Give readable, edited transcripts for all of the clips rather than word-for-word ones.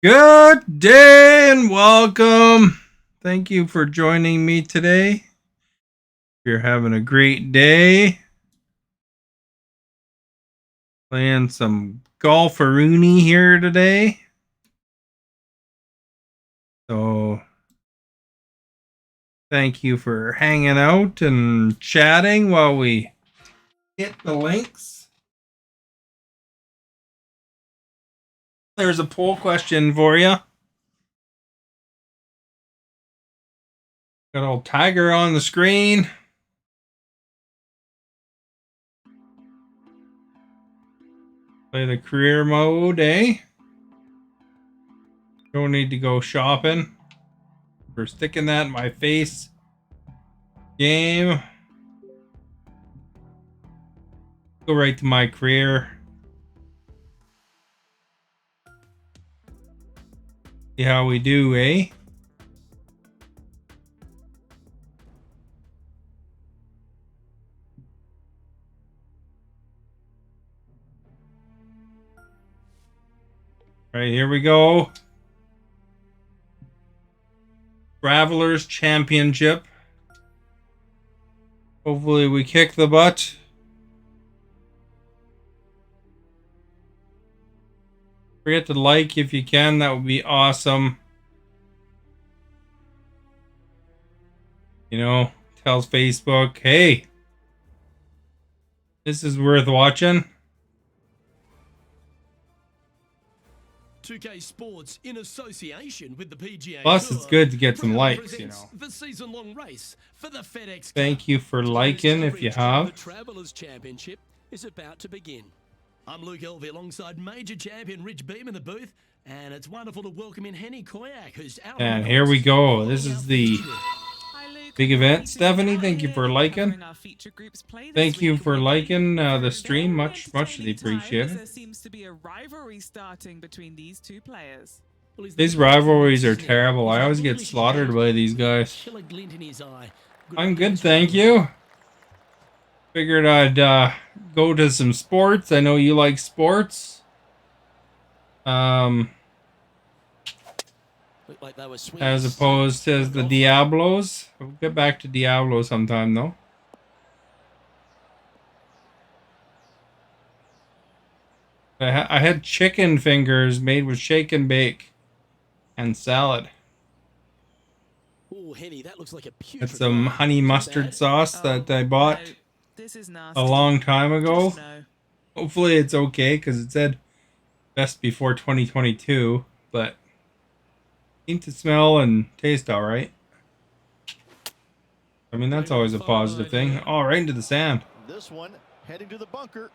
Good day and welcome. Thank you for joining me today. If you're having a great day, playing some golferoonie here today. So thank you for hanging out and chatting while we hit the links. There's a poll question for you. Got old Tiger on the screen. Play the career mode, eh? Don't need to go shopping for sticking that in my face. Game. Go right to my career. See how we do, eh? Right, here we go. Travelers Championship. Hopefully we kick the butt. Forget to like if you can. That would be awesome. You know, tells Facebook, hey, this is worth watching. 2K Sports in association with the PGA Plus, Tour, it's good to get some likes, you know. the season-long race for the FedEx Cup. Thank you for liking if you have. The Travelers Championship is about to begin. I'm Luke Elvey alongside major champion Rich Beam in the booth, and it's wonderful to welcome in Henny Koyak, who's out. And here we go. This is the big event. Stephanie, thank you for liking. Thank you for liking the stream. Much appreciated. There seems to be a rivalry starting between these two players. These rivalries are terrible. I always get slaughtered by these guys. I'm good, thank you. Figured I'd go to some sports. I know you like sports. As opposed to the Diablos. We'll get back to Diablo sometime, though. I had chicken fingers made with shake and bake and salad. Ooh, Henny, that looks like a That's some honey mustard sauce that I bought a long time ago. Hopefully it's okay, because it said best before 2022, but seemed to smell and taste all right. I mean, that's always a positive thing. All right, into the sand. This one heading to the bunker.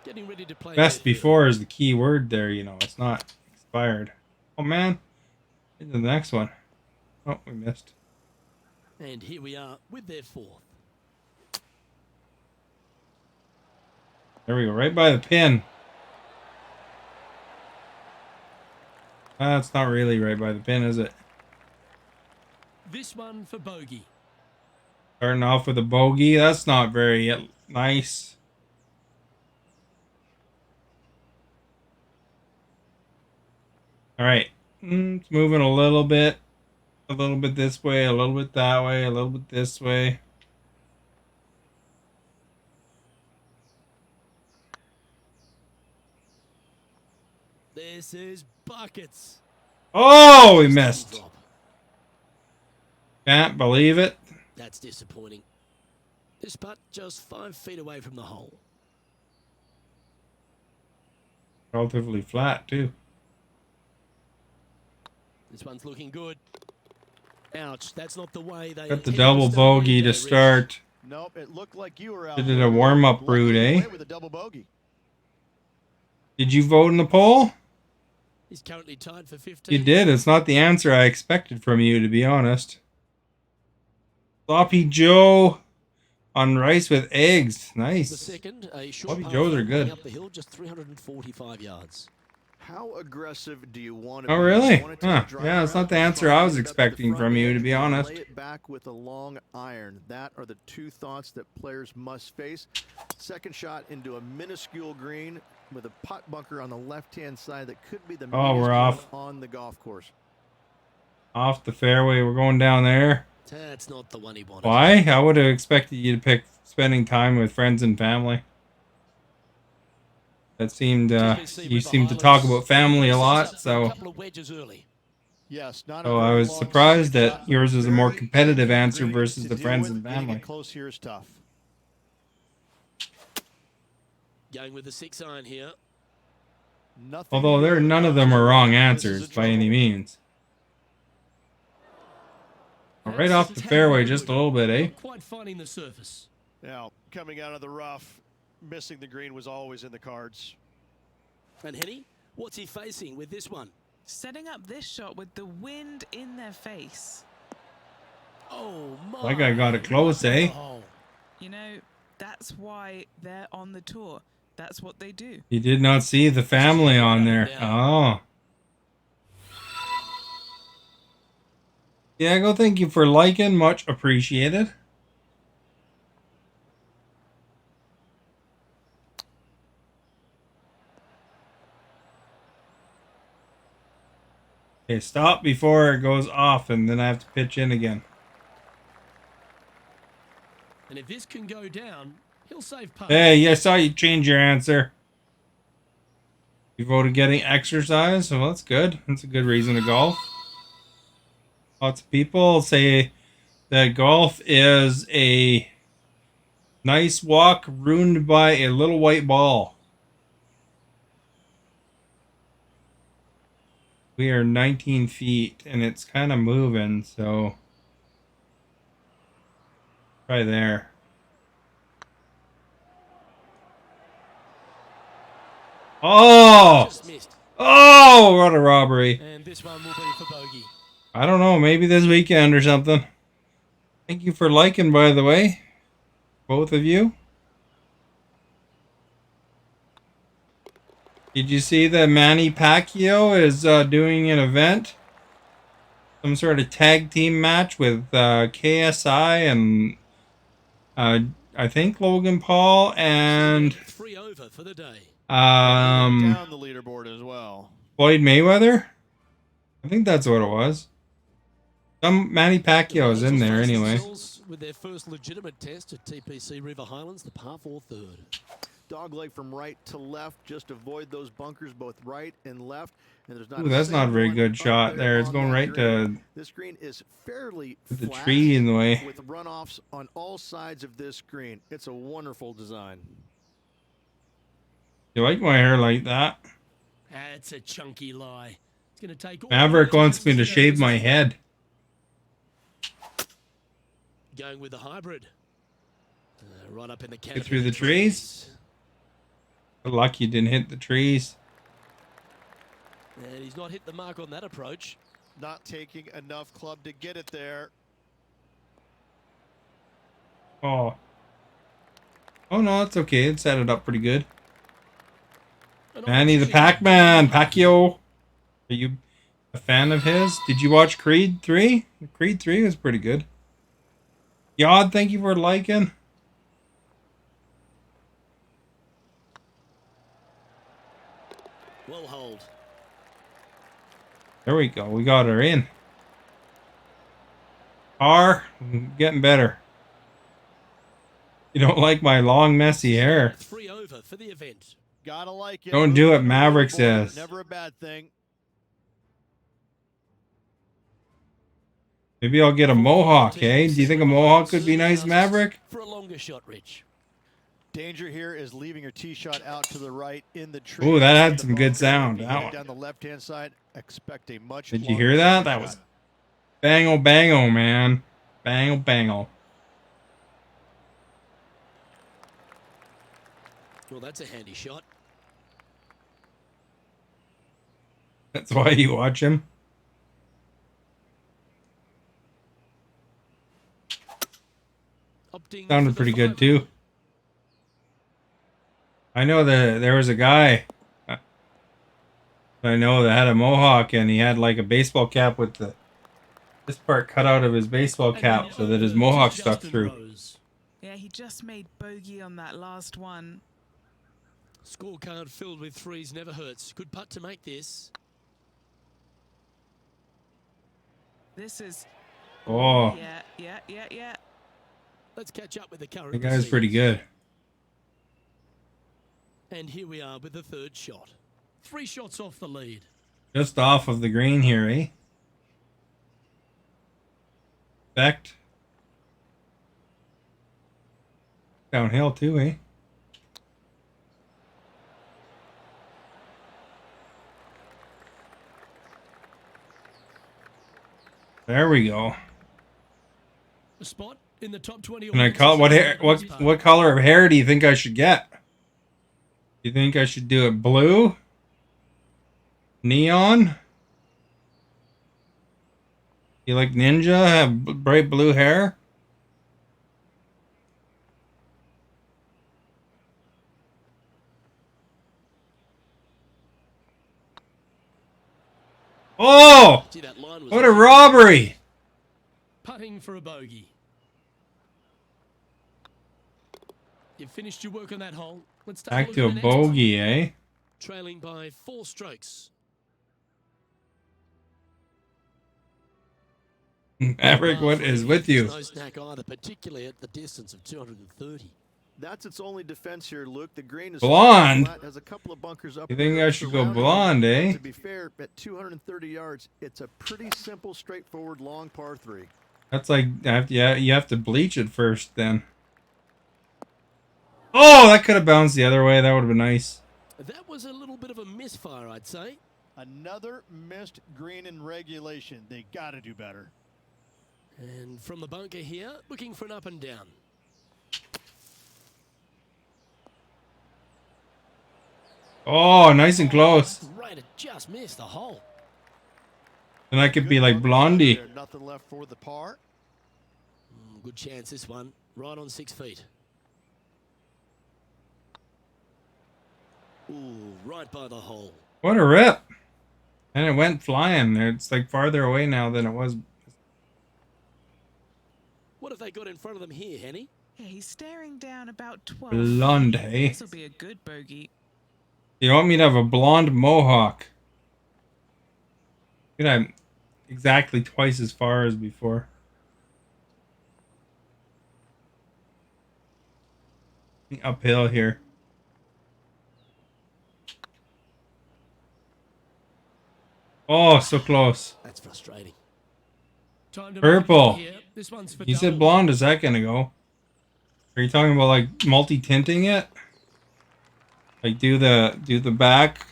Getting ready to play. Best before is the key word there, you know. It's not expired. Oh, man. Into the next one. Oh, we missed. And here we are with their fourth. There we go, right by the pin. That's not really right by the pin, is it? This one for bogey. Starting off with a bogey. That's not very nice. All right. It's moving a little bit this way, a little bit that way, a little bit this way. This is buckets. Oh, we missed. Can't believe it. That's disappointing. This putt just 5 feet away from the hole. Relatively flat, too. This one's looking good. Ouch, that's not the way they... Got the double bogey to start. Nope, it looked like you were out. Did it a warm-up route, eh? With a double bogey. Did you vote in the poll? He's currently tied for 15. You did. It's not the answer I expected from you, to be honest. Sloppy Joe on rice with eggs. Nice. The second, a short Sloppy Joes are good. up the hill, just 345 yards. How aggressive do you want to Oh, be? really? Want to Huh. drive Yeah, that's around not the the answer front I was end, up to the expecting front from you, end, to be and honest. lay it back with a long iron. That are the two thoughts that players must face. Second shot into a minuscule green. with a putt bunker on the left-hand side that could be the Oh, we're meanest off. one on the golf course. Off the fairway. We're going down there. That's not the one he wanted. Why? I would have expected you to pick spending time with friends and family. That seemed, you seem to talk about family a lot, so Yes, not a I very was long surprised straight that shot, yours is a more very competitive easy answer green versus to the deal friends with. and Getting family. it close here is tough. Going with the 6-iron here. Nothing Although to do with none of the them are wrong this is answers a by any trouble. means. Right off the fairway just a little bit, eh? Not quite finding the surface. Now, coming out of the rough, missing the green was always in the cards. And Henny, what's he facing with this one? Setting up this shot with the wind in their face. Oh my. That guy got it close, eh? You know, that's why they're on the tour. That's what they do. You did not see the family on there. Oh. Diego, thank you for liking. Much appreciated. Okay, stop before it goes off, and then I have to pitch in again. And if this can go down, he'll save putt. Hey, I saw you change your answer. You voted getting exercise, well, that's good. That's a good reason to golf. Lots of people say that golf is a nice walk ruined by a little white ball. We are 19 feet, and it's kind of moving, so try there. Oh! Just missed. Oh, what a robbery. And this one will be for bogey. I don't know, maybe this weekend or something. Thank you for liking, by the way. Both of you. Did you see that Manny Pacquiao is doing an event? Some sort of tag team match with KSI and I think Logan Paul and 3 over for the day. Down the leaderboard as well. Floyd Mayweather? I think that's what it was. Some Manny Pacquiao's in there anyway. With their first legitimate test at TPC River Highlands, the par 4 third. Dogleg from right to left. Just avoid those bunkers both right and left. And there's not Ooh, that's not a very good up shot there. It's on going that right green. to This green is fairly the flat tree in the way. with runoffs on all sides of this green. It's a wonderful design. You like my hair like that? That's a chunky lie. It's going to take all Maverick the wants me to chances shave go my this way. head. Going with the hybrid. Right up in the Get through the trees. Good luck you didn't hit the trees. And he's not hit the mark on that approach. Not taking enough club to get it there. Oh. Oh no, it's okay. It set it up pretty good. Manny the Pac-Man, Pacquiao. Are you a fan of his? Did you watch Creed 3? Creed 3 was pretty good. Yod, thank you for liking. Well hold. There we go. We got her in. R, getting better. You don't like my long, messy hair. 3 over for the event. Gotta like it. Don't do what Maverick says. Never a bad thing. Maybe I'll get a mohawk, eh? Do you think a mohawk could be nice, Maverick? For a longer shot, Rich. Danger here is leaving your tee shot out to the right in the tree. Ooh, that had The some good bunker. sound. If you That hit it one. down the left-hand side, expect a much Did you longer hear that? shot. That was bango bango, man. Bango bango. Well, that's a handy shot. That's why you watch him. Opting Sounded for the pretty good 5 too. over. I know that there was a guy I know that had a mohawk and he had like a baseball cap with this part cut out of his baseball cap so that his mohawk stuck Justin through. Rose. Yeah, he just made bogey on that last one. Scorecard filled with threes never hurts. Good putt to make this. This is. Oh, Yeah. Let's catch up with the current that guy's pretty proceedings. good. And here we are with the third shot. 3 shots off the lead. Just off of the green here, eh? Effect. Downhill too, eh? There we go. A spot in the top 20. Can I call what hair? What color of hair do you think I should get? Do you think I should do it blue? Neon? You like ninja? Have bright blue hair? Oh! See, that line was What a robbery! putting for a bogey. You've finished your work on that hole. Let's take Back a look to a at the next one. bogey, eh? Trailing by 4 strokes. Maverick, what is with you? No snack either, particularly at the distance of 230. That's its only defense here, Luke. The green is Blonde? flat, has a couple of bunkers up. You think there I should go surrounding it. blonde, eh? To be fair, at 230 yards, it's a pretty simple, straightforward, long par 3. That's like, yeah, you have to bleach it first then. Oh, that could have bounced the other way. That would have been nice. That was a little bit of a misfire, I'd say. Another missed green in regulation. They got to do better. And from the bunker here, looking for an up and down. Oh, nice and close. Right, it just missed the hole. Then I could be like Blondie. There, nothing left for the par. Good chance this one. Right on 6 feet. Ooh, right by the hole. What a rip. And it went flying. It's like farther away now than it was. What have they got in front of them here, Henny? Yeah, he's staring down about 12. Blonde, eh? This will be a good bogey. You want me to have a blonde mohawk? Could have exactly twice as far as before. Uphill here. Oh, so close. That's frustrating. Time to Purple. here. This one's for You said double. blonde a second ago. Are you talking about like multi-tinting it? Like do the back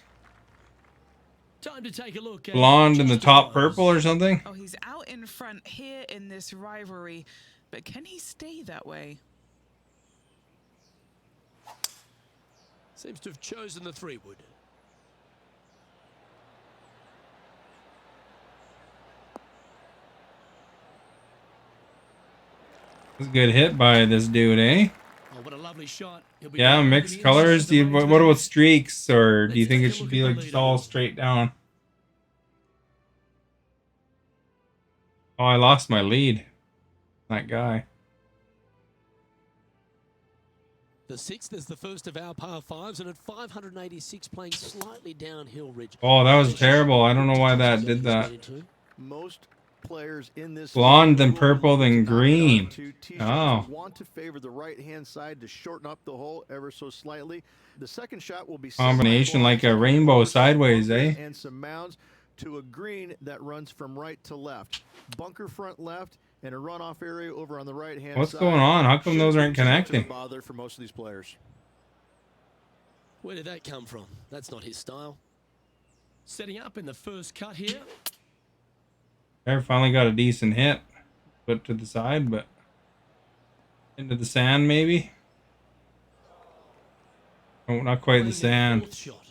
Time to take a look at blonde and the just top above. purple or something? Oh, he's out in front here in this rivalry, but can he stay that way? Seems to have chosen the 3-wood. It's a good hit by this dude, eh? Oh, what a lovely shot. He'll be Yeah, right mixed over the colors. inside Do you, of the what range about line. streaks, or do you Let's think take it a should look be at the like just leader. all straight down? Oh, I lost my lead. That guy. The 6th is the first of our par 5s, and at 586 playing slightly downhill ridge. Oh, that was terrible. I don't know why that did that. Most players in this Blonde, then will purple, look to then knock it on green. to tee Oh. shots. We want to favor the right-hand side to shorten up the hole ever so slightly. The second shot will be Combination like a rainbow sideways, eh? And some mounds to a green that runs from right to left. Bunker front left and a runoff area over on the right-hand side. What's going on? How come those aren't Shouldn't be too much of a connecting? bother for most of these players. Where did that come from? That's not his style. Setting up in the first cut here. There, finally got a decent hit. Put to the side, but into the sand maybe. Oh, not quite Playing the their sand. 4th shot.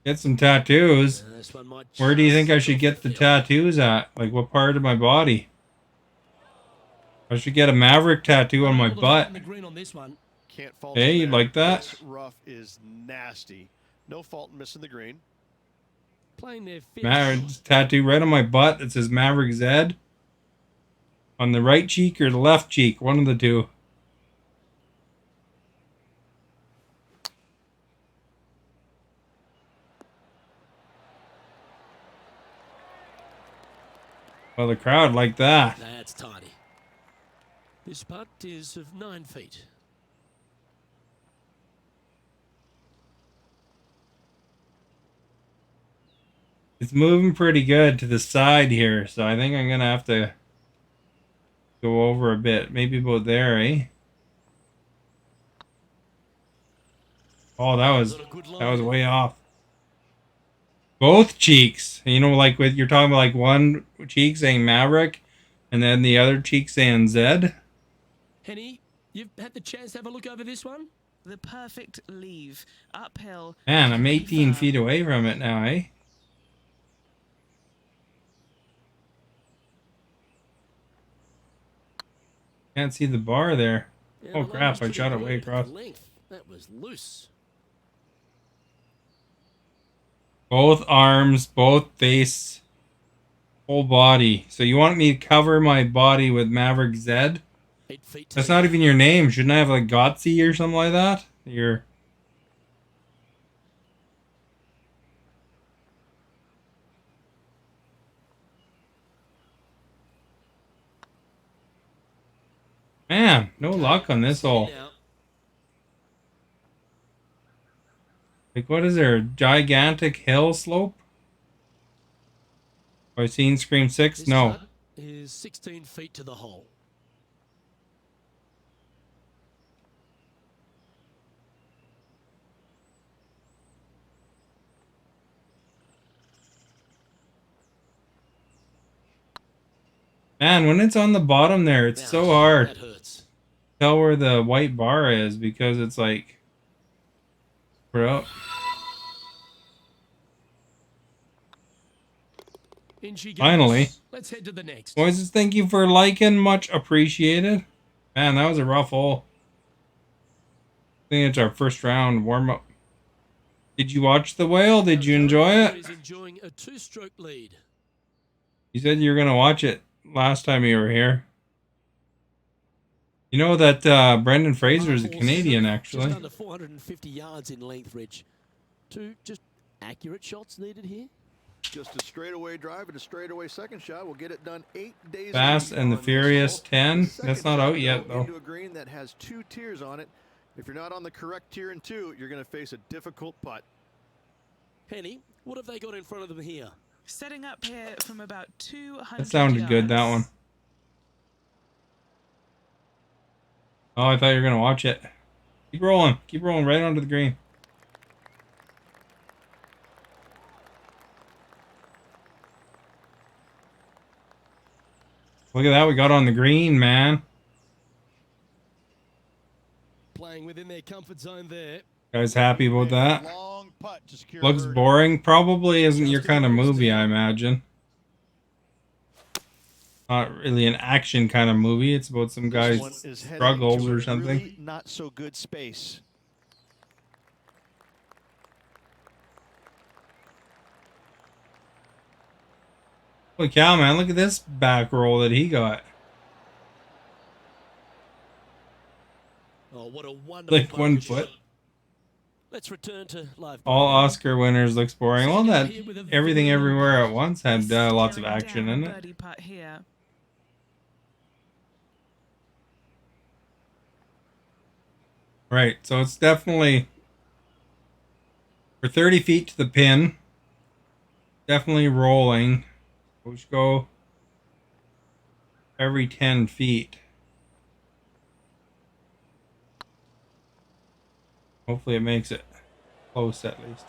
Get some tattoos. This one might Where do you think I just should get the fill. tattoos at? Like what part of my body? I should get a Maverick tattoo on my Able to butt. find the green on this one. Can't fault Hey, him you there. like that? This rough is nasty. No fault in missing the green. Playing their 5th Maverick shot. tattoo right on my butt. It says Maverick Zed. On the right cheek or the left cheek, one of the two. Well, the crowd like that. That's tidy. This putt is of 9 feet. It's moving pretty good to the side here, so I think I'm gonna have to go over a bit. Maybe about there, eh? Oh, that was way off. Both cheeks. You know, like with you're talking about like one cheek saying Maverick and then the other cheek saying Zed. Henny, you've had the chance to have a look over this one? The perfect leave. Uphill. Man, I'm 18 firm. feet away from it now, eh? Can't see the bar there. Yeah, Oh the line crap, was I pretty shot it good, way but the across. length, that was loose. Both arms, both face, whole body. So you want me to cover my body with Maverick Zed? 8 feet to That's the not left. even your name. Shouldn't I have like Gotsy or something like that? Your man, no luck on this hole. Now, Like, what is there? A gigantic hill slope? Have I seen Scream 6? this No. putt is 16 feet to the hole. Man, when it's on the bottom there, it's so Ouch, hard That to hurts. tell where the white bar is because it's like, bro. In she goes. Finally. Let's head to the next. Boys, thank you for liking. Much appreciated. Man, that was a rough hole. I think it's our first round warm-up. Did you watch the whale? Did you enjoy it? Is enjoying a 2-stroke lead. You said you were going to watch it last time you were here. You know that Brendan Fraser is a Canadian, actually. Just under 450 yards in length, Rich. 2 just accurate shots needed here. Just a straightaway drive and a straightaway second shot will get it done 8 days. Fast and the on this Furious hole. 10. The second That's not shot, out yet, though. Into a green that has 2 tiers on it. If you're not on the correct tier in 2, you're going to face a difficult putt. Henny, what have they got in front of them here? Setting up here from about 200 That sounded good, that one. yards. Oh, I thought you were going to watch it. Keep rolling. Keep rolling right onto the green. Look at that. We got on the green, man. Playing within their comfort zone there. Guys happy about that? Long putt to secure Looks birdie. boring. Probably isn't your kind of movie, I imagine. Not really an action kind of movie. It's about some This guy's one is heading struggles to a or something. Really not so good space. Holy cow, man. Look at this back roll that he got. Oh, what a wonderful Like 1 bunker foot. shot. Let's return to live. All play. Oscar winners looks boring. Well, that Everything Everywhere at Once had lots of Staring action down in a it. birdie putt here. Right, so it's definitely... We're 30 feet to the pin. Definitely rolling. We should go every 10 feet. Hopefully it makes it close at least.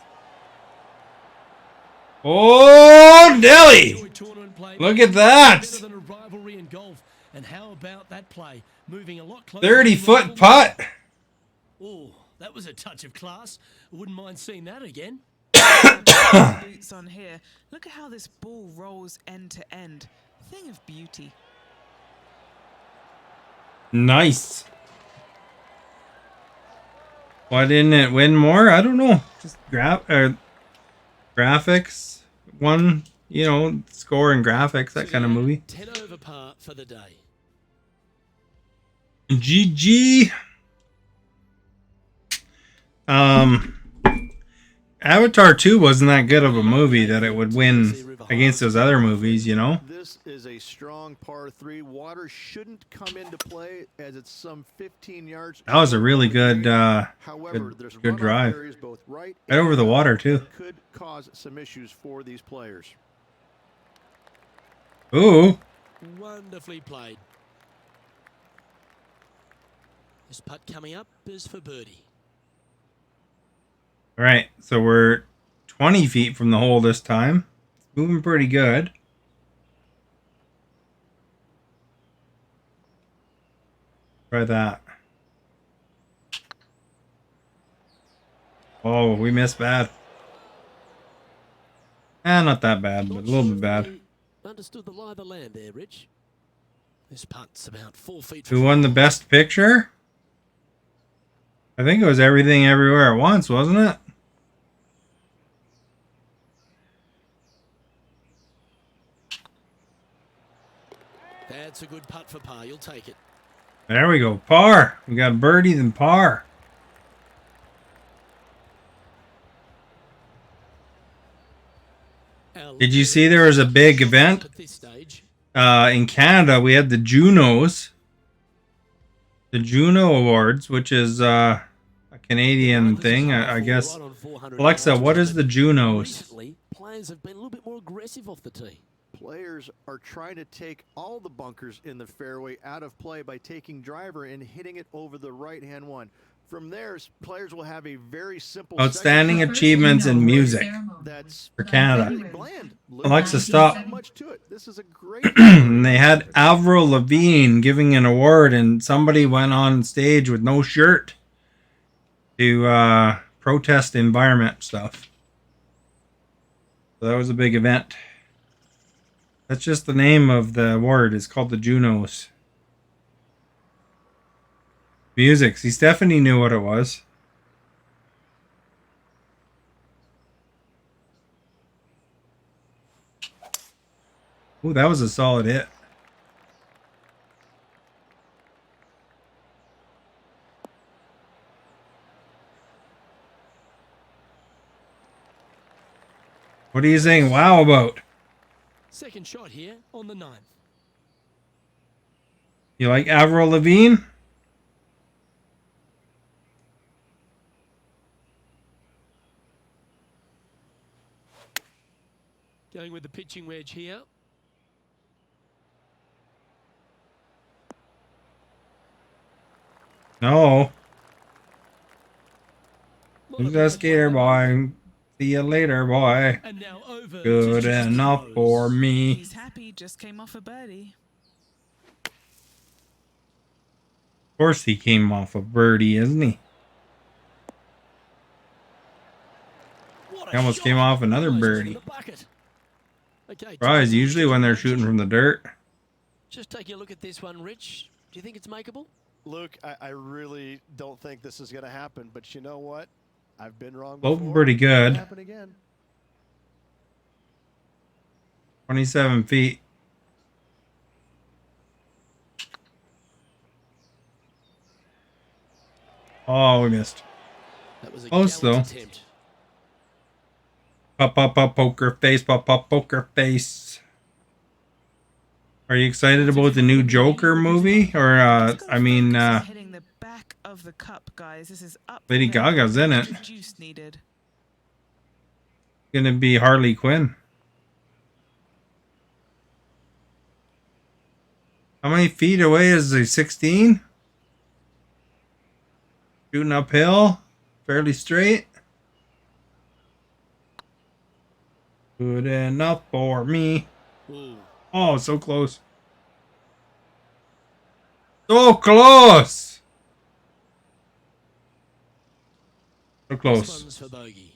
Oh, Delhi! Enjoy tournament play. Look at that! Better than a rivalry in golf. And how about that play? Moving a lot closer. 30-foot putt! Oh, that was a touch of class. I wouldn't mind seeing that again. Boots on here. Look at how this ball rolls end to end. Thing of beauty. Nice. Why didn't it win more? I don't know. Just graphics. One, score and graphics, that kind of movie. 10 over par for the day. GG. Avatar 2 wasn't that good of a movie that it would win against those other movies, you know? This is a strong par 3. Water shouldn't come into play as it's some 15 yards. That was a really good, However, there's good runoff drive. areas both right over the water, too. that could cause some issues for these players. Ooh. Wonderfully played. This putt coming up is for birdie. All right, so we're 20 feet from the hole this time. It's moving pretty good. Try that. Oh, we missed bad. Not that bad, but a little bit bad. Understood the lie of the land there, Rich. This putt's about 4 feet. Who won the best picture? I think it was Everything Everywhere at Once, wasn't it? That's a good putt for par. You'll take it. There we go. Par. We got birdie then par. Did you see there was a big event? At this stage. In Canada, we had the Junos. The Juno Awards, which is a Canadian thing, I guess. Alexa, what is the Junos? Recently, players have been a little bit more aggressive off the tee. Players are trying to take all the bunkers in the fairway out of play by taking driver and hitting it over the right-hand one. From there, players will have a very simple Outstanding achievements in music that's for Canada. really bland. Alexa, stop. Not much to it. This is a great And they had Avril Lavigne giving an award, and somebody went on stage with no shirt to protest environment stuff. So that was a big event. That's just the name of the award. It's called the Junos. Music. See, Stephanie knew what it was. Ooh, that was a solid hit. What are you saying wow about? Second shot here on the 9th. You like Avril Lavigne? Going with the pitching wedge here. No. Who's that skater boy? See you later, boy. And now over Good to Justin enough Rose. for me. He's happy, just came off a birdie. Of course he came off a birdie, isn't he? What a He almost shot. came off another Almost birdie. in the bucket. Okay, Surprise, usually when they're shooting from the dirt. Just take a look at this one, Rich. Do you think it's makeable? Luke, I really don't think this is going to happen, but you know what? I've been wrong Both before. pretty good. It'll happen again. 27 feet. Oh, we missed. That was a Close, gallant though. attempt. Pop, pop, pop, poker face, pop, pop, poker face. Are you excited about the new Joker movie? Or, I mean, Hitting the back of the cup, guys. This is up. Lady there. Gaga's in it. Juice needed. Gonna be Harley Quinn. How many feet away is he? 16? Shooting uphill. Fairly straight. Good enough for me. Ooh. Oh, so close. So close. So This close. one's for bogey.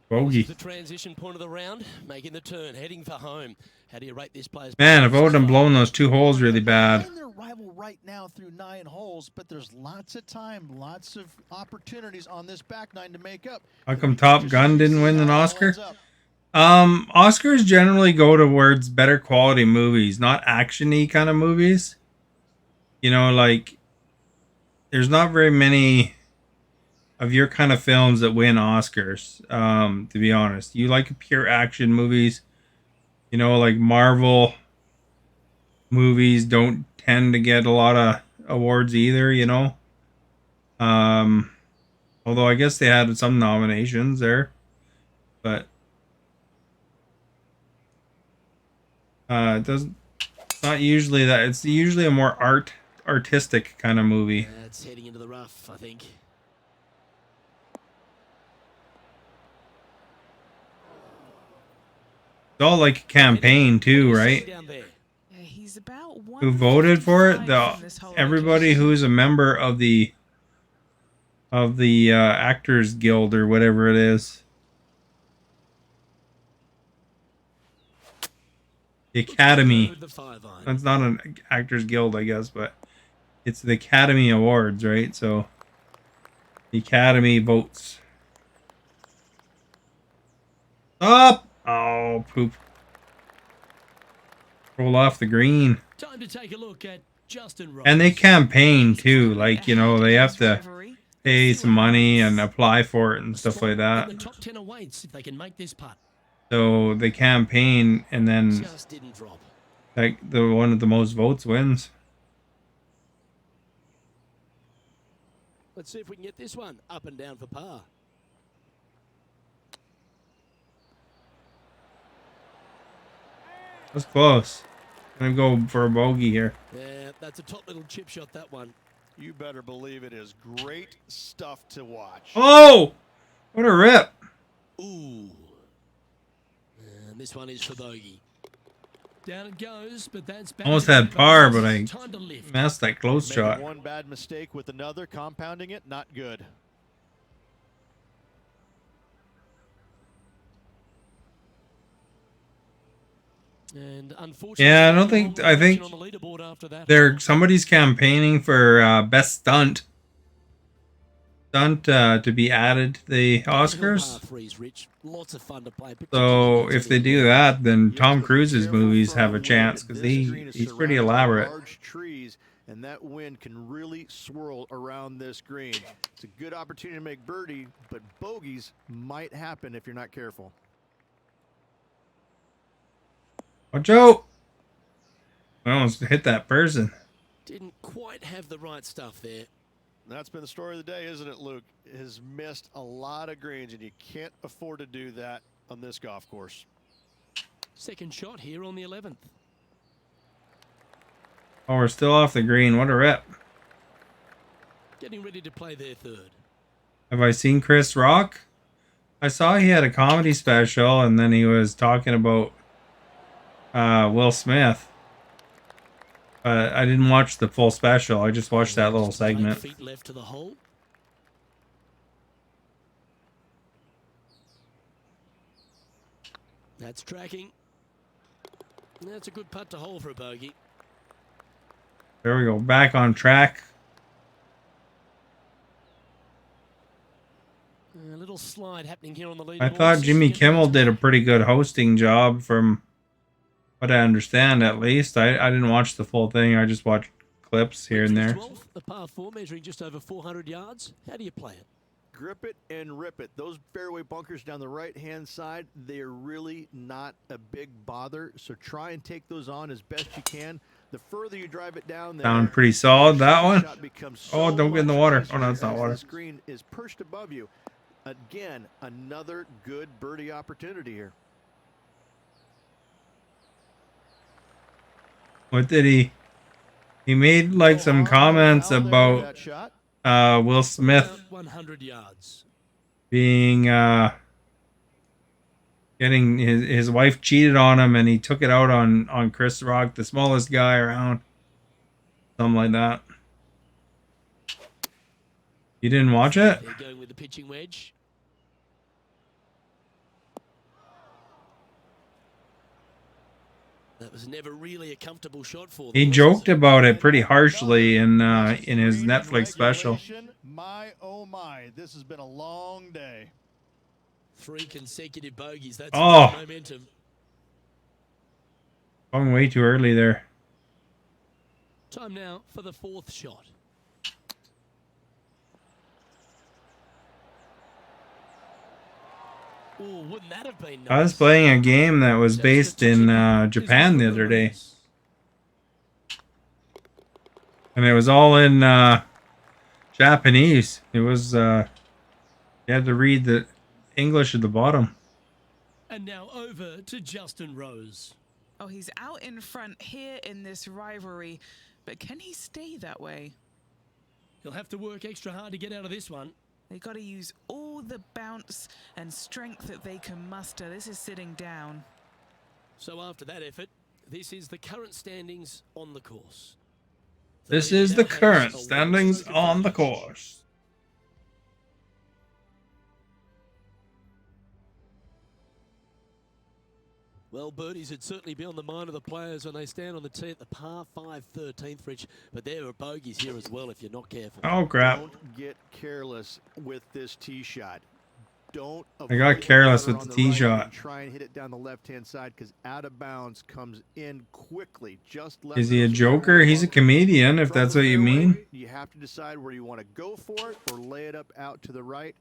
Bogey. The transition point of the round, making the turn, heading for home. How do you rate this player's Man, if I would have blown those two holes really bad. And their rival right now through 9 holes, but there's lots of time, lots of opportunities on this back 9 to make up. How come Top Gun didn't win an How it all Oscar? ends up. Oscars generally go towards better quality movies, not action-y kind of movies. you know, like there's not very many of your kind of films that win Oscars. To be honest, you like pure action movies. You know, like Marvel movies don't tend to get a lot of awards either. You know, um, although I guess they had some nominations there, but it doesn't. It's not usually that. It's usually a more artistic kind of movie. That's heading into the rough, I think. It's all like a campaign too, right? Down there. Yeah, he's about Who voted for it? 155 from this whole Everybody location. who's a member of the Actors Guild or whatever it is. The Academy. The 5 iron. That's not an Actors Guild, I guess, but it's the Academy Awards, right? So the Academy votes. Up! Oh, poop. Roll off the green. Time to take a look at Justin Rose. And they campaign too, like, you know, they have to pay some money and apply for it and stuff like that. In the top 10 awaits if they can make this putt. So they campaign, and then Just didn't drop. like the one with the most votes wins. Let's see if we can get this one up and down for par. That's close. I'm gonna go for a bogey here. Yeah, that's a top little chip shot, that one. You better believe it is great stuff to watch. Oh! What a rip! Ooh. And this one is for bogey. Down it goes, but that's bad. Almost had par, but I Time to lift. missed that close Maybe shot. one bad mistake with another, compounding it, not good. And unfortunately, Yeah, I don't think. I think on the leaderboard after that. somebody's campaigning for best stunt to be added to the Oscars. Lots of fun to play. So if they do that, then Tom Cruise's movies have a chance because he's pretty elaborate. Large trees, and that wind can really swirl around this green. It's a good opportunity to make birdie, but bogeys might happen if you're not careful. Watch out! I almost hit that person. Didn't quite have the right stuff there. That's been the story of the day, isn't it, Luke? Has missed a lot of greens, and you can't afford to do that on this golf course. Second shot here on the 11th. Oh, we're still off the green. What a rip. Getting ready to play their third. Have I seen Chris Rock? I saw he had a comedy special, and then he was talking about Will Smith. I didn't watch the full special. I just watched that little segment. 8 feet left to the hole. That's tracking. That's a good putt to hole for a bogey. There we go. Back on track. A little slide happening here on the leaderboard. I thought Jimmy Kimmel did a pretty good hosting job from what I understand, at least. I didn't watch the full thing. I just watched clips here and there. 12th, the par 4 measuring just over 400 yards. How do you play it? Grip it and rip it. Those fairway bunkers down the right-hand side, they're really not a big bother, so try and take those on as best you can. The further you drive it down there, Sound pretty solid, that one. shot becomes Oh, so don't get in the much water. nicer Oh, no, it's not as water. The screen is perched above you. Again, another good birdie opportunity here. What did he made like some comments about Will Smith About 100 yards. being getting his wife cheated on him, and he took it out on Chris Rock, the smallest guy around. Something like that. You didn't watch it? They're going with the pitching wedge. That was never really a comfortable shot for them. He joked about it pretty harshly in his Netflix special. My oh my, this has been a long day. 3 consecutive bogeys. That's Oh. momentum. Going way too early there. Time now for the fourth shot. Oh, wouldn't that have been nice? I was playing a game that was Just based a in chip. Japan the This is other day. race. And it was all in Japanese. It was, you had to read the English at the bottom. And now over to Justin Rose. Oh, he's out in front here in this rivalry, but can he stay that way? He'll have to work extra hard to get out of this one. They got to use all the bounce and strength that they can muster. This is sitting down. So after that effort, this is the current standings on the course. This is the current standings on the course. Well, birdies would certainly be on the mind of the players when they stand on the tee at the par 5 13th, Rich. But there are bogeys here as well if you're not careful. Oh, crap. Don't get careless with this tee shot. Don't. I got careless with on the tee right shot. and try and hit it down the left-hand side because out of bounds comes in quickly. Just left Is he a of the joker? He's a comedian, if From that's the what you fairway, mean. You have to decide where you want to go for it or lay it up out to the right.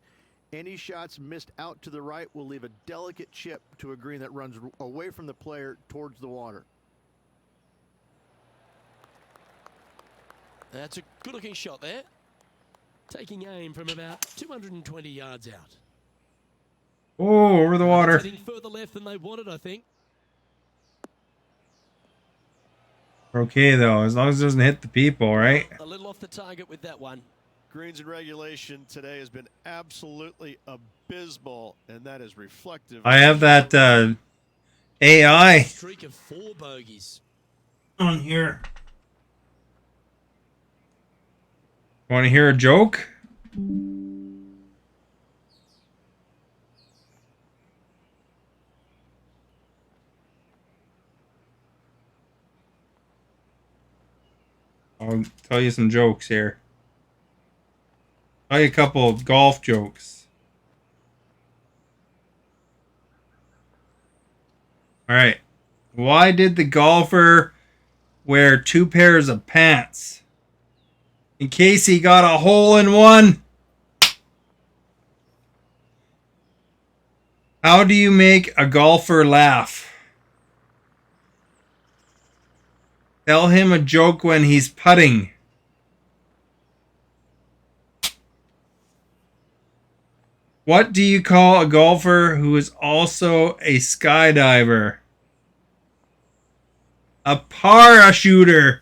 Any shots missed out to the right will leave a delicate chip to a green that runs away from the player towards the water. That's a good-looking shot there. Taking aim from about 220 yards out. Oh, over the water. Heading further left than they wanted, I think. Okay, though, as long as it doesn't hit the people, right? A little off the target with that one. Greens in regulation today has been absolutely abysmal, and that is reflective. I have that AI Streak of 4 bogeys. on here. Want to hear a joke? I'll tell you some jokes here. Tell you a couple of golf jokes. All right. Why did the golfer wear 2 pairs of pants? In case he got a hole in one. How do you make a golfer laugh? Tell him a joke when he's putting. What do you call a golfer who is also a skydiver? A parachuter.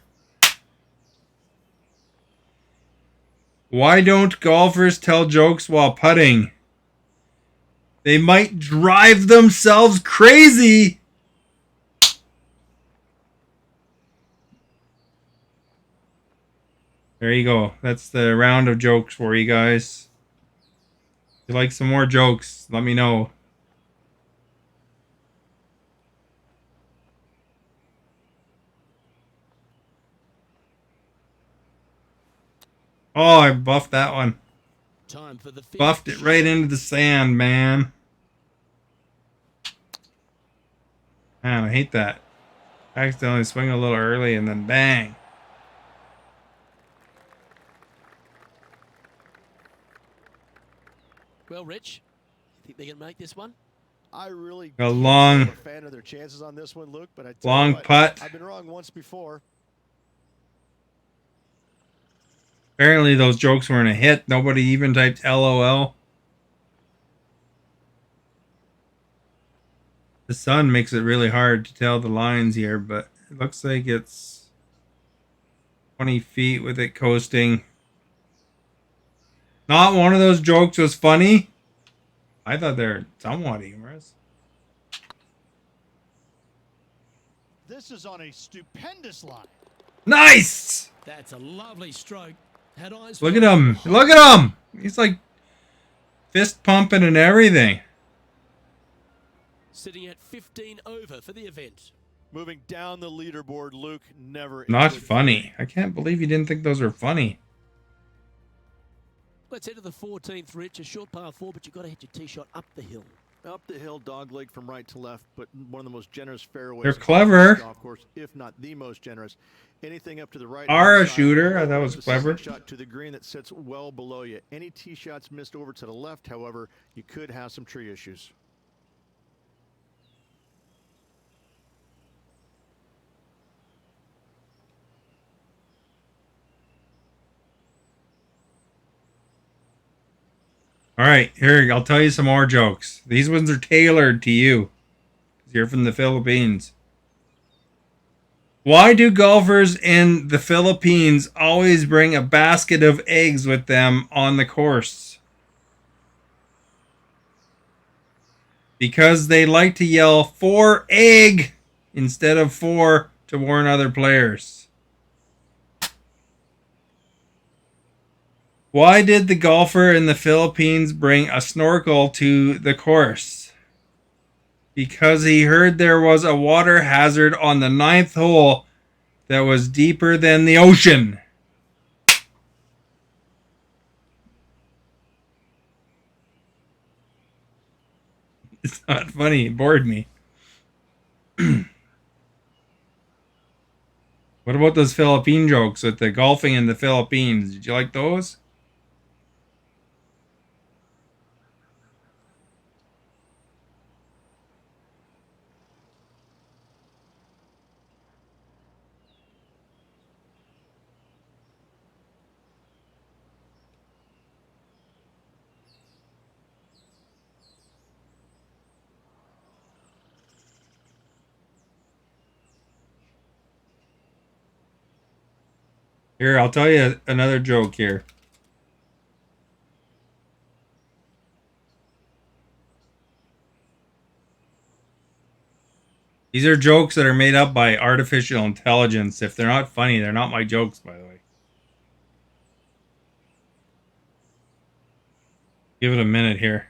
Why don't golfers tell jokes while putting? They might drive themselves crazy. There you go. That's the round of jokes for you guys. If you like some more jokes, let me know. Oh, I buffed that one. Time for the Buffed it right into the sand, man. Man, I hate that. I accidentally swing a little early and then bang. Well, Rich, you think they can make this one? I really A long- am a fan of their chances on this one, Luke, but I tell Long you what, putt. I've been wrong once before. Apparently those jokes weren't a hit. Nobody even typed LOL. The sun makes it really hard to tell the lines here, but it looks like it's 20 feet with it coasting. Not one of those jokes was funny. I thought they were somewhat humorous. This is on a stupendous line. Nice! That's a lovely stroke. Had eyes Look for at him. Look at him. He's like fist pumping and everything. sitting at 15 over for the event. Moving down the leaderboard, Luke, never. Not funny. I can't believe you didn't think those were funny. Let's head to the 14th, Rich. A short par 4, but you've got to hit your tee shot up the hill. Up the hill, dogleg from right to left, but one of the most generous fairways. They're on clever. this golf course, if not the most generous. Anything up to the right. Are a shooter. I thought it was clever. Shot to the green that sits well below you. Any tee shots missed over to the left, however, you could have some tree issues. All right, here, I'll tell you some more jokes. These ones are tailored to you, because you're from the Philippines. Why do golfers in the Philippines always bring a basket of eggs with them on the course? Because they like to yell, "For egg!" instead of "for" to warn other players. Why did the golfer in the Philippines bring a snorkel to the course? Because he heard there was a water hazard on the 9th hole that was deeper than the ocean. It's not funny. It bored me. What about those Philippine jokes with the golfing in the Philippines? Did you like those? Here, I'll tell you another joke here. These are jokes that are made up by artificial intelligence. If they're not funny, they're not my jokes, by the way. Give it a minute here.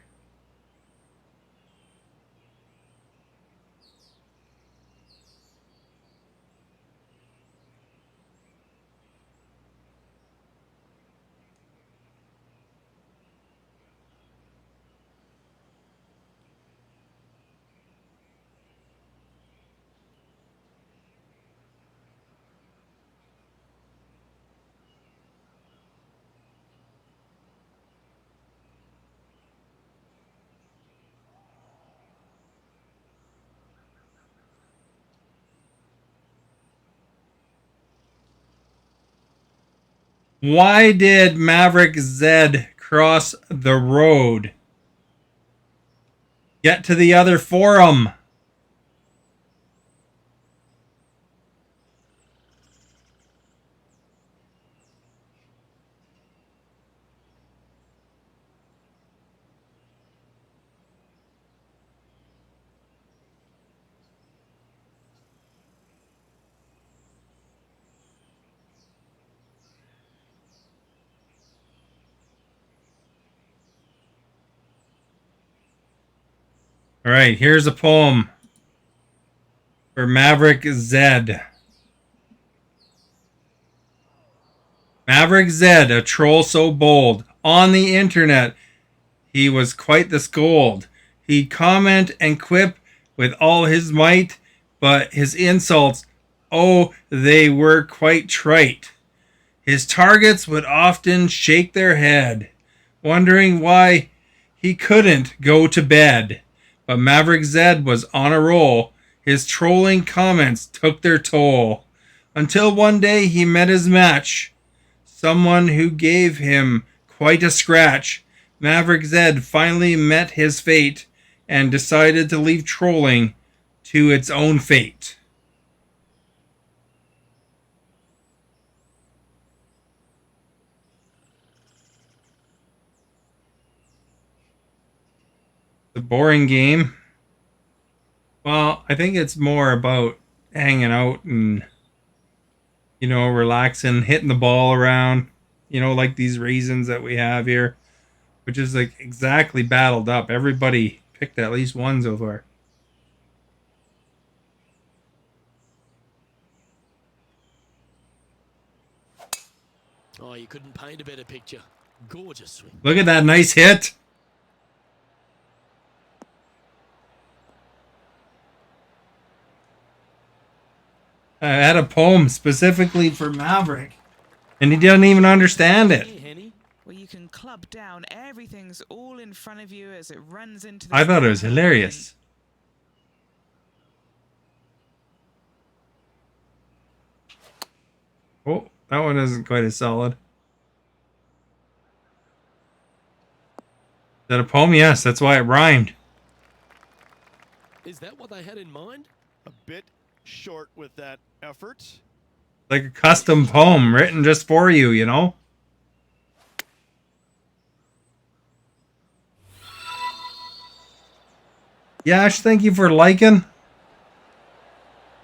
Why did Maverick Zed cross the road? Get to the other forum. All right, here's a poem for Maverick Zed. Maverick Zed, a troll so bold. On the internet, he was quite the scold. He'd comment and quip with all his might, but his insults, oh, they were quite trite. His targets would often shake their head, wondering why he couldn't go to bed. But Maverick Zed was on a roll. His trolling comments took their toll. Until one day he met his match, someone who gave him quite a scratch. Maverick Zed finally met his fate and decided to leave trolling to its own fate. The boring game. Well, I think it's more about hanging out and, relaxing, hitting the ball around, like these raisins that we have here, which is like exactly battled up. Everybody picked at least one so far. Oh, you couldn't paint a better picture. Gorgeous swing. Look at that nice hit. I had a poem specifically for Maverick, and he doesn't even understand it. Here, Henny. Well, you can club down. Everything's all in front of you as it runs into the I thought it was downhill hilarious. Oh, that one isn't quite as solid. Is that a poem? Yes, that's why it rhymed. Is that what they had in mind? A bit short with that effort. Like a custom poem written just for you, you know? Yash, thank you for liking.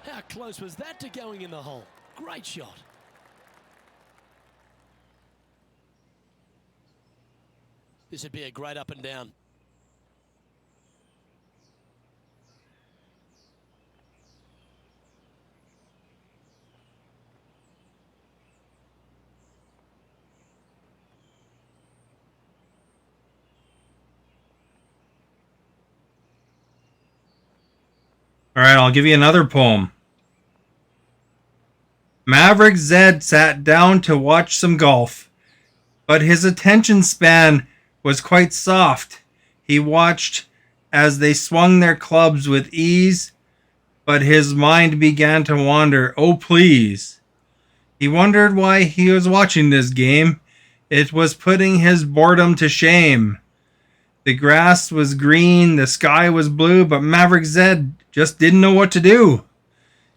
How close was that to going in the hole? Great shot. This would be a great up and down. All right, I'll give you another poem. Maverick Zed sat down to watch some golf, but his attention span was quite soft. He watched as they swung their clubs with ease, but his mind began to wander. Oh, please. He wondered why he was watching this game. It was putting his boredom to shame. The grass was green, the sky was blue, but Maverick Zed just didn't know what to do.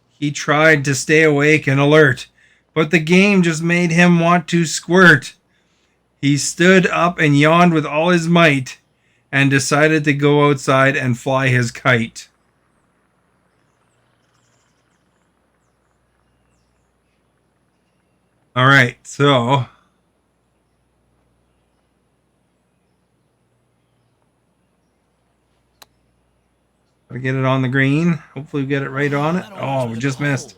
He tried to stay awake and alert, but the game just made him want to squirt. He stood up and yawned with all his might and decided to go outside and fly his kite. All right, so gotta get it on the green. Hopefully we get it right on it. Oh, we just missed.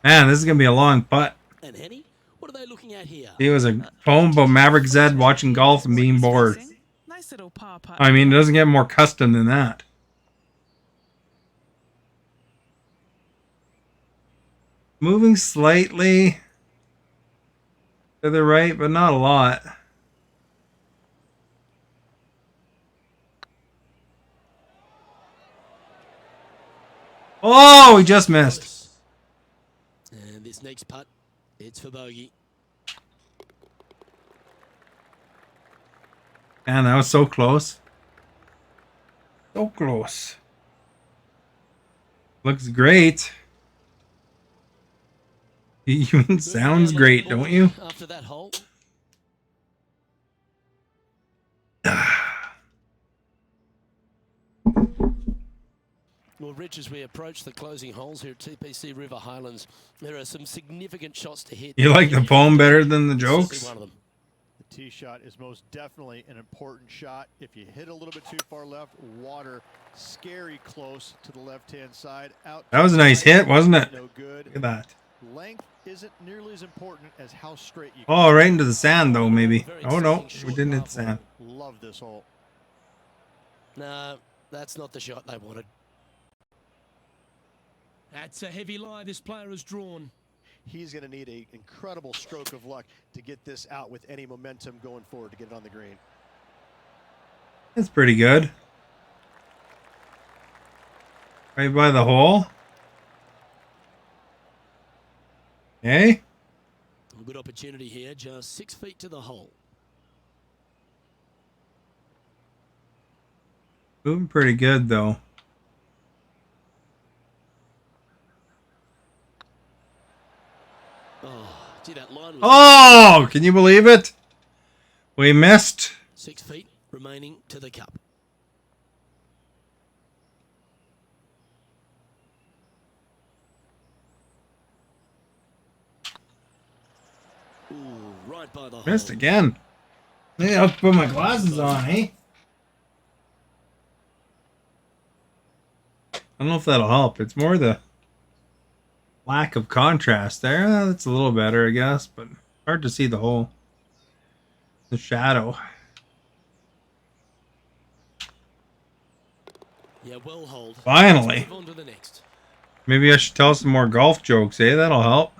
Man, this is gonna be a long putt. And Henny, what are they looking at here? It was a poem about Maverick Zed watching golf and being bored. Nice little par putt. I mean, it doesn't get more custom than that. Moving slightly to the right, but not a lot. Oh, we just missed. And this next putt, it's for bogey. Man, that was so close. So close. Looks great. He even sounds great, don't you? After that hole. Well, Rich, as we approach the closing holes here at TPC River Highlands, there are some significant shots to hit. You like the poem better than the This will be jokes? one of them. The tee shot is most definitely an important shot. If you hit a little bit too far left, water scary close to the left-hand side. Out. That was a nice hit, wasn't it? No good. Look at that. Length isn't nearly as important as how straight you. Oh, right into the sand, though, maybe. Oh, no. We didn't hit sand. Love this hole. No, that's not the shot they wanted. That's a heavy lie this player has drawn. He's going to need an incredible stroke of luck to get this out with any momentum going forward to get it on the green. That's pretty good. Right by the hole. Okay. A good opportunity here, just 6 feet to the hole. Moving pretty good, though. Oh, gee, that line was Oh, can you believe it? We missed. 6 feet remaining to the cup. Ooh, right by the Missed hole. again. Maybe I'll put my glasses on, eh? I don't know if that'll help. It's more the lack of contrast there. That's a little better, I guess, but hard to see the hole. The shadow. Yeah, well hold. Finally. Let's move on to the next. Maybe I should tell some more golf jokes, eh? That'll help.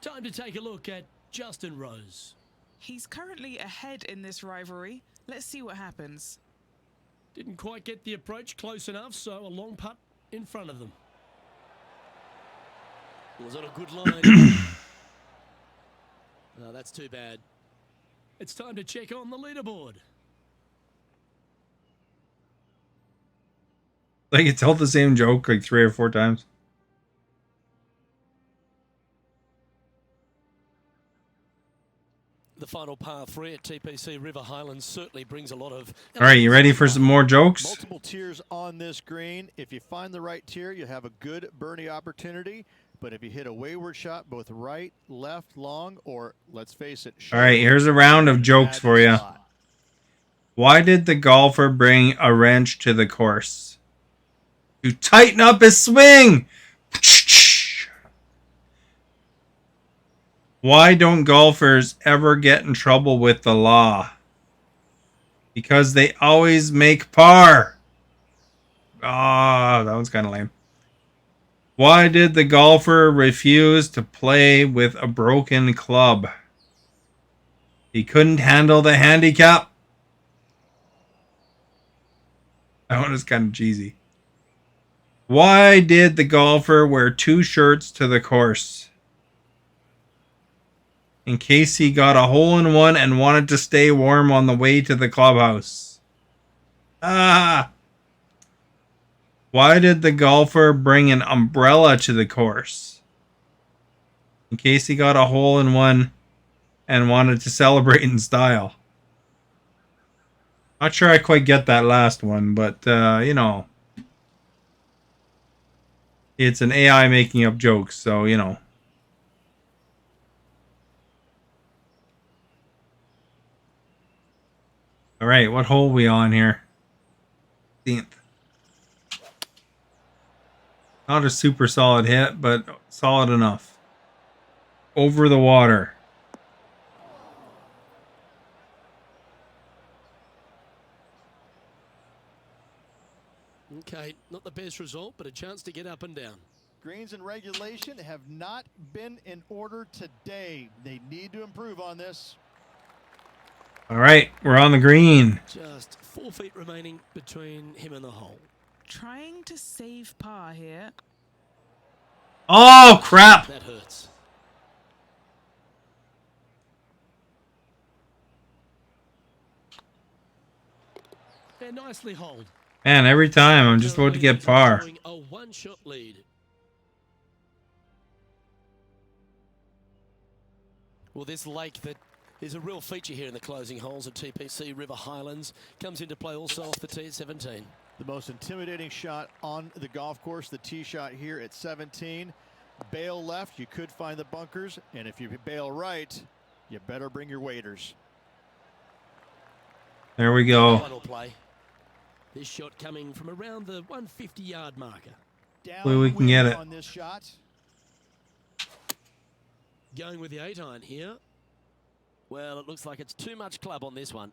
Time to take a look at Justin Rose. He's currently ahead in this rivalry. Let's see what happens. Didn't quite get the approach close enough, so a long putt in front of them. Was on a good line. No, that's too bad. It's time to check on the leaderboard. Like, it's told the same joke like 3 or 4 times. The final par 3 at TPC River Highlands certainly brings a lot of... All right, you ready for some more jokes? Multiple tiers on this green. If you find the right tier, you have a good birdie opportunity. But if you hit a wayward shot, both right, left, long, or, let's face it, All right, here's a round of jokes for you. Why did the golfer bring a wrench to the course? To tighten up his swing. Why don't golfers ever get in trouble with the law? Because they always make par. Ah, that one's kind of lame. Why did the golfer refuse to play with a broken club? He couldn't handle the handicap. That one is kind of cheesy. Why did the golfer wear 2 shirts to the course? In case he got a hole-in-one and wanted to stay warm on the way to the clubhouse. Ah! Why did the golfer bring an umbrella to the course? In case he got a hole-in-one and wanted to celebrate in style. Not sure I quite get that last one, but, you know. It's an AI making up jokes, so, you know. All right, what hole are we on here? 10th. Not a super solid hit, but solid enough. Over the water. Okay, not the best result, but a chance to get up and down. Greens and regulation have not been in order today. They need to improve on this. All right, we're on the green. Just 4 feet remaining between him and the hole. Trying to save par here. Oh, crap. That hurts. And nicely holed. Man, every time I'm just about to get par. A 1-shot lead. Well, this lake that is a real feature here in the closing holes at TPC River Highlands comes into play also off the tee at 17. The most intimidating shot on the golf course, the tee shot here at 17. Bail left, you could find the bunkers, and if you bail right, you better bring your waders. There we go. Final play. This shot coming from around the 150-yard marker. Hopefully we can get it. On this shot. Going with the 8-iron here. Well, it looks like it's too much club on this one.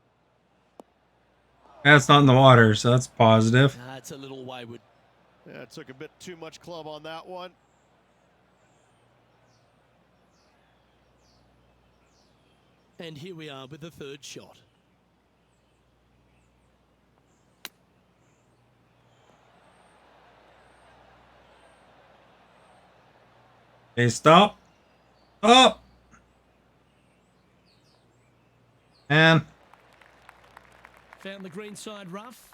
That's not in the water, so that's positive. It's a little wayward. Yeah, it took a bit too much club on that one. And here we are with the 3rd shot. Okay, stop. Up. And Found the green side rough.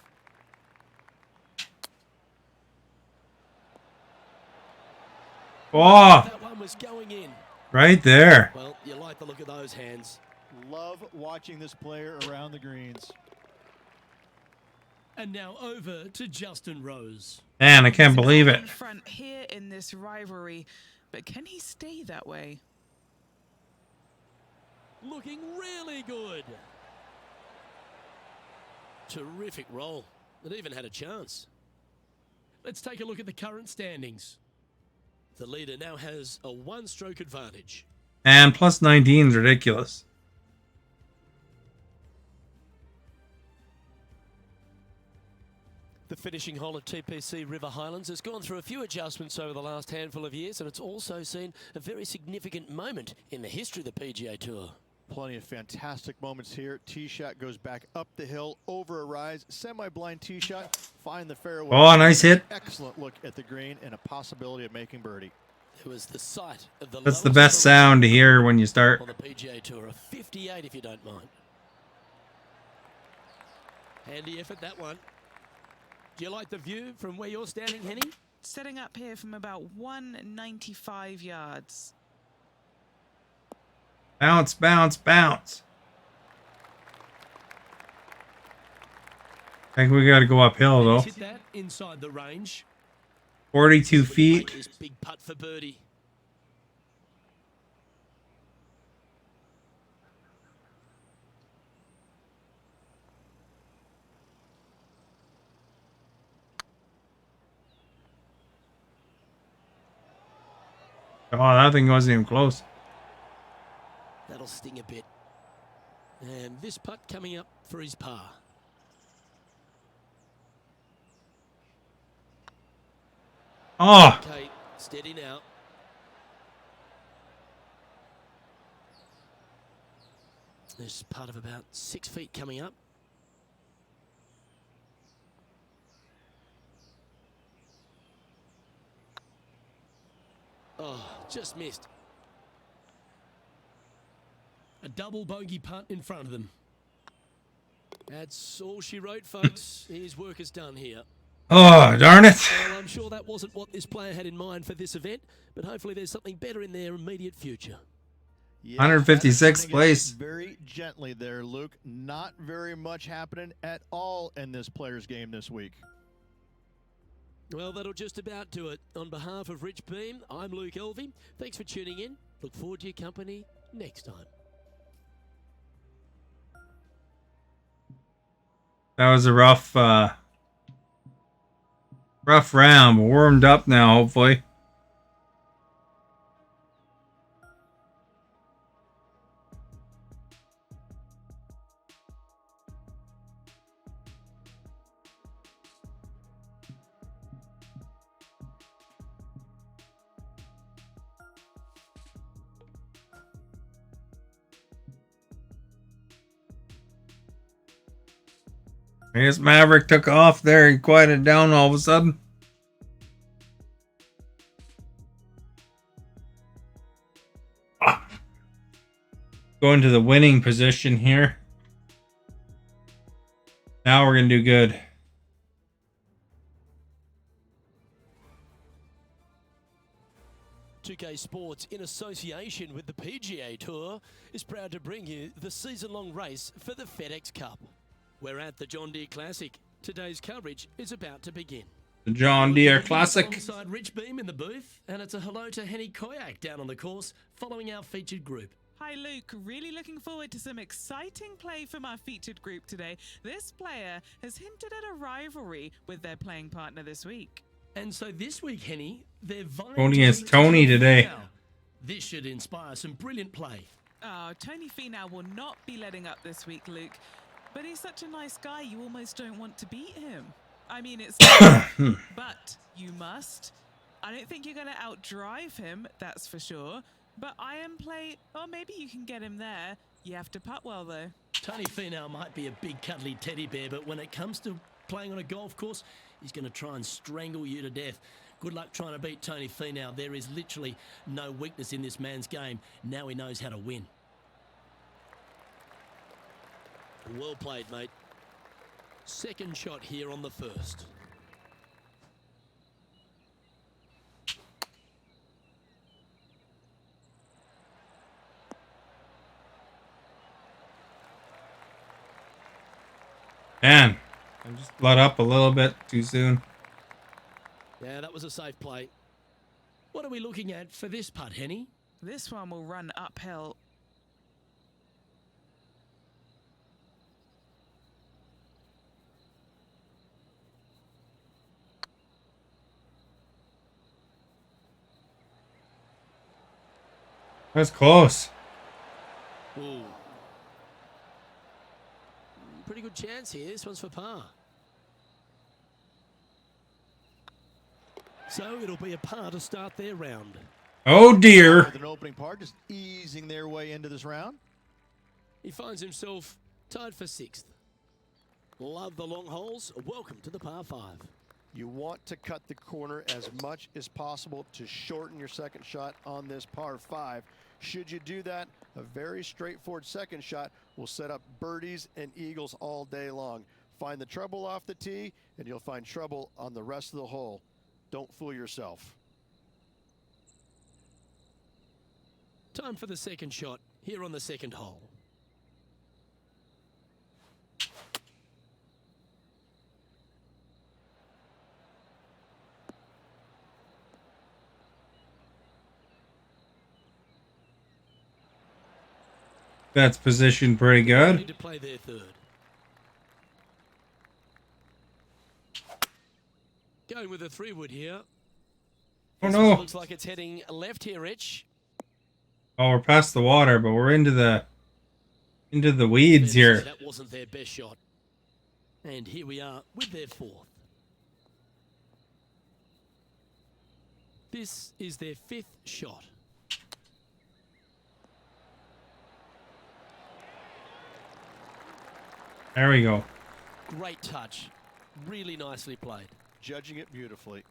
oh, That one was going in. right there. Well, you like the look of those hands. Love watching this player around the greens. And now over to Justin Rose. Man, I can't believe it. In front here in this rivalry, but can he stay that way? Looking really good. Terrific roll. It even had a chance. Let's take a look at the current standings. The leader now has a 1-stroke advantage. And plus 19 is ridiculous. The finishing hole at TPC River Highlands has gone through a few adjustments over the last handful of years, and it's also seen a very significant moment in the history of the PGA Tour. Plenty of fantastic moments here. Tee shot goes back up the hill, over a rise, semi-blind tee shot, find the fairway. Oh, nice hit. Excellent look at the green and a possibility of making birdie. It was the sight of the That's the best sound to hear when you start. on the PGA Tour, a 58 if you don't mind. Handy effort, that one. Do you like the view from where you're standing, Henny? Setting up here from about 195 yards. Bounce, bounce, bounce. I think we got to go uphill though. Hit that inside the range. 42 Make feet. this big putt for birdie. Oh, that thing wasn't even close. That'll sting a bit. And this putt coming up for his par. Oh, Okay, steady now. There's part of about 6 feet coming up. Oh, just missed. A double bogey putt in front of them. That's all she wrote, folks. His work is done here. oh, darn it. Well, I'm sure that wasn't what this player had in mind for this event, but hopefully there's something better in their immediate future. Yeah, 156th that is place. Very gently there, Luke. Not very much happening at all in this player's game this week. Well, that'll just about do it. On behalf of Rich Beam, I'm Luke Elvey. Thanks for tuning in. Look forward to your company next time. That was a rough round. We're warmed up now, hopefully. I guess Maverick took off there and quieted down all of a sudden. Going to the winning position here. Now we're going to do good. .2K Sports, in association with the PGA Tour, is proud to bring you the season-long race for the FedEx Cup. We're at the John Deere Classic. Today's coverage is about to begin. The John Deere Classic. Alongside Rich Beam in the booth, and it's a hello to Henny Koyak down on the course, following our featured group. Hi Luke, really looking forward to some exciting play from our featured group today. This player has hinted at a rivalry with their playing partner this week. And so this week, Henny, they're vying Going to against beat Tony today. Finau. This should inspire some brilliant play. Oh, Tony Finau will not be letting up this week, Luke. But he's such a nice guy, you almost don't want to beat him. I mean, it's but you must. I don't think you're going to outdrive him, that's for sure. But iron play, or maybe you can get him there. You have to putt well, though. Tony Finau might be a big cuddly teddy bear, but when it comes to playing on a golf course, he's going to try and strangle you to death. Good luck trying to beat Tony Finau. There is literally no weakness in this man's game. Now he knows how to win. Well played, mate. Second shot here on the first. Man, I just let up a little bit too soon. Yeah, that was a safe play. What are we looking at for this putt, Henny? This one will run uphill. That's close. Ooh. Pretty good chance here. This one's for par. So it'll be a par to start their round. Oh dear. With an opening par, just easing their way into this round. He finds himself tied for 6th. Love the long holes. Welcome to the par 5. You want to cut the corner as much as possible to shorten your second shot on this par 5. Should you do that, a very straightforward second shot will set up birdies and eagles all day long. Find the trouble off the tee, and you'll find trouble on the rest of the hole. Don't fool yourself. Time for the second shot here on the second hole. That's positioned pretty Ready good. to play their third. Going with a 3-wood here. Oh This no. one looks like it's heading left here, Rich. Oh, we're past the water, but we're into the weeds here. That wasn't their best shot. And here we are with their 4th. This is their 5th shot. There we go. Great touch. Really nicely played. Judging it beautifully.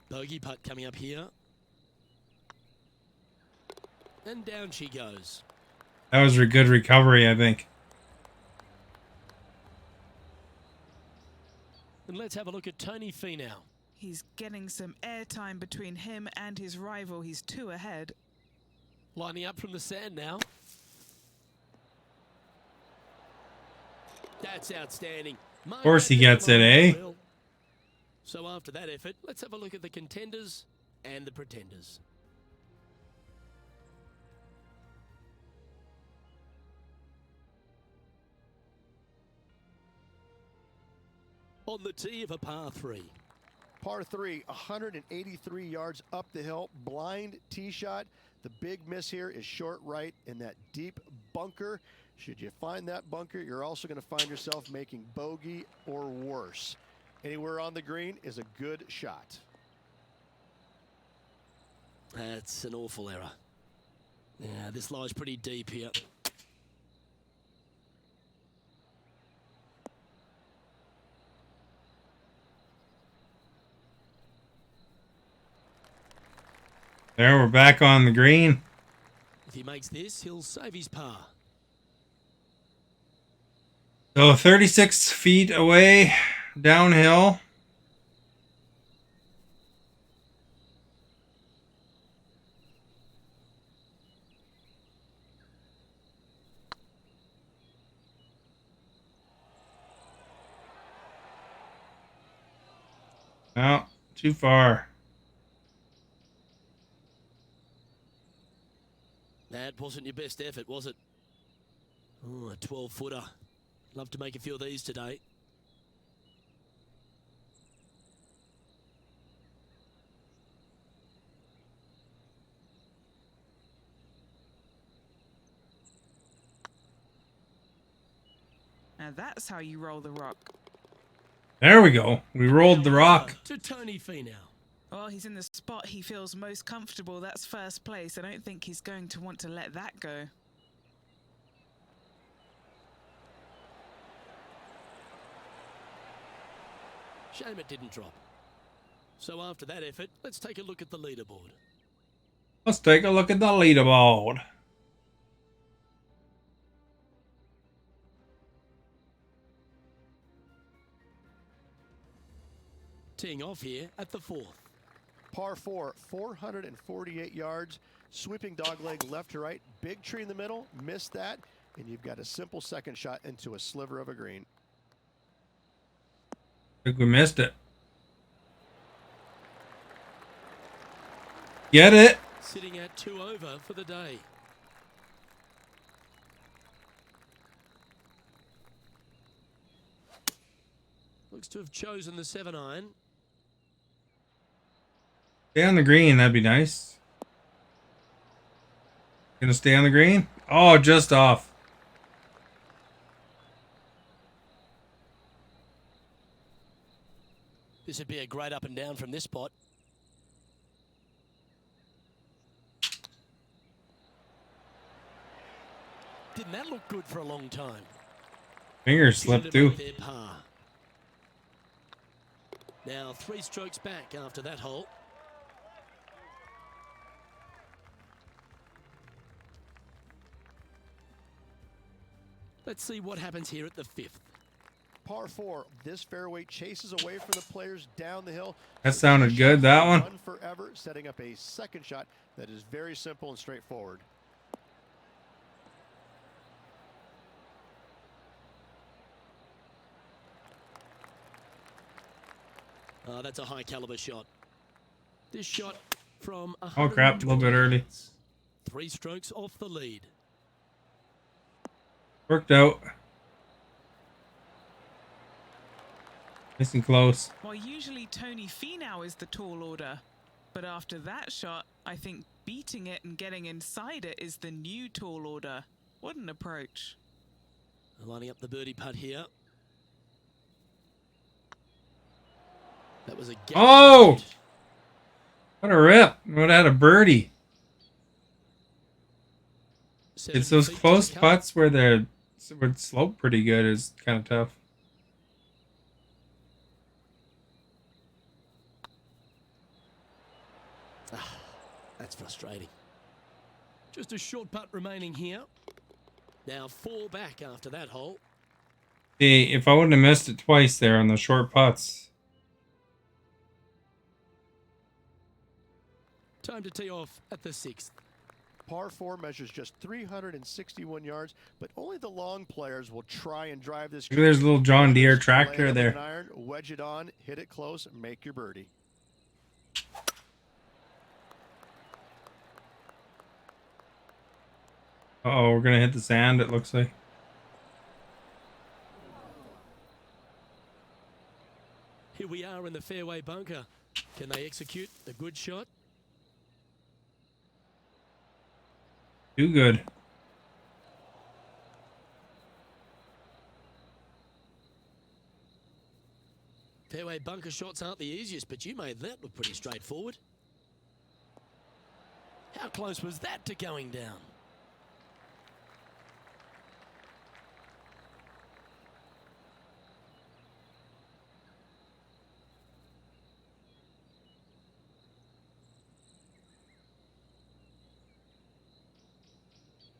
Bogey putt coming up here. And down she goes. That was a good recovery, I think. And let's have a look at Tony Finau. He's getting some airtime between him and his rival. He's 2 ahead. Lining up from the sand now. That's outstanding. Of course he gets it, eh? So after that effort, let's have a look at the contenders and the pretenders. On the tee of a par 3. Par 3, 183 yards up the hill, blind tee shot. The big miss here is short right in that deep bunker. Should you find that bunker, you're also going to find yourself making bogey or worse. Anywhere on the green is a good shot. That's an awful error. Yeah, this lies pretty deep here. There, we're back on the green. If he makes this, he'll save his par. So 36 feet away, downhill. No, too far. That wasn't your best effort, was it? Oh, a 12-footer. Love to make a few of these today. Now that's how you roll the rock. There we go. We rolled the rock. To Tony Finau. Well, he's in the spot he feels most comfortable. That's first place. I don't think he's going to want to let that go. Shame it didn't drop. So after that effort, let's take a look at the leaderboard. Let's take a look at the leaderboard. Teeing off here at the 4th. Par 4, 448 yards, sweeping dogleg left to right, big tree in the middle, missed that, and you've got a simple second shot into a sliver of a green. I think we missed it. Get it? Sitting at 2 over for the day. Looks to have chosen the 7-iron. Stay on the green, that'd be nice. Gonna stay on the green? Oh, just off. This would be a great up and down from this spot. Didn't that look good for a long time? Finger slip too. Their par. Now 3 strokes back after that hole. Let's see what happens here at the 5th. Par 4. This fairway chases away from the players down the hill. That sounded good, that one. Run forever, setting up a second shot that is very simple and straightforward. That's a high caliber shot. This shot from Oh crap, a little bit early. 3 strokes off the lead. Worked out. Nice and close. Well, usually Tony Finau is the tall order. But after that shot, I think beating it and getting inside it is the new tall order. What an approach. Lining up the birdie putt here. That was a Oh! What a rip. Would have had a birdie. It's those close putts where they would slope pretty good is kind of tough. That's frustrating. Just a short putt remaining here. Now 4 back after that hole. See, if I wouldn't have missed it twice there on the short putts. Time to tee off at the 6th. Par 4 measures just 361 yards, but only the long players will try and drive this. Look, there's a little John Deere tractor Lay up there. an iron, wedge it on, hit it close, make your birdie. Uh-oh, we're going to hit the sand, it looks like. Here we are in the fairway bunker. Can they execute a good shot? Too good. Fairway bunker shots aren't the easiest, but you made that look pretty straightforward. How close was that to going down?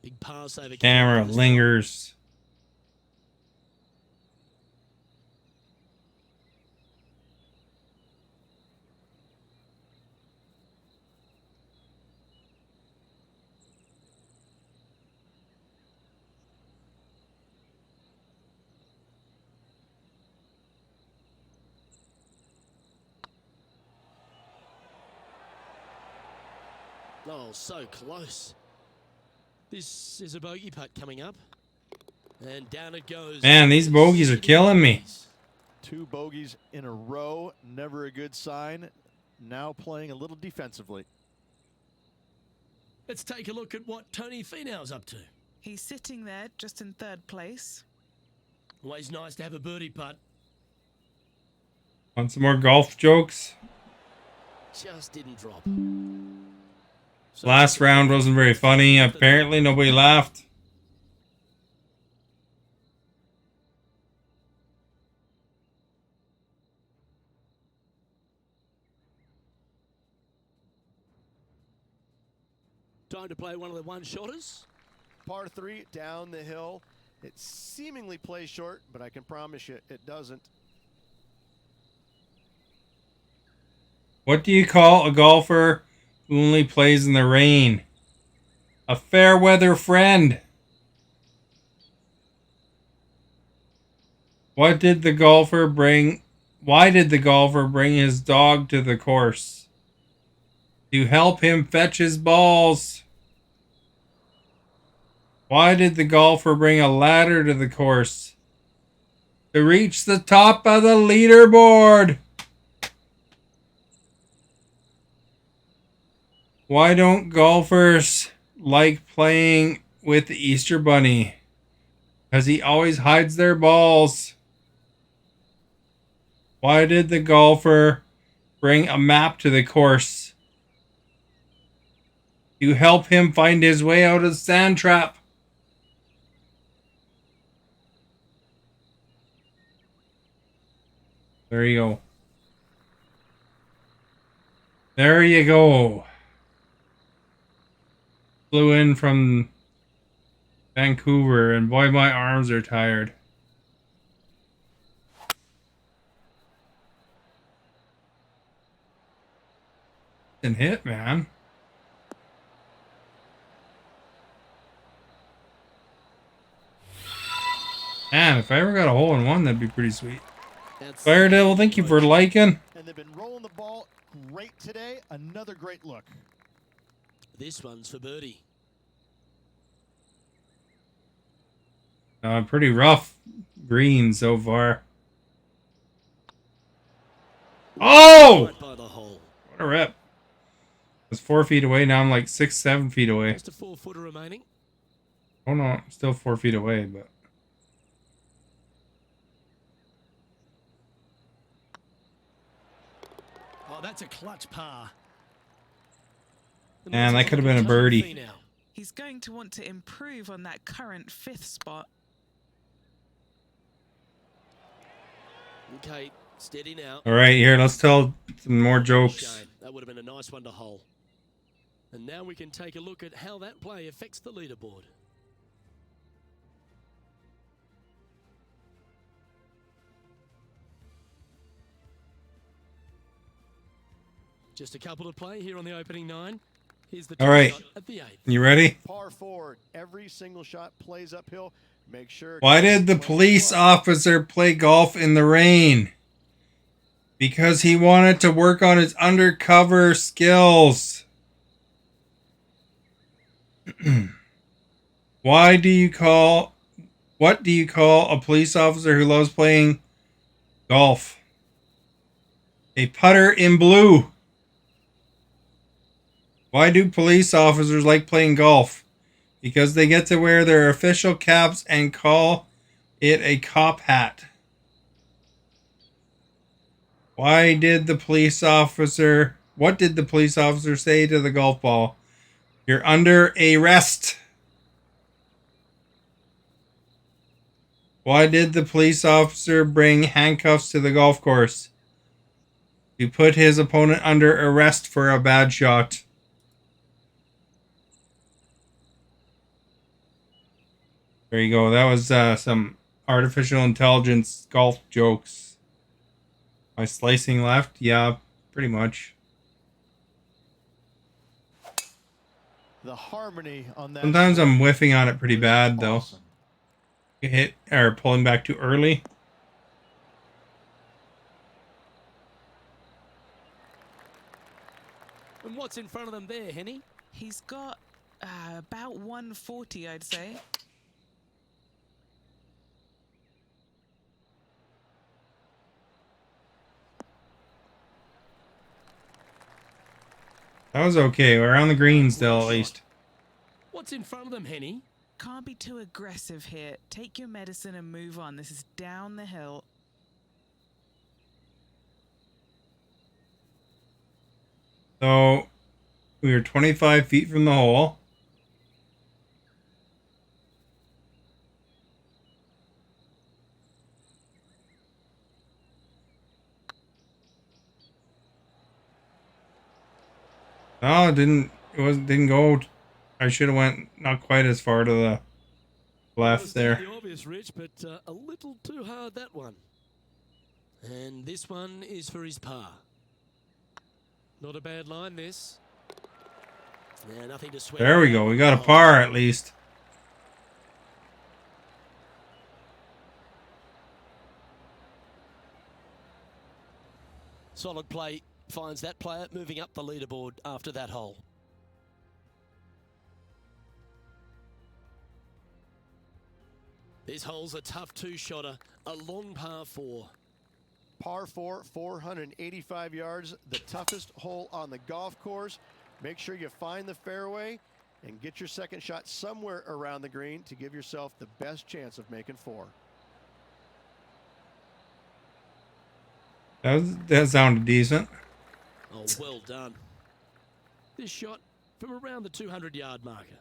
Big pass over. Camera lingers. Oh, so close. This is a bogey putt coming up. And down it goes. Man, these bogeys are killing me. 2 bogeys in a row, never a good sign. Now playing a little defensively. Let's take a look at what Tony Finau's up to. He's sitting there just in 3rd place. Always nice to have a birdie putt. Want some more golf jokes? Just didn't drop. Last round wasn't very funny. Apparently, nobody laughed. Time to play one of the one-shotters. Par 3 down the hill. It seemingly plays short, but I can promise you it doesn't. What do you call a golfer who only plays in the rain? A fair weather friend. Why did the golfer bring his dog to the course? To help him fetch his balls. Why did the golfer bring a ladder to the course? To reach the top of the leaderboard. Why don't golfers like playing with the Easter Bunny? Because he always hides their balls. Why did the golfer bring a map to the course? To help him find his way out of the sand trap. There you go. There you go. Flew in from Vancouver, and boy, my arms are tired. And hit, man. Man, if I ever got a hole in one, that'd be pretty sweet. Fire Devil, thank you for liking. And they've been rolling the ball great today. Another great look. This one's for birdie. Pretty rough green so far. Oh! Right by the hole. What a rip. I was 4 feet away, now I'm like 6, 7 feet away. Just a 4-footer remaining. Oh no, I'm still 4 feet away, but... Oh, that's a clutch par. Man, that could have been a birdie. He's going to want to improve on that current 5th spot. Okay, steady now. All right, here, let's tell some more jokes. Shame. That would have been a nice one to hole. And now we can take a look at how that play affects the leaderboard. Just a couple to play here on the opening 9. Here's the All right. shot at the 8th. You ready? Par 4. Every single shot plays uphill. Make sure. Why did the police officer play golf in the rain? Because he wanted to work on his undercover skills. What do you call a police officer who loves playing golf? A putter in blue. Why do police officers like playing golf? Because they get to wear their official caps and call it a cop hat. What did the police officer say to the golf ball? You're under arrest. Why did the police officer bring handcuffs to the golf course? To put his opponent under arrest for a bad shot. There you go. That was some artificial intelligence golf jokes. Am I slicing left? Yeah, pretty much. The harmony on that. Sometimes I'm whiffing on it pretty was bad, though. awesome. Hit or pulling back too early. And what's in front of them there, Henny? He's got about 140, I'd say. That was okay. We're on the green still, at least. What's in front of them, Henny? Can't be too aggressive here. Take your medicine and move on. This is down the hill. So, we were 25 feet from the hole. No, it didn't go. I should have went not quite as far to the left there. The obvious, Rich, but a little too hard, that one. And this one is for his par. Not a bad line, this. Yeah, nothing to sweat. There we go. We got a par at least. Solid play finds that player moving up the leaderboard after that hole. This hole's a tough 2-shotter, a long par 4. Par 4, 485 yards, the toughest hole on the golf course. Make sure you find the fairway and get your second shot somewhere around the green to give yourself the best chance of making 4. That sounded decent. Oh, well done. This shot from around the 200-yard marker.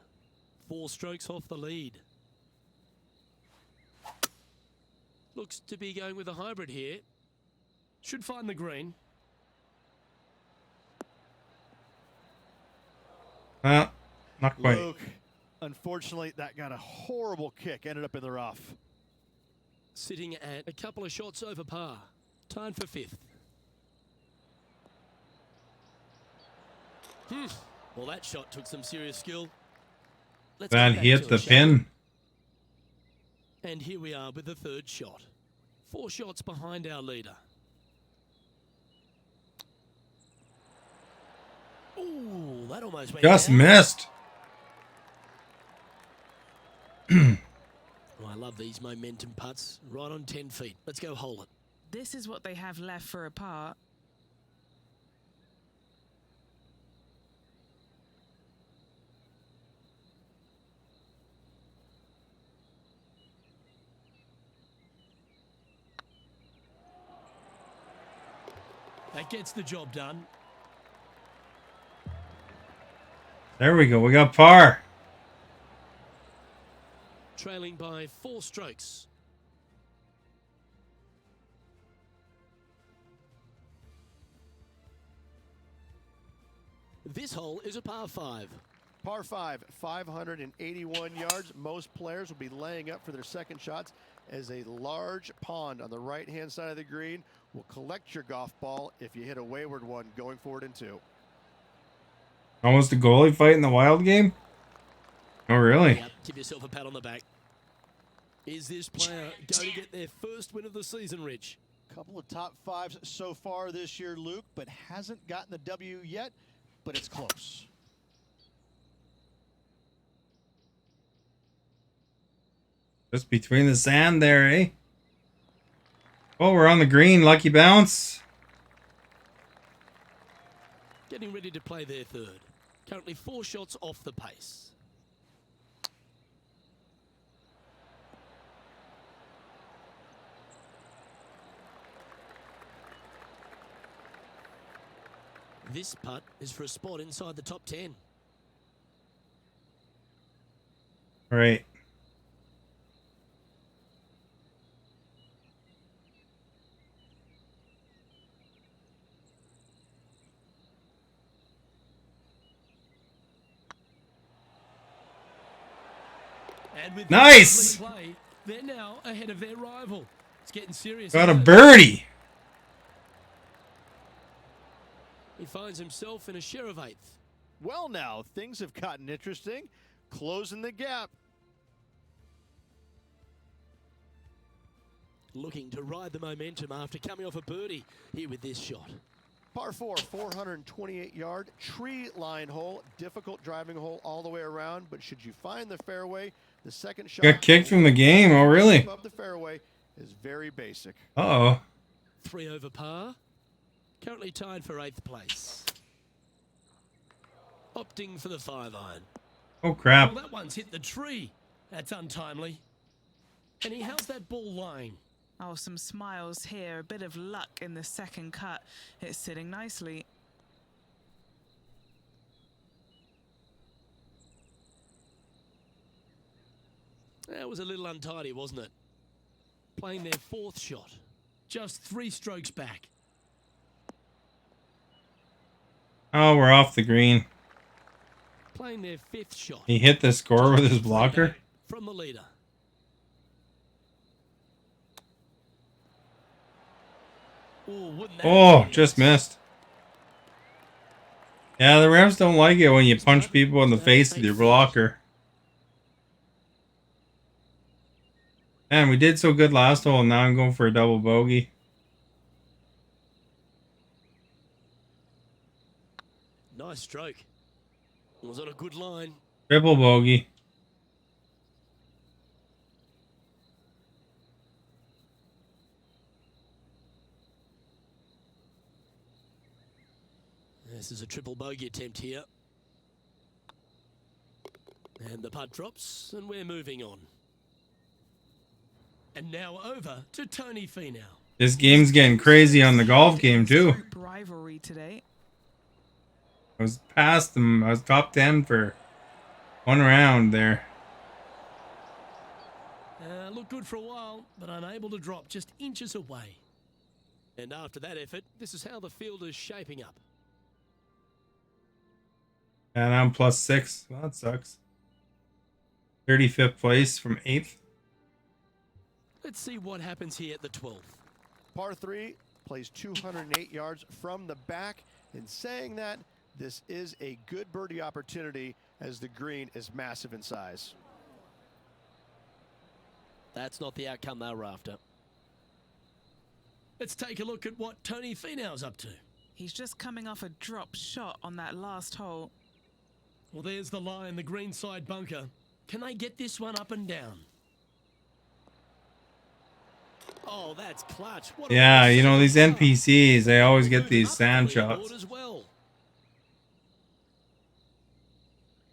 4 strokes off the lead. Looks to be going with a hybrid here. Should find the green. Well, not quite. Luke, unfortunately, that got a horrible kick. Ended up in the rough. Sitting at a couple of shots over par. Tied for 5th. Well, that shot took some serious skill. Let's That get back hit to the it, shall we? pin. And here we are with the 3rd shot. 4 shots behind our leader. Ooh, that almost went Just down. missed. Oh, I love these momentum putts. Right on 10 feet. Let's go hole it. This is what they have left for a par. That gets the job done. There we go. We got par. Trailing by 4 strokes. This hole is a par 5. Par 5, 581 yards. Most players will be laying up for their second shots as a large pond on the right-hand side of the green will collect your golf ball if you hit a wayward one going forward in 2. Almost a goalie fight in the wild game? Oh, really? Yep, give yourself a pat on the back. Is this player going to get their first win of the season, Rich? Couple of top 5s so far this year, Luke, but hasn't gotten the W yet, but it's close. Just between the sand there, eh? Oh, we're on the green. Lucky bounce. Getting ready to play their 3rd. Currently 4 shots off the pace. This putt is for a spot inside the top 10. All right. And with Nice! this play, they're now ahead of their rival. It's getting serious. Got a isn't it? birdie. He finds himself in a share of 8th. Well, now, things have gotten interesting. Closing the gap. Looking to ride the momentum after coming off a birdie here with this shot. Par 4, 428-yard tree line hole. Difficult driving hole all the way around, but should you find the fairway, the second shot... Got kicked from the game. Oh, really? Above the fairway is very basic. Uh-oh. 3 over par. Currently tied for 8th place. Opting for the 5-iron. Oh, crap. Well, that one's hit the tree. That's untimely. And how's that ball lying? Oh, some smiles here. A bit of luck in the second cut. It's sitting nicely. That was a little untidy, wasn't it? Playing their 4th shot. Just 3 strokes back. Oh, we're off the green. Playing their 5th shot. He hit the score with his blocker. From the leader. Ooh, wouldn't that Oh, be just nice? missed. Yeah, the refs don't like it when you punch people in the face with your blocker. Man, we did so good last hole, and now I'm going for a double bogey. Nice stroke. Was on a good line. Triple bogey. This is a triple bogey attempt here. And the putt drops, and we're moving on. And now over to Tony Finau. This game's getting crazy on the golf game, too. Group rivalry today. I was past them. I was top 10 for one round there. Looked good for a while, but unable to drop just inches away. And after that effort, this is how the field is shaping up. And I'm +6. Well, that sucks. 35th place from 8th. Let's see what happens here at the 12th. Par 3 plays 208 yards from the back. In saying that, this is a good birdie opportunity as the green is massive in size. That's not the outcome they were after. Let's take a look at what Tony Finau's up to. He's just coming off a drop shot on that last hole. Well, there's the line, the greenside bunker. Can they get this one up and down? Oh, that's clutch. What a Yeah, nice you know, these shot. NPCs, they always get Moving these up sand the leaderboard shots. as well.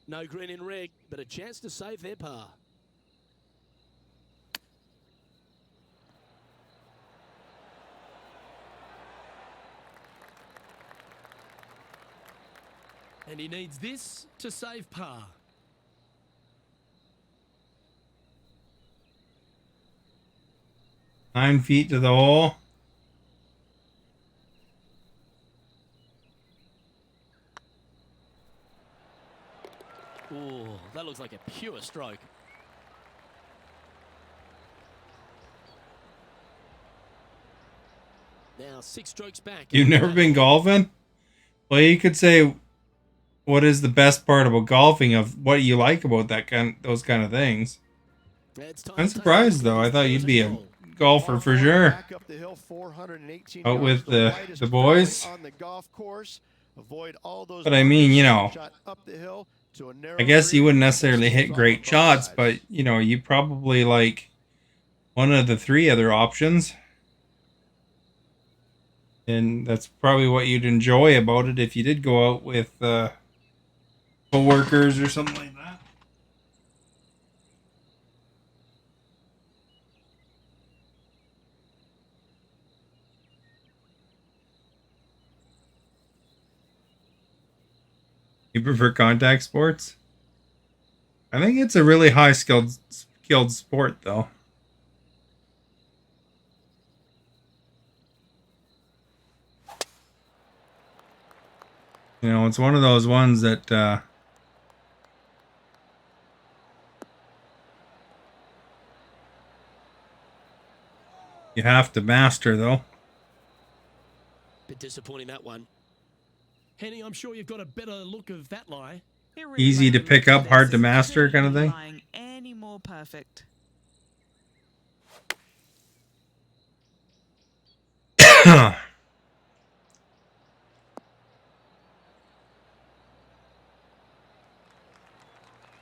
No green in red, but a chance to save their par. And he needs this to save par. Nine feet to the hole. Oh, that looks like a pure stroke. Now 6 strokes back. You've never been golfing? Well, you could say, what is the best part about golfing, of what you like about those kind of things? I'm surprised though. I thought you'd be a golfer for sure. Back up the hill, 418 Out with yards, the lightest boys. fairway on the golf course. Avoid all those But I mean, you know, shot up the hill to a narrow I guess you green. wouldn't necessarily hit great Off both shots, sides. but you know, you probably like one of the 3 other options. And that's probably what you'd enjoy about it if you did go out with co-workers or something like that. You prefer contact sports? I think it's a really high skilled sport though. You know, it's one of those ones that you have to master though. Bit disappointing, that one. Henny, I'm sure you've got a better look of that lie. He really Easy liked to the pick look of up, hard this. to master Couldn't kind of be thing. lying any more perfect.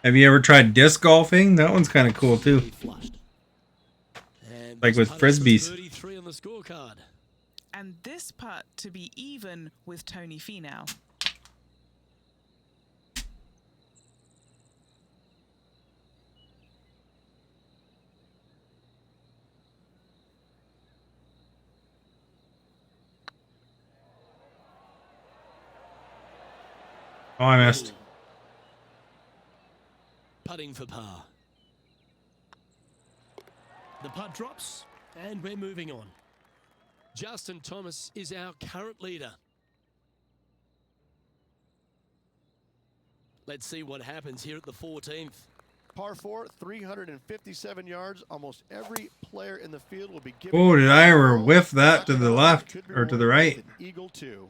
Have you ever tried disc golfing? That one's kind of cool too. Flushed. And Like this with putt is for frisbees. 33 on the scorecard. And this putt to be even with Tony Finau. Oh, I missed. Putting for par. The putt drops, and we're moving on. Justin Thomas is our current leader. Let's see what happens here at the 14th. Par 4, 357 yards. Almost every player in the field will be given. Oh, did I ever ball. whiff that to Knocking the off left could be or to the rewarded right? with an eagle 2.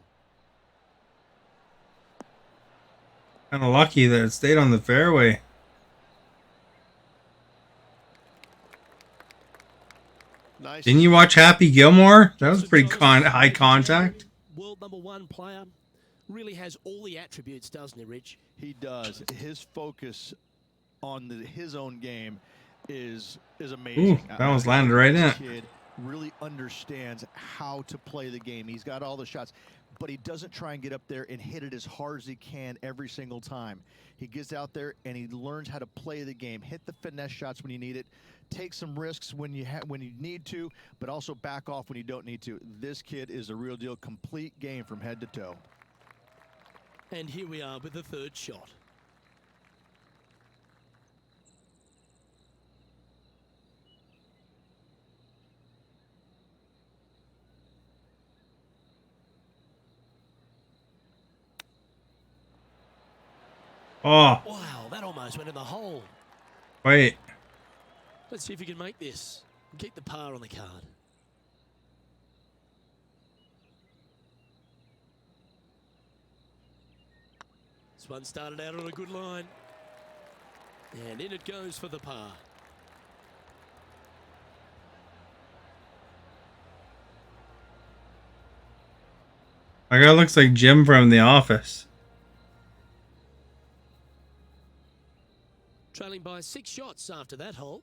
Kind of lucky that it stayed on the fairway. Nice. Didn't you watch Happy Gilmore? That was pretty high contact. World #1 player. Really has all the attributes, doesn't he, Rich? He does. His focus on his own game is amazing. Ooh, that one's landed right in This it. kid really understands how to play the game. He's got all the shots, but he doesn't try and get up there and hit it as hard as he can every single time. He gets out there and he learns how to play the game, hit the finesse shots when you need it, take some risks when you need to, but also back off when you don't need to. This kid is a real deal, complete game from head to toe. And here we are with the 3rd shot. Oh, Wow, that almost went in the hole. wait. Let's see if you can make this. Keep the par on the card. This one started out on a good line. And in it goes for the par. My guy looks like Jim from The Office. Trailing by 6 shots after that hole.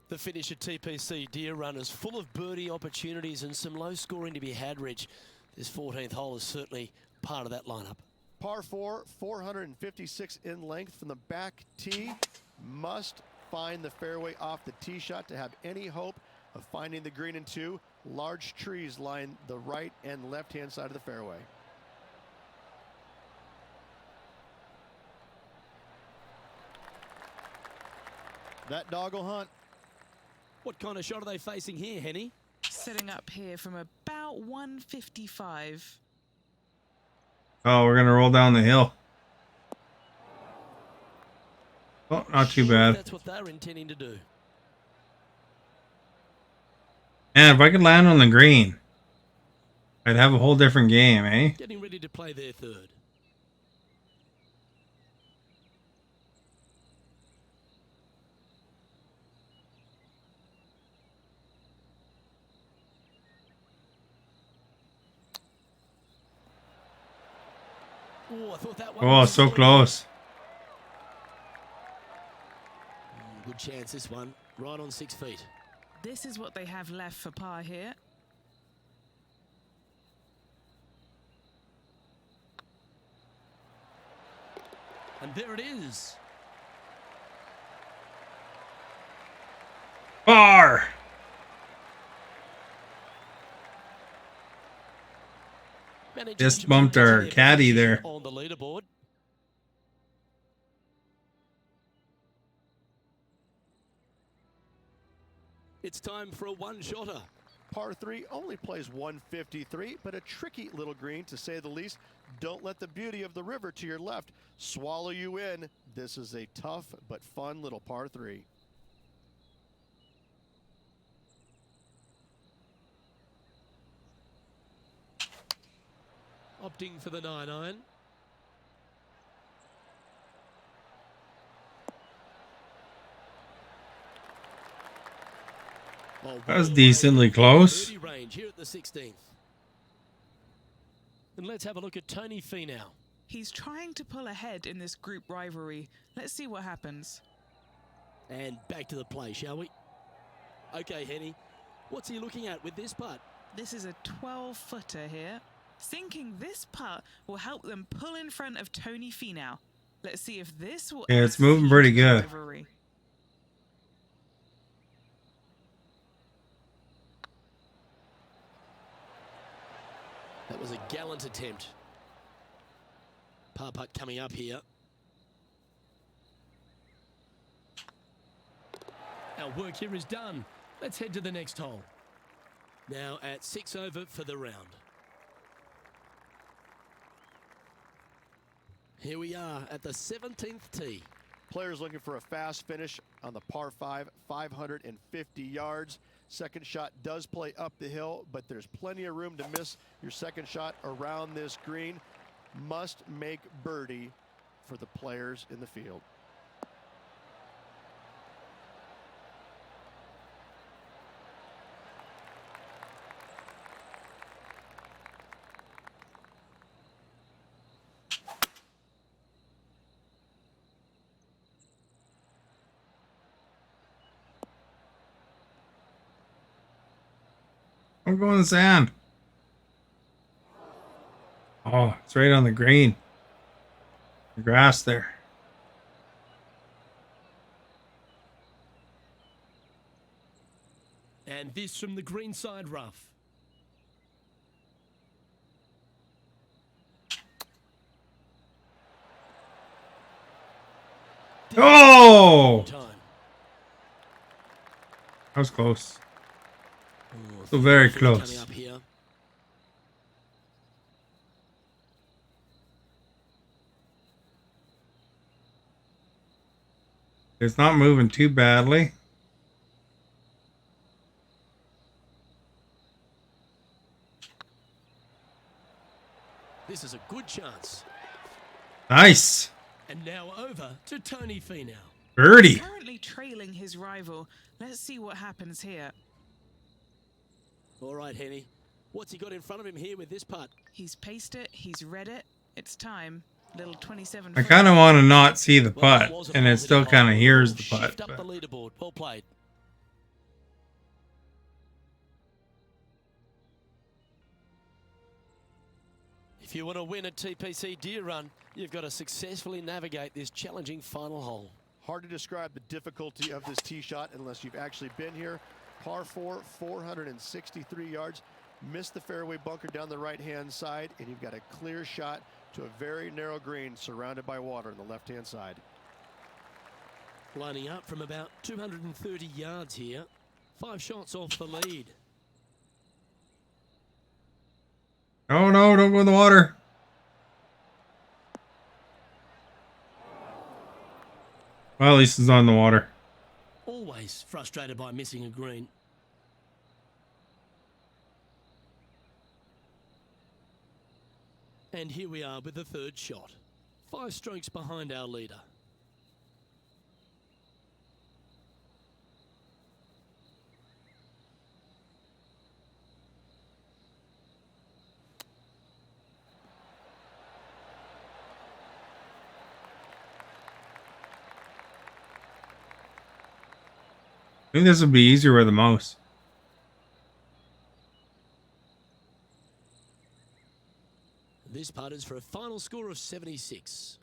The finish at TPC, dear runners, full of birdie opportunities and some low scoring to be had, Rich. This 14th hole is certainly part of that lineup. Par 4, 456 in length from the back tee. Must find the fairway off the tee shot to have any hope of finding the green in 2. Large trees line the right and left-hand side of the fairway. That dog will hunt. What kind of shot are they facing here, Henny? Setting up here from about 155. Oh, we're gonna roll down the hill. Oh, not too bad. That's what they're intending to do. Man, if I could land on the green, I'd have a whole different game, eh? Getting ready to play their third. Oh, I thought that one Oh, was so good. close. Good chance, this one. Right on 6 feet. This is what they have left for par here. And there it is. Bar! Managing Just to bumped maintain our their caddy position there. on the leaderboard. It's time for a one-shotter. Par 3 only plays 153, but a tricky little green to say the least. Don't let the beauty of the river to your left swallow you in. This is a tough but fun little par 3. Opting for the 9-iron. That was decently close. Birdie range here at the 16th. And let's have a look at Tony Finau. He's trying to pull ahead in this group rivalry. Let's see what happens. And back to the play, shall we? Okay, Henny. What's he looking at with this putt? This is a 12-footer here. Sinking this putt will help them pull in front of Tony Finau. Let's see if this will Yeah, add it's moving speed pretty to the good. rivalry. That was a gallant attempt. Par putt coming up here. Our work here is done. Let's head to the next hole. Now at 6 over for the round. Here we are at the 17th tee. Players looking for a fast finish on the par 5, 550 yards. Second shot does play up the hill, but there's plenty of room to miss your second shot around this green. Must make birdie for the players in the field. I'm going in the sand. Oh, it's right on the green. The grass there. And this from the greenside rough. Oh! Time. That was close. Oh, So very third coming close. up here. It's not moving too badly. This is a good chance. Nice. And now over to Tony Finau. Birdie. Currently trailing his rival. Let's see what happens here. All right, Henny. What's he got in front of him here with this putt? He's paced it. He's read it. It's time. Little 27. I kind of want to not see the Well, that putt, was a and it positive still kind of hole. hears the Shift putt. up the But leaderboard. Well played. If you want to win at TPC Deer Run, you've got to successfully navigate this challenging final hole. Hard to describe the difficulty of this tee shot unless you've actually been here. Par 4, 463 yards. Missed the fairway bunker down the right-hand side, and you've got a clear shot to a very narrow green surrounded by water on the left-hand side. Lining up from about 230 yards here. 5 shots off the lead. oh no, don't go in the water. Well, at least it's on the water. Always frustrated by missing a green. And here we are with the third shot. 5 strokes behind our leader. I think this would be easier with a mouse. This putt is for a final score of 76.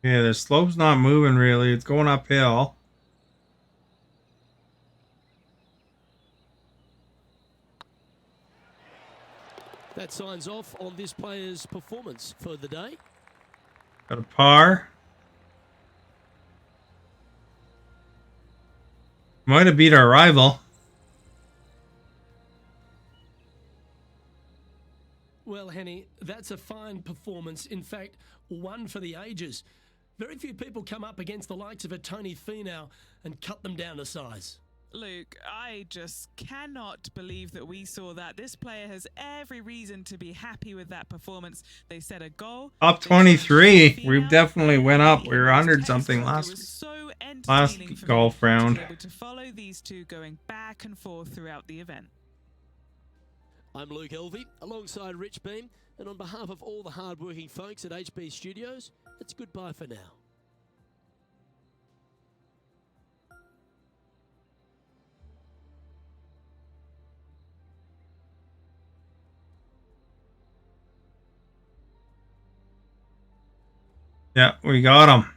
Yeah, the slope's not moving really. It's going uphill. That signs off on this player's performance for the day. Got a par. Might have beat our rival. Well, Henny, that's a fine performance. In fact, one for the ages. Very few people come up against the likes of a Tony Finau and cut them down to size. Luke, I just cannot believe that we saw that. This player has every reason to be happy with that performance. They set a goal. Up 23. We definitely went up. We were 100 something last golf round. To be able to follow these two going back and forth throughout the event. I'm Luke Elvey, alongside Rich Beam, and on behalf of all the hard-working folks at HB Studios, it's goodbye for now. Yeah, we got him.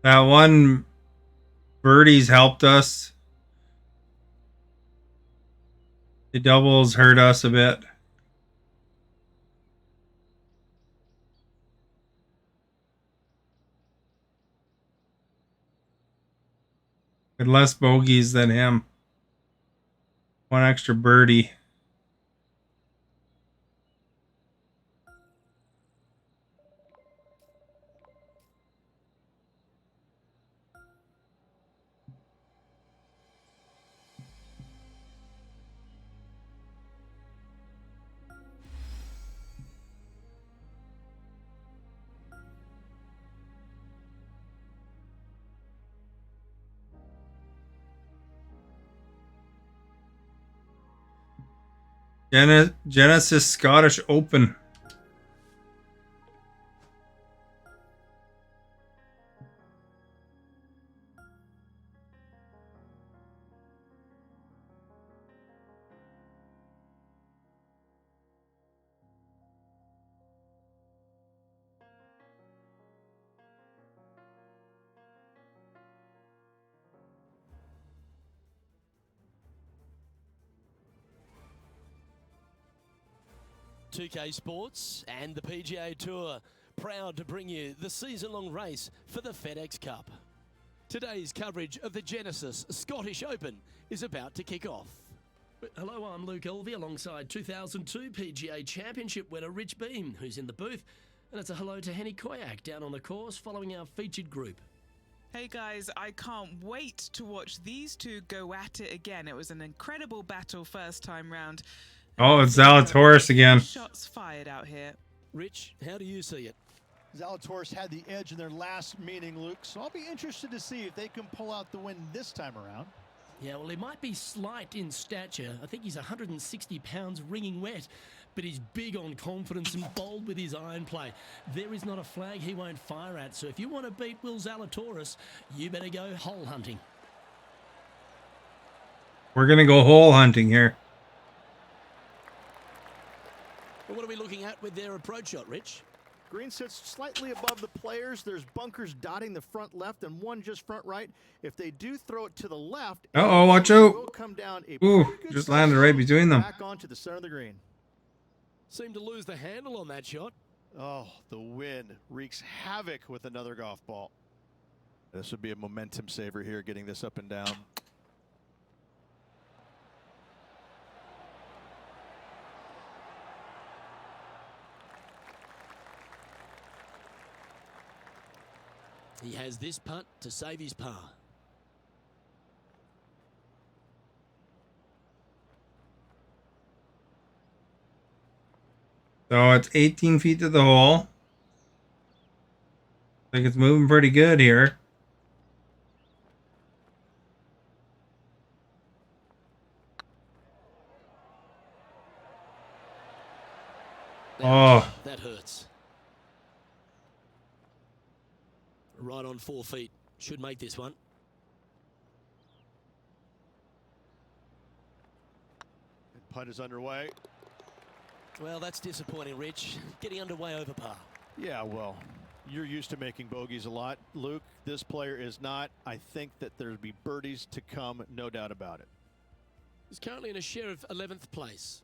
That one birdie's helped us. The doubles hurt us a bit. Had less bogeys than him. One extra birdie. Genesis Scottish Open. .2K Sports and the PGA Tour, proud to bring you the season-long race for the FedEx Cup. Today's coverage of the Genesis Scottish Open is about to kick off. Hello, I'm Luke Elvey alongside 2002 PGA Championship winner Rich Beam, who's in the booth. And it's a hello to Henny Koyak down on the course following our featured group. Hey guys, I can't wait to watch these two go at it again. It was an incredible battle first time round. Oh, it's Zalatoris again. Shots fired out here. Rich, how do you see it? Zalatoris had the edge in their last meeting, Luke, so I'll be interested to see if they can pull out the win this time around. Yeah, well, he might be slight in stature. I think he's 160 pounds wringing wet, but he's big on confidence and bold with his iron play. There is not a flag he won't fire at, so if you want to beat Will Zalatoris, you better go hole hunting. We're going to go hole hunting here. Well, what are we looking at with their approach shot, Rich? Green sits slightly above the players. There's bunkers dotting the front left and one just front right. If they do throw it to the left, Uh-oh, watch it out. will come down a Ooh, pretty good just landed right between them. back onto the center of the green. Seemed to lose the handle on that shot. Oh, the wind wreaks havoc with another golf ball. This would be a momentum saver here, getting this up and down. He has this putt to save his par. So it's 18 feet to the hole. I think it's moving pretty good here. Oh, That hurts. Right on 4 feet. Should make this one. Putt is underway. Well, that's disappointing, Rich. Getting underway over par. Yeah, well, you're used to making bogeys a lot, Luke. This player is not. I think that there'll be birdies to come, no doubt about it. He's currently in a share of 11th place.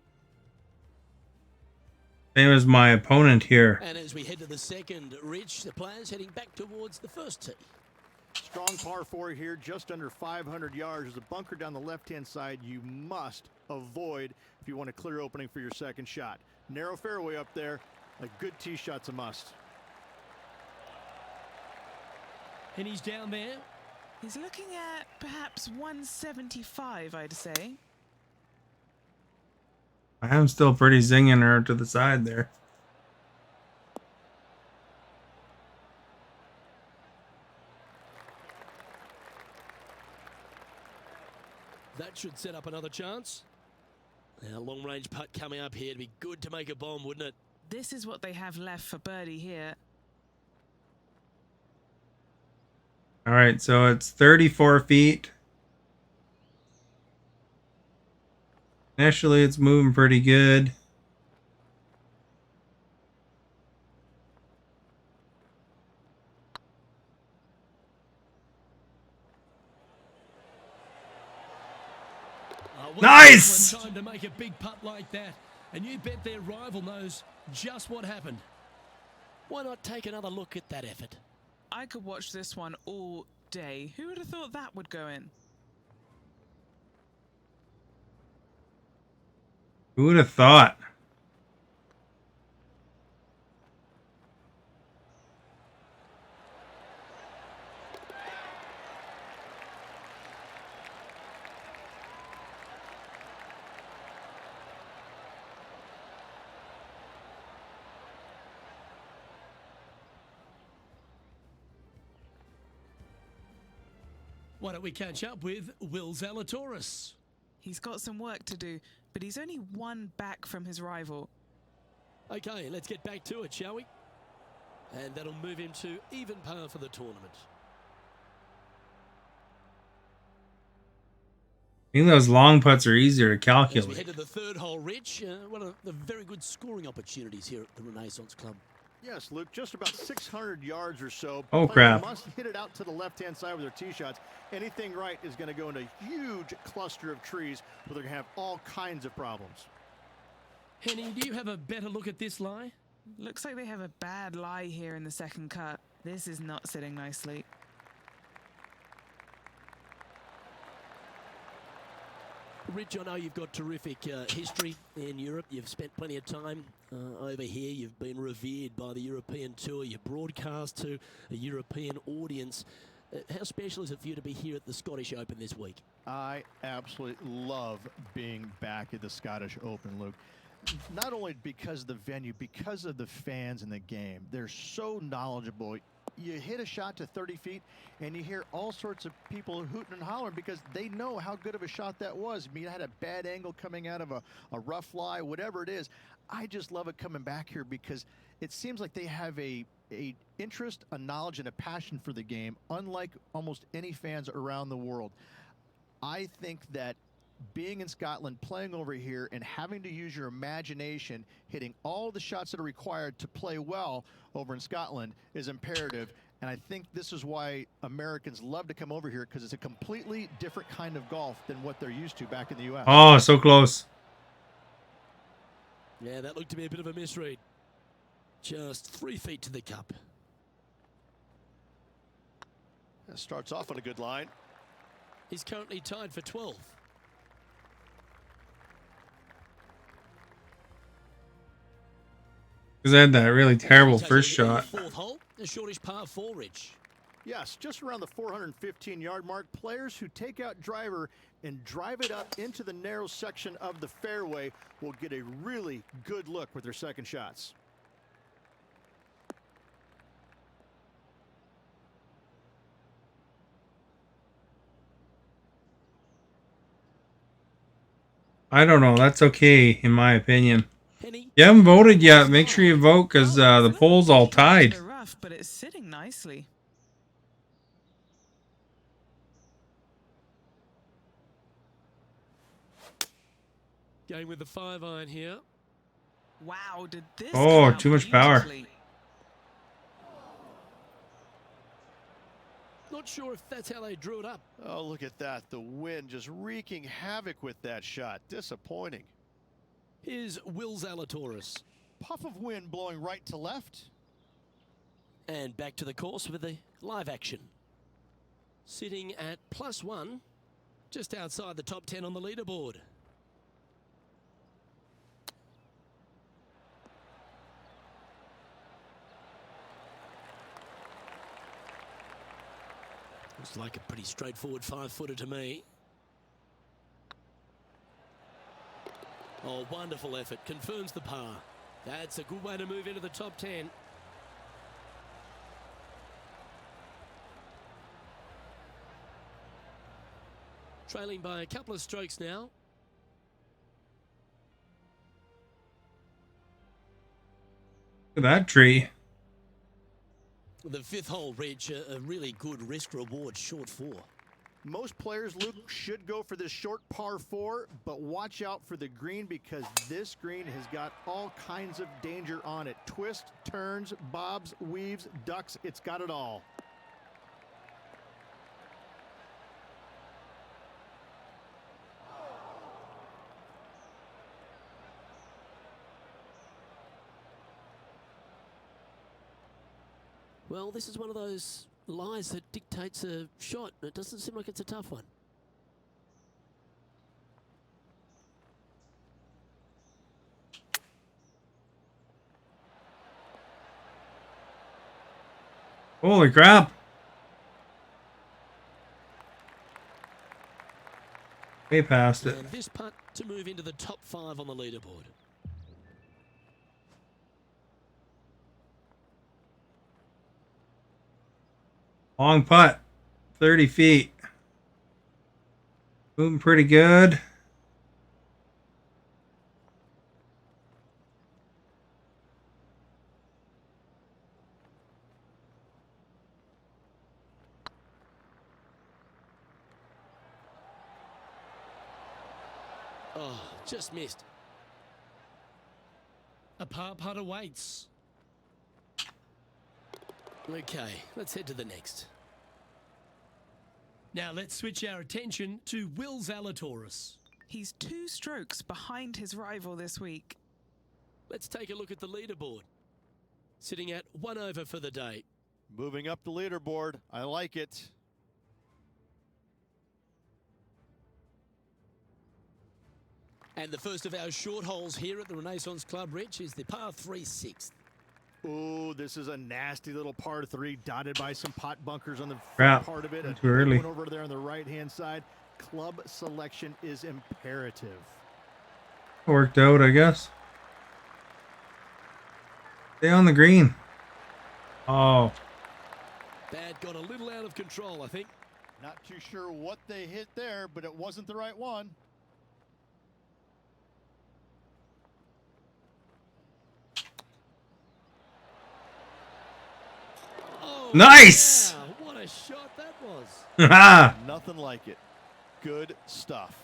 same as my opponent here. And as we head to the second, Rich, the players heading back towards the first tee. Strong par 4 here, just under 500 yards. There's a bunker down the left-hand side you must avoid if you want a clear opening for your second shot. Narrow fairway up there. A good tee shot's a must. And he's down there. He's looking at perhaps 175, I'd say. I am still pretty zinging her to the side there. That should set up another chance. Now, long-range putt coming up here. It'd be good to make a bomb, wouldn't it? This is what they have left for birdie here. All right, so it's 34 feet. Initially, it's moving pretty good. Nice! One time to make a big putt like that, and you bet their rival knows just what happened. Why not take another look at that effort? I could watch this one all day. Who would have thought that would go in? Who would have thought? Why don't we catch up with Will Zalatoris? He's got some work to do, but he's only one back from his rival. Okay, let's get back to it, shall we? And that'll move him to even par for the tournament. I think those long putts are easier to As we calculate. head to the third hole, Rich, one of the very good scoring opportunities here at the Renaissance Club. Yes, Luke, just about 600 yards or so. Oh, Players crap. must hit it out to the left-hand side with their tee shots. Anything right is going to go into a huge cluster of trees where they're going to have all kinds of problems. Henny, do you have a better look at this lie? Looks like they have a bad lie here in the second cut. This is not sitting nicely. Rich, I know you've got terrific history in Europe. You've spent plenty of time over here. You've been revered by the European Tour. You broadcast to a European audience. How special is it for you to be here at the Scottish Open this week? I absolutely love being back at the Scottish Open, Luke. Not only because of the venue, because of the fans in the game. They're so knowledgeable. You hit a shot to 30 feet and you hear all sorts of people hooting and hollering because they know how good of a shot that was. I mean, it had a bad angle coming out of a rough lie, whatever it is. I just love it coming back here because it seems like they have a interest, a knowledge, and a passion for the game, unlike almost any fans around the world. I think that being in Scotland, playing over here, and having to use your imagination, hitting all the shots that are required to play well over in Scotland is imperative. And I think this is why Americans love to come over here, because it's a completely different kind of golf than what they're used to back in the U.S. Oh, so close. Yeah, that looked to be a bit of a misread. Just 3 feet to the cup. That starts off on a good line. He's currently tied for 12th. Because I had that really terrible first Taking a look at shot. the 4th hole, a shortish par 4, Rich. Yes, just around the 415-yard mark. Players who take out driver and drive it up into the narrow section of the fairway will get a really good look with their second shots. I don't know. That's okay, in my opinion. Penny. You haven't voted yet. Make sure you vote because the poll's all tied. Rough, but it's sitting nicely. Going with the 5-iron here. Wow, did this Oh, come out too much power. beautifully. Not sure if that's how they drew it up. Oh, look at that. The wind just wreaking havoc with that shot. Disappointing. Here's Will Zalatoris. Puff of wind blowing right to left. And back to the course with the live action. Sitting at +1, just outside the top 10 on the leaderboard. Looks like a pretty straightforward 5-footer to me. Oh, wonderful effort. Confirms the par. That's a good way to move into the top 10. Trailing by a couple of strokes now. Look at that tree. The 5th hole, Rich, a really good risk-reward short 4. Most players, Luke, should go for this short par 4, but watch out for the green because this green has got all kinds of danger on it. Twists, turns, bobs, weaves, ducks, it's got it all. Well, this is one of those lies that dictates a shot. It doesn't seem like it's a tough one. Holy crap. Way past it. And this putt to move into the top 5 on the leaderboard. Long putt. 30 feet. Moving pretty good. Oh, just missed. A par putt awaits. Okay, let's head to the next. Now let's switch our attention to Will Zalatoris. He's 2 strokes behind his rival this week. Let's take a look at the leaderboard. Sitting at 1 over for the day. Moving up the leaderboard, I like it. And the first of our short holes here at the Renaissance Club, Rich, is the par 3 6th. Oh, this is a nasty little par 3 dotted by some pot bunkers on the Crap. front part of it. Too early. One over there on the right-hand side. Club selection is imperative. Worked out, I guess. Stay on the green. Oh. That got a little out of control, I think. Not too sure what they hit there, but it wasn't the right one. Oh, Nice! wow, what a shot that was. Ha! Nothing like it. Good stuff.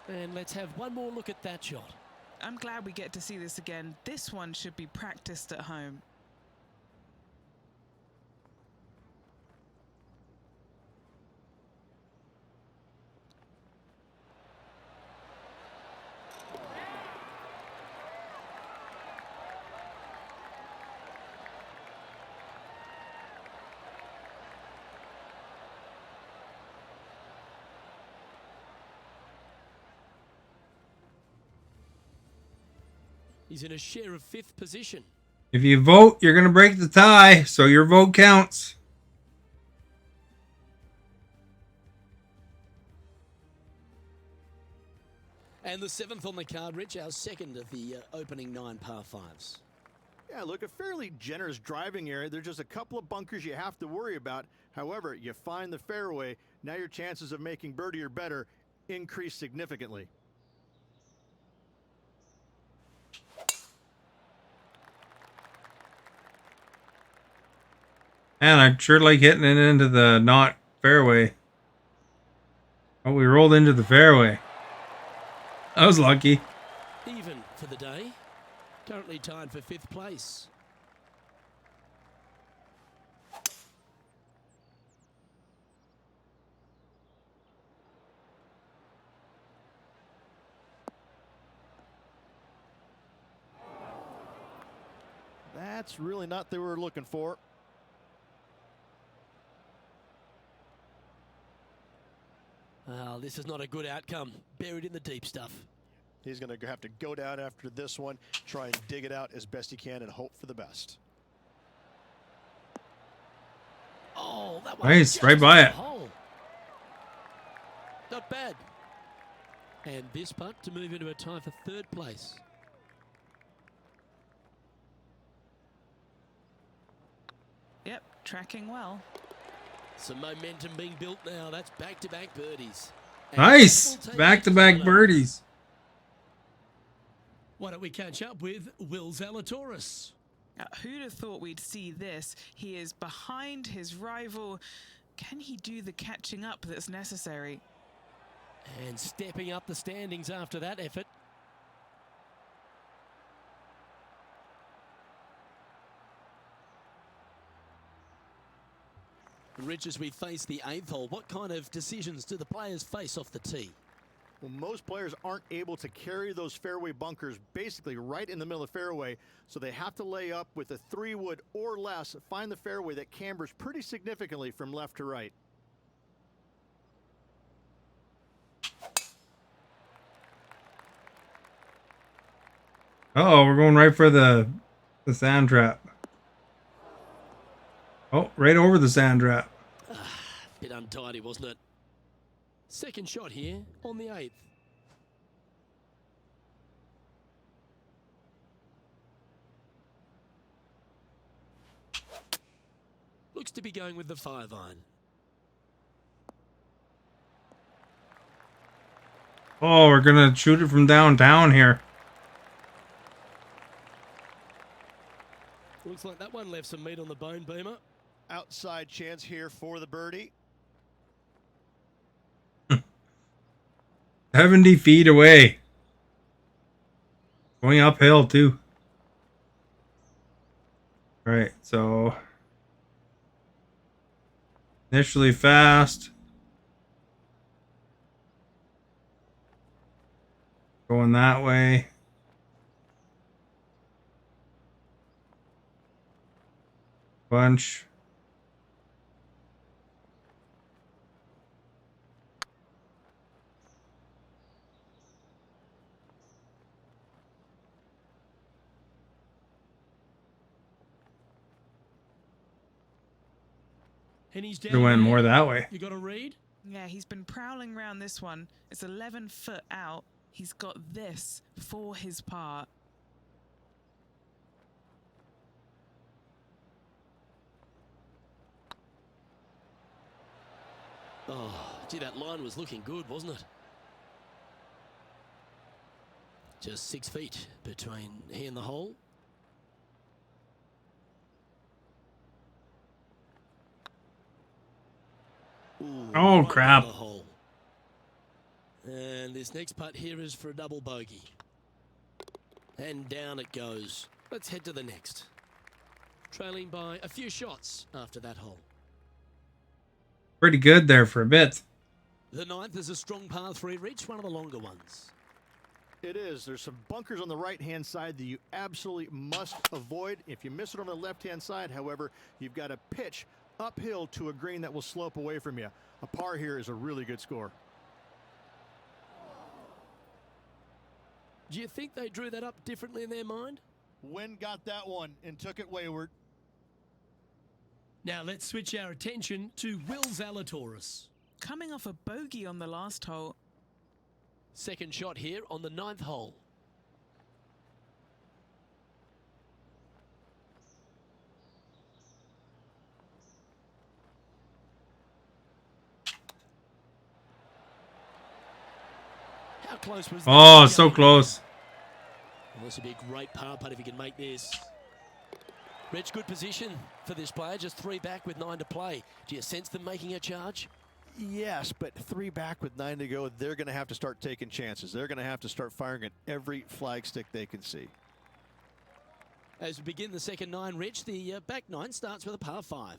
And let's have one more look at that shot. I'm glad we get to see this again. This one should be practiced at home. He's in a share of 5th position. If you vote, you're going to break the tie, so your vote counts. And the 7th on the card, Rich, our second of the opening 9 par 5s. Yeah, look, a fairly generous driving area. There's just a couple of bunkers you have to worry about. However, you find the fairway. Now your chances of making birdie or better increase significantly. Man, I'd sure like hitting it into the not fairway. Oh, we rolled into the fairway. I was lucky. Even for the day. Currently tied for 5th place. That's really not what they were looking for. Oh, this is not a good outcome. Buried in the deep stuff. He's going to have to go down after this one, try and dig it out as best he can and hope for the best. Oh, that one Nice, just right by off the it. hole. Not bad. And this putt to move into a tie for 3rd place. Yep, tracking well. Some momentum being built now. That's back-to-back birdies. And Nice! that will take Back-to-back it to birdies. Why don't we catch up with Will Zalatoris? Who'd have thought we'd see this? He is behind his rival. Can he do the catching up that's necessary? And stepping up the standings after that effort. Rich, as we face the 8th hole, what kind of decisions do the players face off the tee? Well, most players aren't able to carry those fairway bunkers basically right in the middle of the fairway, so they have to lay up with a 3-wood or less, find the fairway that cambers pretty significantly from left to right. Uh-oh, we're going right for the sand trap. Oh, right over the sand trap. Bit untidy, wasn't it? Second shot here on the 8th. Looks to be going with the 5-iron. Oh, we're going to shoot it from downtown here. Looks like that one left some meat on the bone, Beamer. Outside chance here for the birdie. 70 feet away. Going uphill, too. All right, so initially fast. Going that way. Bunch. And he's Should have went more that way. You got a read? Yeah, he's been prowling around this one. It's 11 foot out. He's got this for his part. Oh, gee, that line was looking good, wasn't it? Just 6 feet between he and the hole. Ooh, Oh, right crap. down the hole. And this next putt here is for a double bogey. And down it goes. Let's head to the next. Trailing by a few shots after that hole. Pretty good there for a bit. The ninth is a strong par 3 reach, one of the longer ones. It is. There's some bunkers on the right-hand side that you absolutely must avoid. If you miss it on the left-hand side, however, you've got to pitch uphill to a green that will slope away from you. A par here is a really good score. Do you think they drew that up differently in their mind? Wynn got that one and took it wayward. Now let's switch our attention to Will Zalatoris. Coming off a bogey on the last hole. Second shot here on the 9th hole. How close was that? Oh, so close. Well, this would be a great par putt if he can make this. Rich, good position for this player. Just 3 back with 9 to play. Do you sense them making a charge? Yes, but 3 back with 9 to go, they're going to have to start taking chances. They're going to have to start firing at every flagstick they can see. As we begin the second 9, Rich, the back 9 starts with a par 5.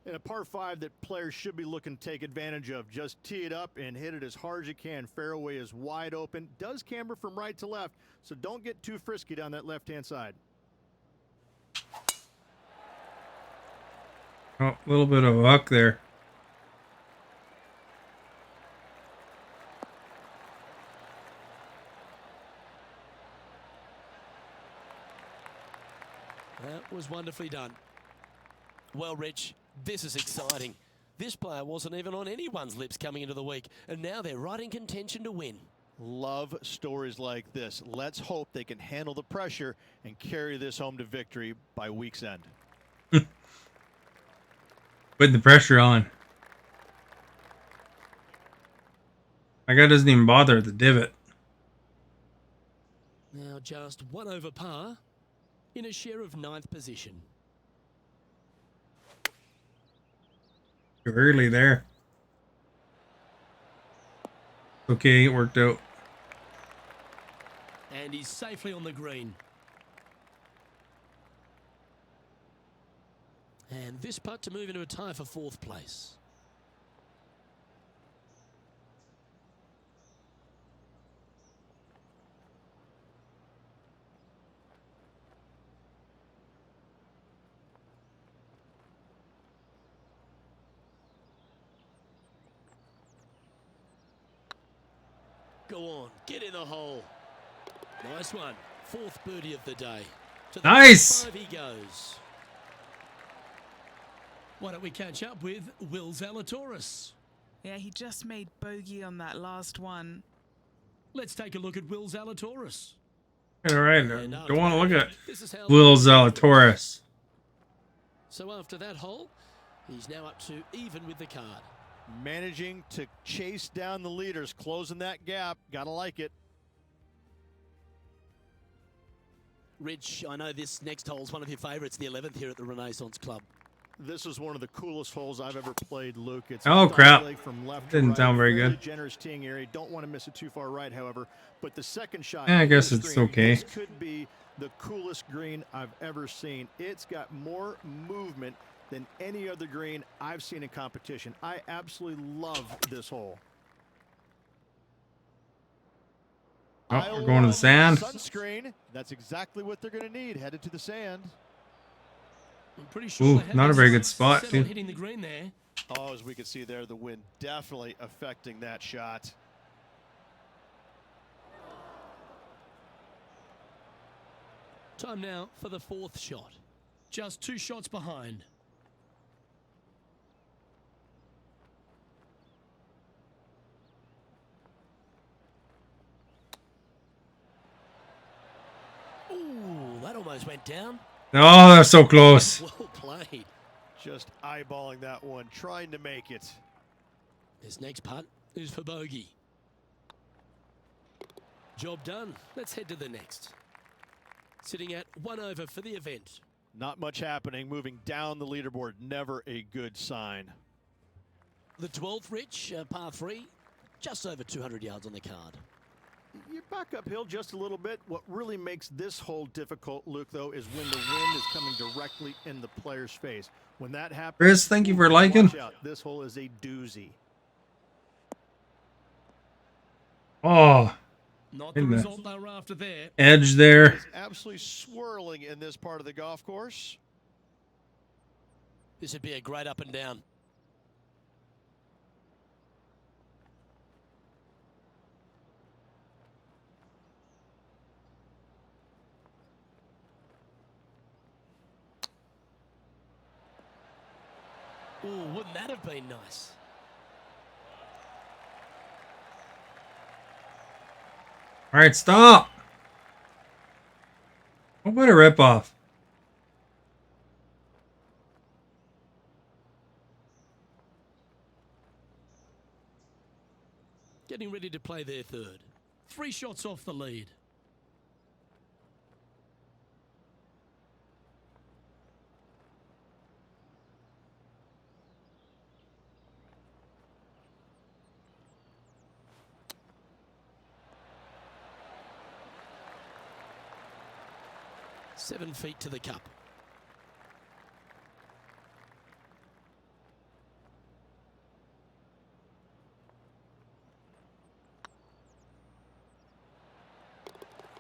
And a par 5 that players should be looking to take advantage of. Just tee it up and hit it as hard as you can. Fairway is wide open. Does camber from right to left, so don't get too frisky down that left-hand side. Oh, a little bit of a huck there. That was wonderfully done. Well, Rich, this is exciting. This player wasn't even on anyone's lips coming into the week, and now they're right in contention to win. Love stories like this. Let's hope they can handle the pressure and carry this home to victory by week's end. Putting the pressure on. My guy doesn't even bother at the divot. Now just 1 over par in a share of 9th position. Too early there. Okay, it worked out. And he's safely on the green. And this putt to move into a tie for 4th place. Go on, get in the hole. Nice one. 4th birdie of the day. To the Nice. 5 he goes. Why don't we catch up with Will Zalatoris? Yeah, he just made bogey on that last one. Let's take a look at Will Zalatoris. All right, And don't want to look at this is how Will Zalatoris. So after that hole, he's now up to even with the card. Managing to chase down the leaders, closing that gap. Gotta like it. Rich, I know this next hole is one of your favourites, the 11th here at the Renaissance Club. This is one of the coolest holes I've ever played, Luke. It's Oh, a crap. leg from left to Didn't right, sound very fairly good. Generous teeing area. Don't want to miss it too far right, however. But the second shot, Yeah, I guess this it's green, okay. This could be the coolest green I've ever seen. It's got more movement than any other green I've seen in competition. I absolutely love this hole. Oh, we're going to the sand. Sunscreen. That's exactly what they're going to need. Headed to the sand. I'm pretty sure Ooh, they have not a this very good set spot, on too. hitting the green there. Oh, as we can see there, the wind definitely affecting that shot. Time now for the 4th shot. Just 2 shots behind. almost went down. Oh, that's so close. Well played. Just eyeballing that one, trying to make it. This next putt is for bogey. Job done. Let's head to the next. Sitting at 1 over for the event. Not much happening, moving down the leaderboard. Never a good sign. The 12th, Rich, par 3. Just over 200 yards on the card. You back uphill just a little bit. What really makes this hole difficult, Luke, though, is when the wind is coming directly in the player's face. When that happens, Chris, thank you for liking. watch out. This hole is a doozy. Oh, Not the in the result they were after there. edge there. It's absolutely swirling in this part of the golf course. This would be a great up and down. Oh, wouldn't that have been nice? All right, stop. What a ripoff. Getting ready to play their third. 3 shots off the lead. Seven feet to the cup.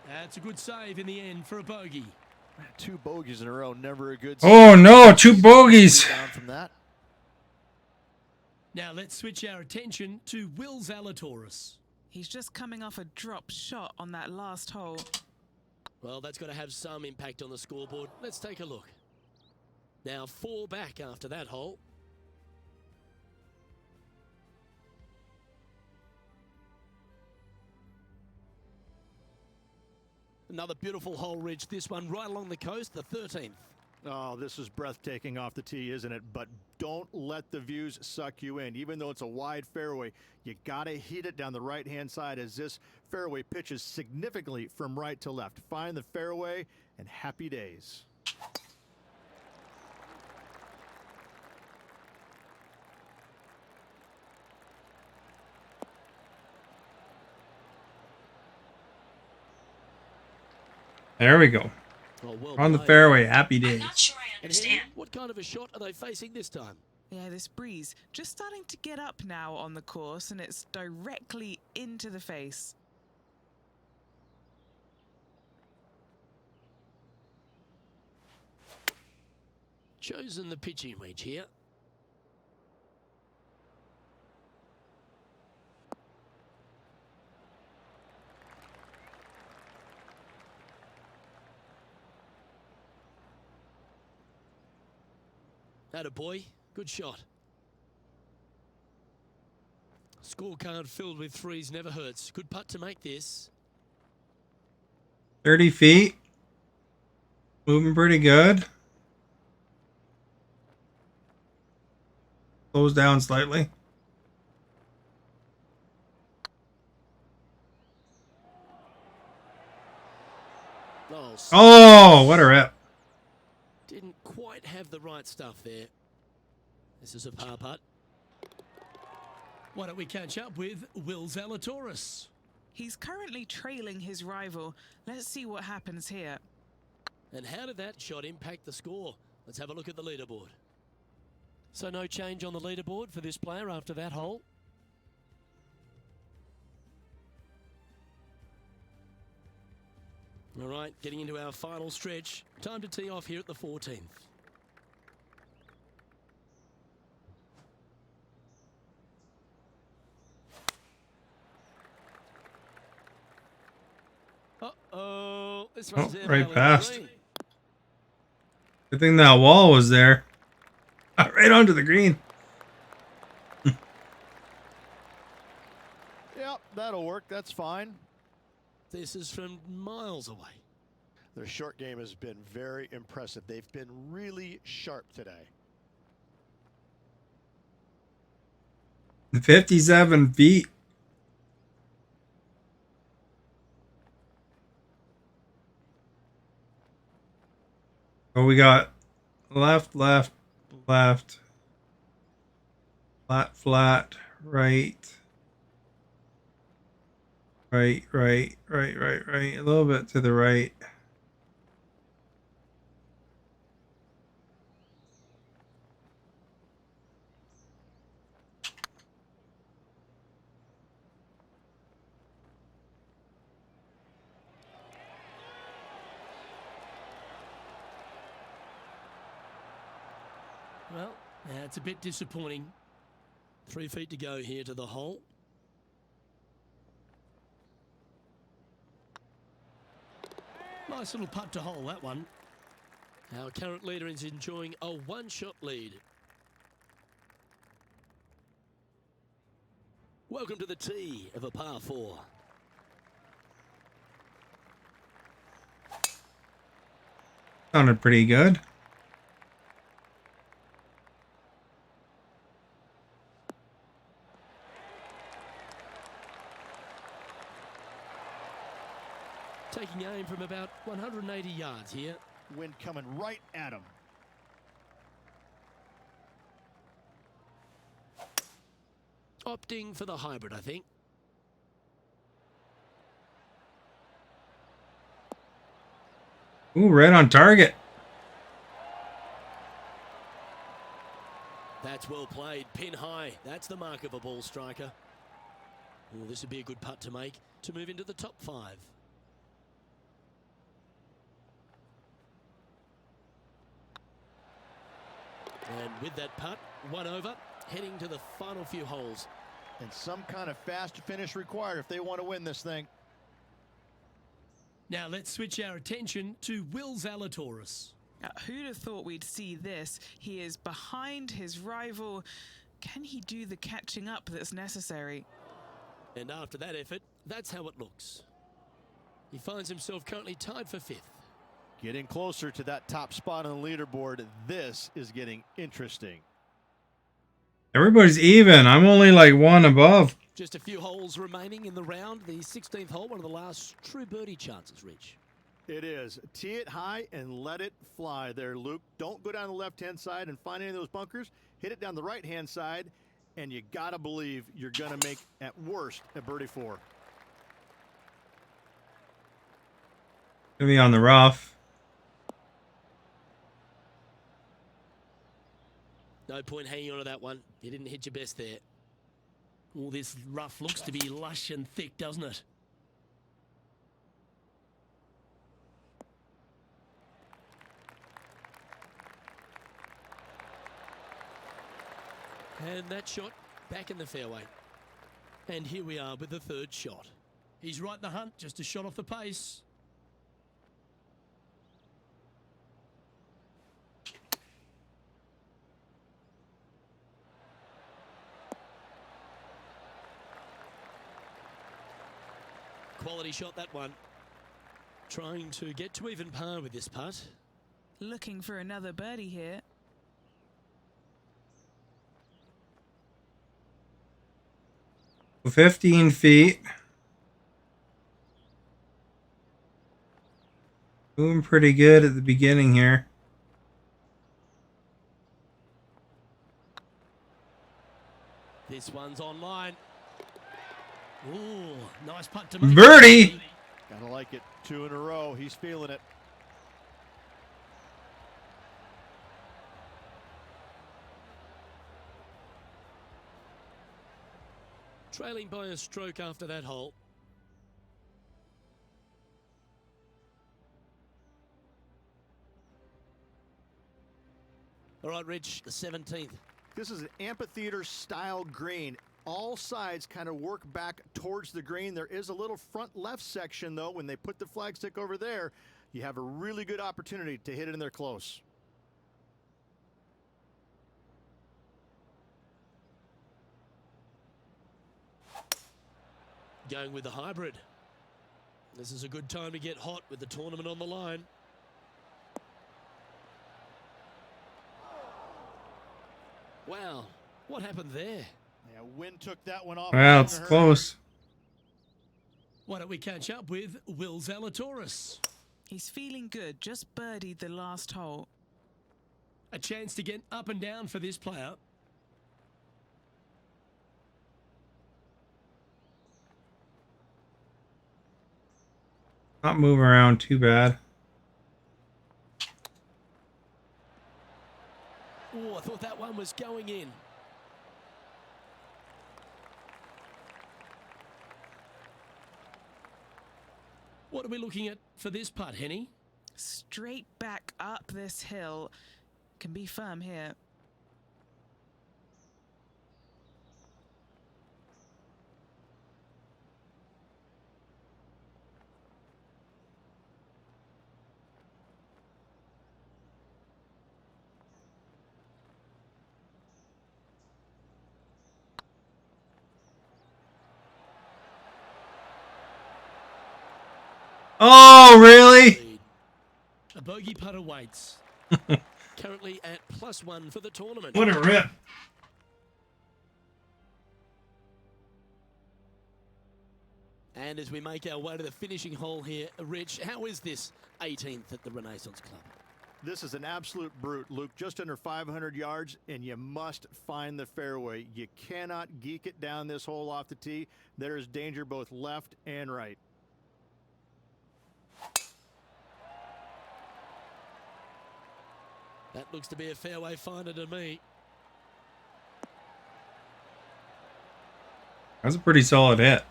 That's a good save in the end for a bogey. 2 bogeys in a row, never a good Oh no, 2 bogeys. Down from that. Now let's switch our attention to Will Zalatoris. He's just coming off a drop shot on that last hole. Well, that's got to have some impact on the scoreboard. Let's take a look. Now 4 back after that hole. Another beautiful hole, Rich. This one right along the coast, the 13th. Oh, this is breathtaking off the tee, isn't it? But don't let the views suck you in. Even though it's a wide fairway, you got to hit it down the right-hand side as this fairway pitches significantly from right to left. Find the fairway and happy days. There we go. Oh, well On the played. fairway, happy I'm days. not sure I And understand. Henry, what kind of a shot are they facing this time? Yeah, this breeze just starting to get up now on the course, and it's directly into the face. Chosen the pitching wedge here. Attaboy, good shot. Scorecard filled with threes never hurts. Good putt to make this. 30 feet. Moving pretty good. Slows down slightly. Oh, what a rip. Didn't quite have the right stuff there. This is a par putt. Why don't we catch up with Will Zalatoris? He's currently trailing his rival. Let's see what happens here. And how did that shot impact the score? Let's have a look at the leaderboard. So no change on the leaderboard for this player after that hole. All right, getting into our final stretch. Time to tee off here at the 14th. Uh-oh. This one's Oh, in right belly past. green. Good thing that wall was there. Right onto the green. Yep, that'll work. That's fine. This is from miles away. Their short game has been very impressive. They've been really sharp today. 57 feet. Oh, we got left, left, left, flat, flat, right, right, right, right, right, right, a little bit to the right. Well, that's a bit disappointing. 3 feet to go here to the hole. Nice little putt to hole, that one. Our current leader is enjoying a one-shot lead. Welcome to the tee of a par 4. Sounded pretty good. Taking aim from about 180 yards here. Wind coming right at him. Opting for the hybrid, I think. Ooh, right on target. That's well played. Pin high. That's the mark of a ball striker. Oh, this would be a good putt to make to move into the top 5. And with that putt, 1 over, heading to the final few holes. And some kind of fast finish required if they want to win this thing. Now let's switch our attention to Will Zalatoris. Who'd have thought we'd see this? He is behind his rival. Can he do the catching up that's necessary? And after that effort, that's how it looks. He finds himself currently tied for 5th. Getting closer to that top spot on the leaderboard. This is getting interesting. Everybody's even. I'm only like one above. Just a few holes remaining in the round. The 16th hole, one of the last true birdie chances, Rich. It is. Tee it high and let it fly there, Luke. Don't go down the left-hand side and find any of those bunkers. Hit it down the right-hand side, and you got to believe you're going to make, at worst, a birdie 4. Gonna be on the rough. No point hanging on to that one. You didn't hit your best there. All this rough looks to be lush and thick, doesn't it? And that shot back in the fairway. And here we are with the 3rd shot. He's right in the hunt, just a shot off the pace. Quality shot, that one. Trying to get to even par with this putt. Looking for another birdie here. So 15 feet. Doing pretty good at the beginning here. This one's online. Ooh, nice putt to make. Birdie! Gotta like it. 2 in a row. He's feeling it. Trailing by a stroke after that hole. All right, Rich, the 17th. This is an amphitheater style green. All sides kind of work back towards the green. There is a little front left section, though. When they put the flagstick over there, you have a really good opportunity to hit it in there close. Going with the hybrid. This is a good time to get hot with the tournament on the line. Wow, what happened there? Yeah, wind took that one off. Well, it's close. Why don't we catch up with Will Zalatoris? He's feeling good, just birdied the last hole. A chance to get up and down for this player. Not moving around too bad. Oh, I thought that one was going in. What are we looking at for this putt, Henny? Straight back up this hill. Can be firm here. Oh, really? A bogey putt awaits. Currently at +1 for the tournament. What a rip. And as we make our way to the finishing hole here, Rich, how is this 18th at the Renaissance Club? This is an absolute brute, Luke. Just under 500 yards, and you must find the fairway. You cannot geek it down this hole off the tee. There is danger both left and right. That looks to be a fairway finder to me. That's a pretty solid hit.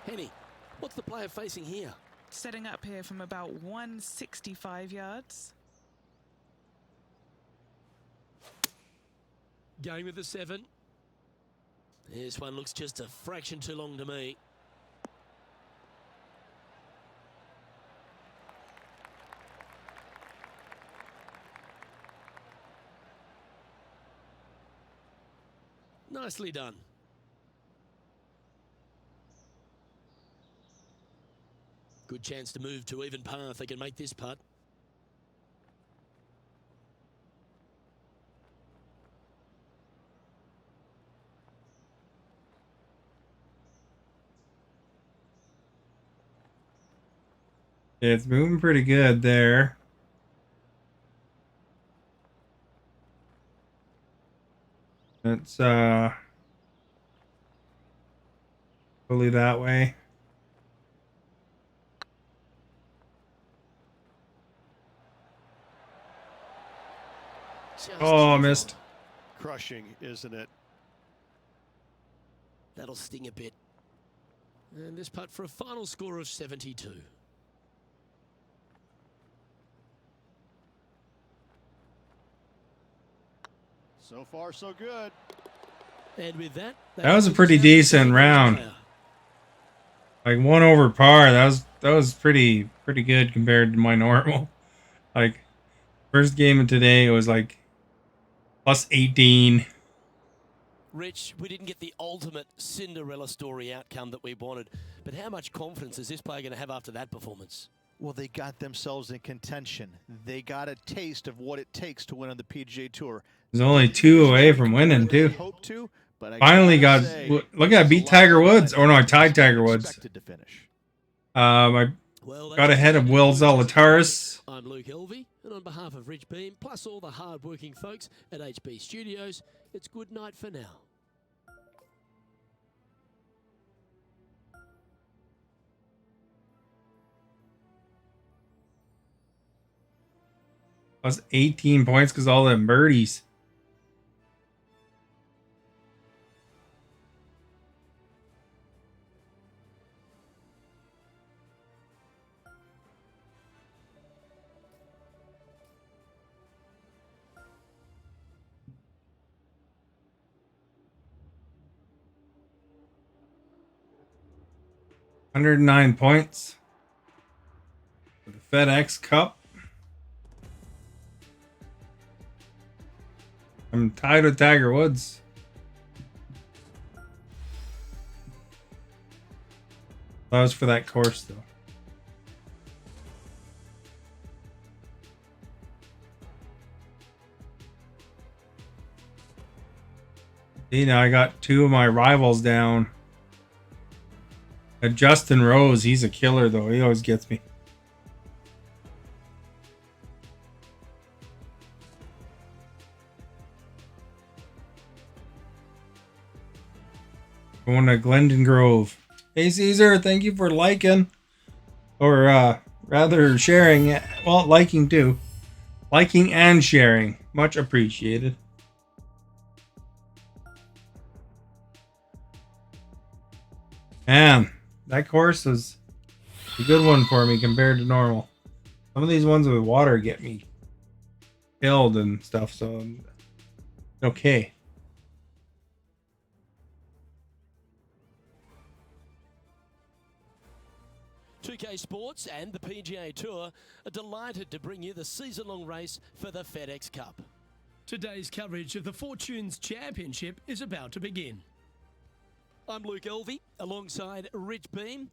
Henny, what's the player facing here? Setting up here from about 165 yards. Going with the 7. This one looks just a fraction too long to me. Nicely done. Good chance to move to even par if they can make this putt. Yeah, it's moving pretty good there. It's fully that way. Just Oh, too missed. far. Crushing, isn't it? That'll sting a bit. And this putt for a final score of 72. So far, so good. And with that, That was a pretty decent round. Like 1 over par. That was pretty good compared to my normal. Like first game of today, it was like +18. Rich, we didn't get the ultimate Cinderella story outcome that we wanted, but how much confidence is this player going to have after that performance? Well, they got themselves in contention. They got a taste of what it takes to win on the PGA Tour. He's only 2 away from winning too. Hope to, but I Finally gotta got. say, Look at beat Tiger Woods. Or no, I tied Tiger Woods. expected to finish. I Well, got ahead of Will Zalatoris. I'm Luke Elvey, and on behalf of Rich Beam, plus all the hard-working folks at HB Studios, it's good night for now. Plus 18 points because all them birdies. $109 points for the FedEx Cup. I'm tied with Tiger Woods. That was for that course, though. See, now I got two of my rivals down. Justin Rose, he's a killer, though. He always gets me. Going to Glendon Grove. Hey, Caesar, thank you for liking. Or, rather, sharing. Well, liking, too. Liking and sharing. Much appreciated. Man, that course was a good one for me compared to normal. Some of these ones with water get me killed and stuff, so okay. .2K Sports and the PGA Tour are delighted to bring you the season-long race for the FedEx Cup. Today's coverage of the Fortunes Championship is about to begin. I'm Luke Elvey, alongside Rich Beam,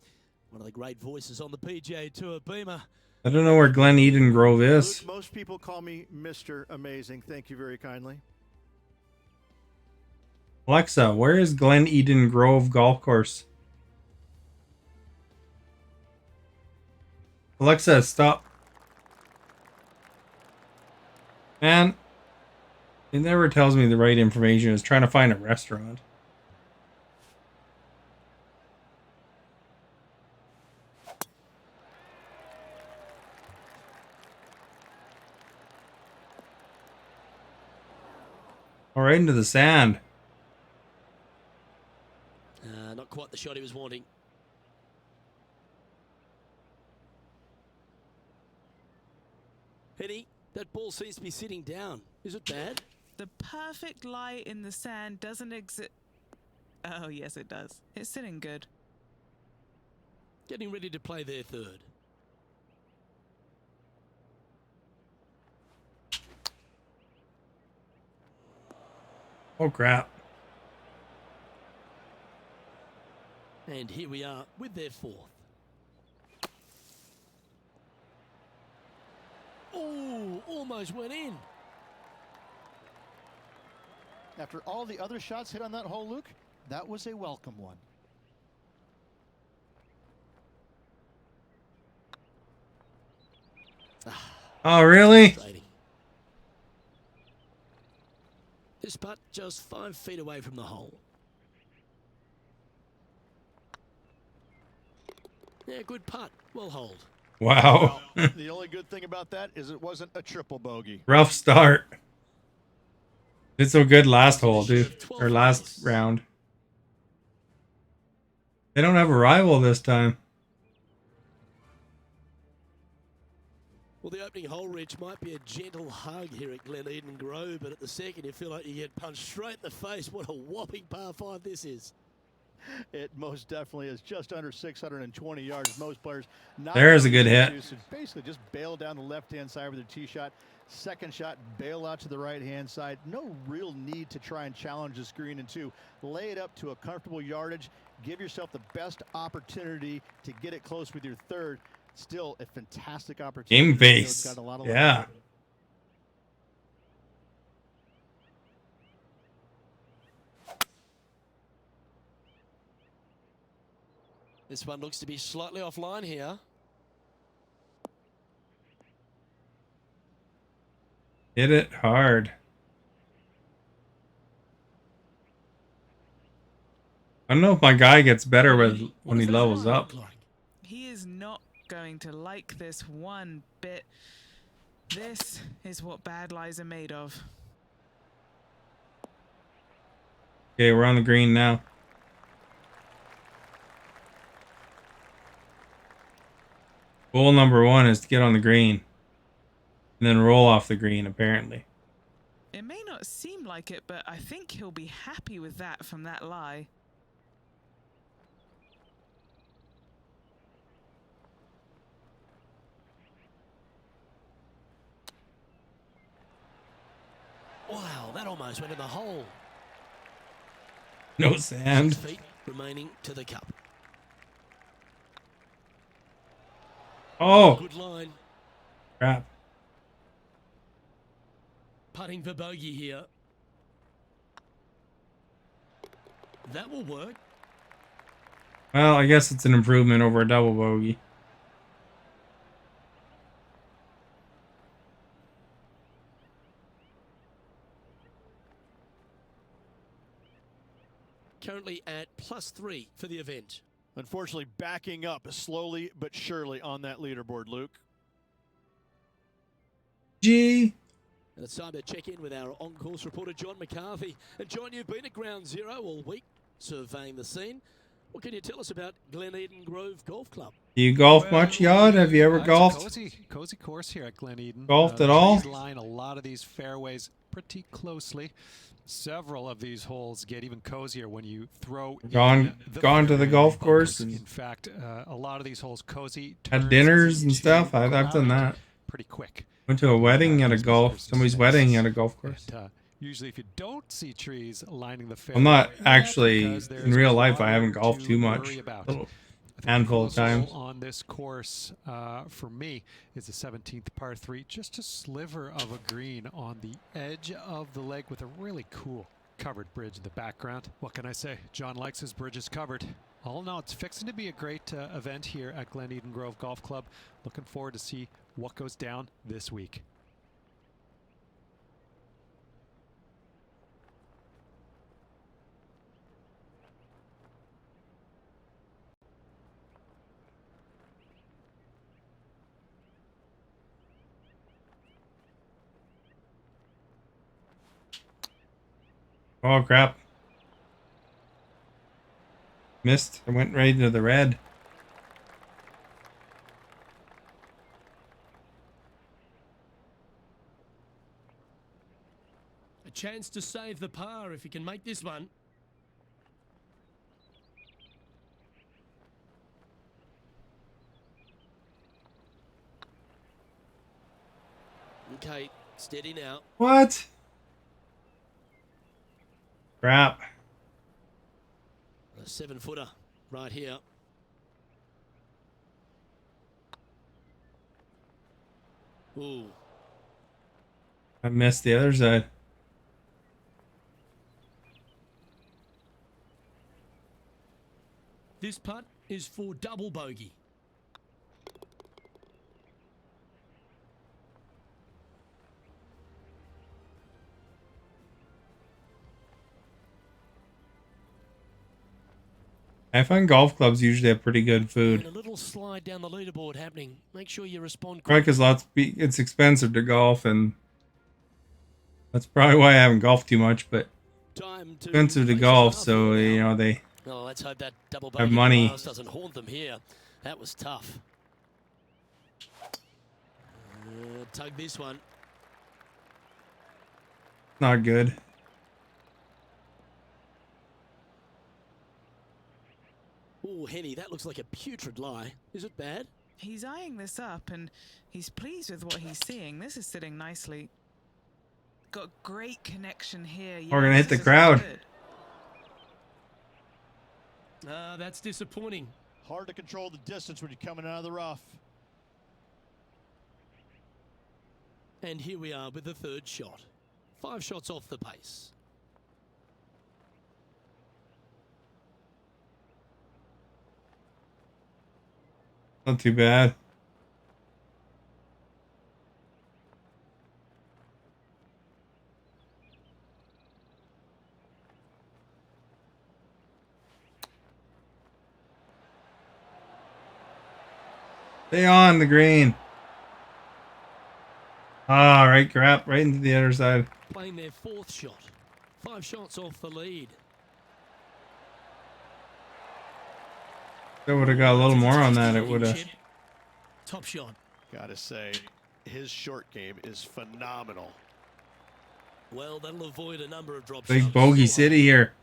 one of the great voices on the PGA Tour. Beamer. I don't know where Glen Eden Grove is. Luke, most people call me Mr. Amazing. Thank you very kindly. Alexa, where is Glen Eden Grove Golf Course? Alexa, stop. Man, it never tells me the right information. It's trying to find a restaurant. All right, into the sand. Not quite the shot he was wanting. Penny, that ball seems to be sitting down. Is it bad? The perfect lie in the sand doesn't exist. Oh, yes, it does. It's sitting good. Getting ready to play their third. Oh, crap. And here we are with their fourth. Oh, almost went in. After all the other shots hit on that hole, Luke, that was a welcome one. Oh, really? This putt just 5 feet away from the hole. Yeah, good putt. Well hold. Wow. Well, the only good thing about that is it wasn't a triple bogey. Rough start. Did so good last hole, dude. Or last round. They don't have a rival this time. Well, the opening hole, Rich, might be a gentle hug here at Glen Eden Grove, but at the second you feel like you get punched straight in the face. What a whopping par 5 this is. It most definitely is just under 620 yards. Most players not. There's a good hit. So basically just bail down the left-hand side with their tee shot. Second shot, bail out to the right-hand side. No real need to try and challenge this green and two. Lay it up to a comfortable yardage. Give yourself the best opportunity to get it close with your third. Still a fantastic opportunity. Game face. Got a lot of Yeah. This one looks to be slightly offline here. Hit it hard. I don't know if my guy gets better with when he levels up. He is not going to like this one bit. This is what bad lies are made of. Okay, we're on the green now. Goal number 1 is to get on the green. And then roll off the green, apparently. It may not seem like it, but I think he'll be happy with that from that lie. Wow, that almost went in the hole. No sand. 6 feet remaining to the cup. Oh, Good line. crap. Putting for bogey here. That will work. Well, I guess it's an improvement over a double bogey. Currently at +3 for the event. Unfortunately, backing up slowly but surely on that leaderboard, Luke. G. And it's time to check in with our on-course reporter, John McCarthy. And John, you've been at Ground Zero all week, surveying the scene. What can you tell us about Glen Eden Grove Golf Club? Do you golf much, Yod? Have you ever golfed? It's a cozy course here at Glen Eden. Golfed at the all? trees line a lot of these fairways pretty closely. Several of these holes get even cozier when you throw Gone to the golf course in and fact, a lot of these holes cozy. had dinners and stuff. I've done that. Pretty quick. Went to a wedding at a golf. Somebody's wedding at a golf course. And, usually, if you don't see trees lining the fairway, I'm not that's actually because there's in real life. I water haven't golfed to too much. worry about. Little I think the handful of closest hole times. on this course for me is the 17th par 3, just a sliver of a green on the edge of the lake with a really cool covered bridge in the background. What can I say? John likes his bridges covered. All in all, it's fixing to be a great event here at Glen Eden Grove Golf Club. Looking forward to see what goes down this week. Oh crap! Missed. I went right into the red. A chance to save the par if he can make this one. Okay, steady now. What? Crap. A 7-footer right here. Ooh. I missed the other side. This putt is for double bogey. I find golf clubs usually have pretty good And food. a little slide down the leaderboard happening. Make sure you respond Probably quick. because it's expensive to golf, and that's probably why I haven't golfed too much. But Time to expensive to race golf, it up so here you now. know they Oh, let's hope that double have bogey money. last doesn't haunt them here. That was tough. Tug this one. not good. Oh, Henny, that looks like a putrid lie. Is it bad? He's eyeing this up and he's pleased with what he's seeing. This is sitting nicely. Got great connection here. We're gonna hit this the is crowd. good. That's disappointing. Hard to control the distance when you're coming out of the rough. And here we are with the third shot. 5 shots off the pace. Not too bad. Stay on the green. Ah, right, crap, right into the other side. Playing their 4th shot. 5 shots off the lead. If I would have got a little more on that, it would have. Top shot. Gotta say, his short game is phenomenal. Well, that'll avoid a number of drop Big shots. bogey Still city here.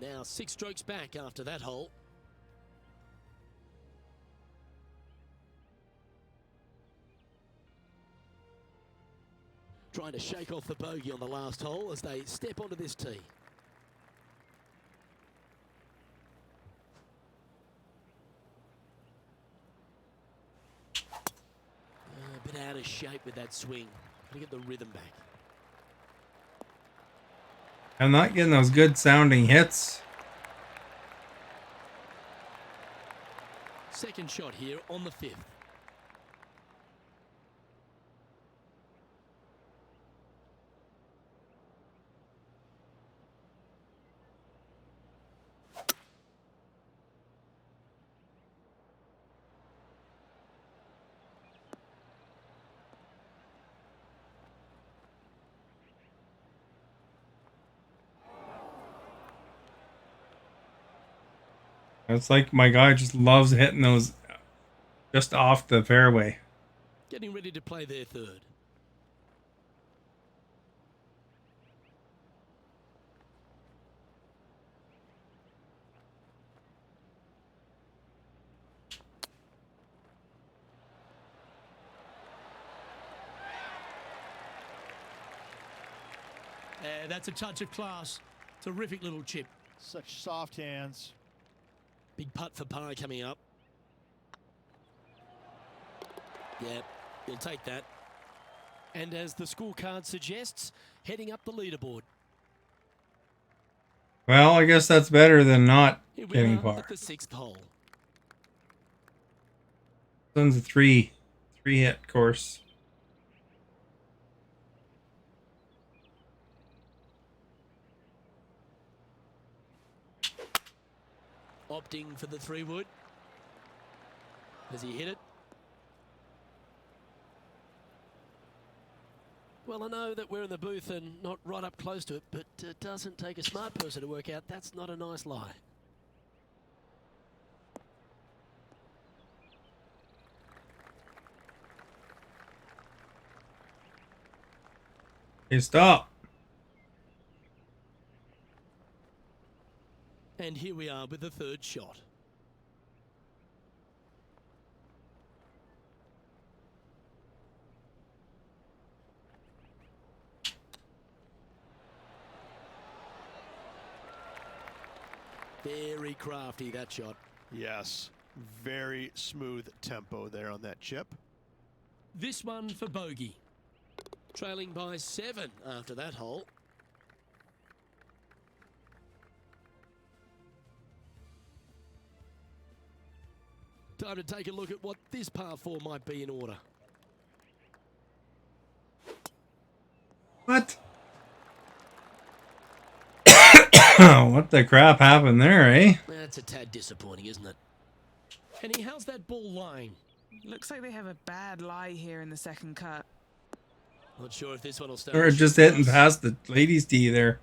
Now 6 strokes back after that hole. Trying to shake off the bogey on the last hole as they step onto this tee. bit out of shape with that swing. Got to get the rhythm back. I'm not getting those good sounding hits. Second shot here on the 5th. It's like my guy just loves hitting those just off the fairway. Getting ready to play their 3rd. That's a touch of class. Terrific little chip. Such soft hands. Big putt for par coming up. Yeah, he'll take that. And as the scorecard suggests, heading up the leaderboard. Well, I guess that's better than not Here we getting are par. at the 6th hole. This one's a three hit course. Opting for the 3-wood. Has he hit it? Well, I know that we're in the booth and not right up close to it, but it doesn't take a smart person to work out that's not a nice lie. Hey, stop. And here we are with the 3rd shot. Very crafty, that shot. Yes, very smooth tempo there on that chip. This one for bogey. Trailing by 7 after that hole. Time to take a look at what this par 4 might be in order. What? What the crap happened there, eh? That's a tad disappointing, isn't it? Henny, how's that ball lying? Looks like they have a bad lie here in the second cut. Not sure if this one will start. Or just hitting past the ladies' tee there.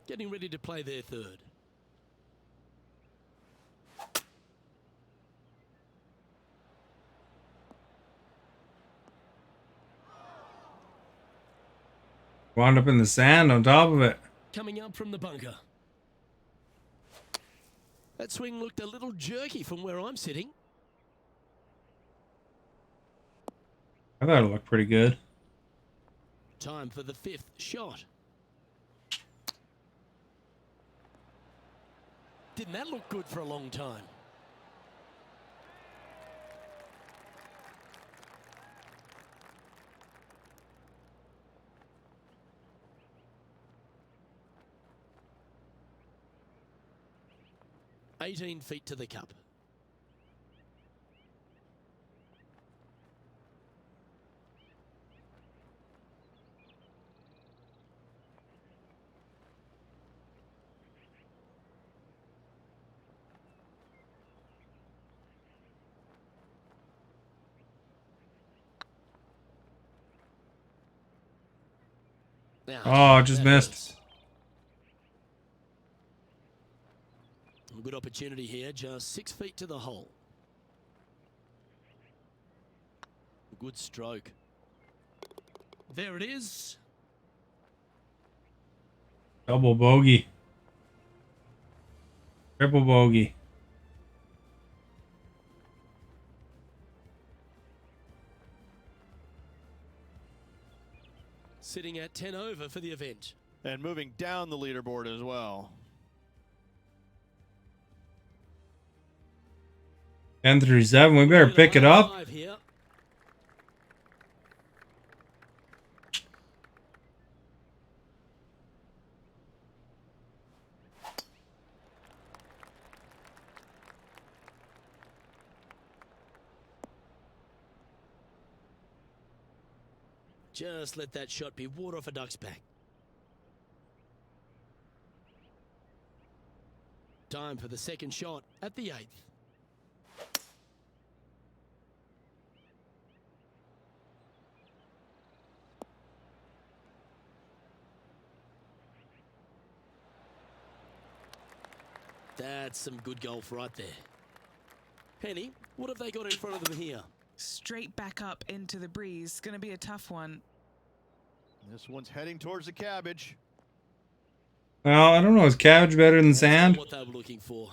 Getting ready to play their 3rd. Wound up in the sand on top of it. Coming up from the bunker. That swing looked a little jerky from where I'm sitting. I thought it looked pretty good. Time for the 5th shot. Didn't that look good for a long time? "18 feet to the cup." Now, Oh, just that missed. hurts. A good opportunity here, just 6 feet to the hole. Good stroke. There it is. Double bogey. Triple bogey. Sitting at 10 over for the event. And moving down the leaderboard as well. 10 through 7. We better pick it up. Here. Just let that shot be water off a duck's back. Time for the second shot at the 8th. That's some good golf right there. Penny, what have they got in front of them here? Straight back up into the breeze. Going to be a tough one. This one's heading towards the cabbage. Well, I don't know. Is cabbage better than That's not sand? what they were looking for.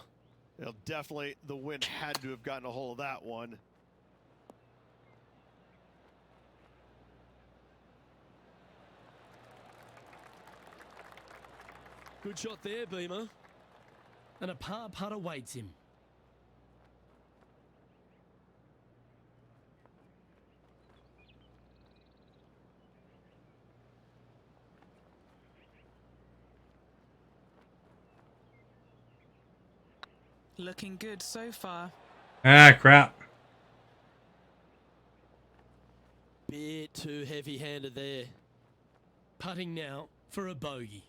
Well, definitely the wind had to have gotten a hold of that one. Good shot there, Beamer. And a par putt awaits him. Looking good so far. Ah, crap. Bit too heavy-handed there. Putting now for a bogey.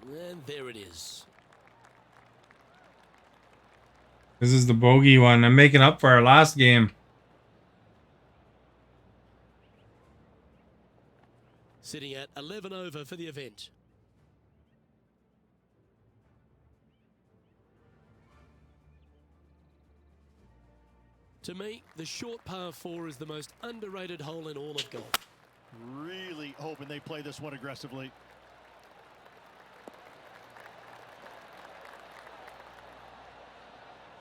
And there it is. This is the bogey one. I'm making up for our last game. Sitting at 11 over for the event. To me, the short par 4 is the most underrated hole in all of golf. Really hoping they play this one aggressively.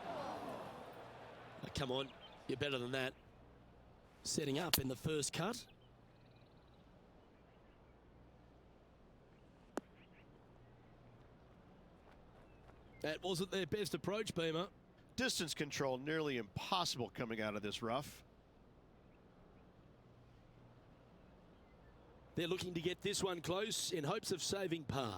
Oh, come on, you're better than that. Setting up in the first cut. That wasn't their best approach, Beamer. Distance control nearly impossible coming out of this rough. They're looking to get this one close in hopes of saving par.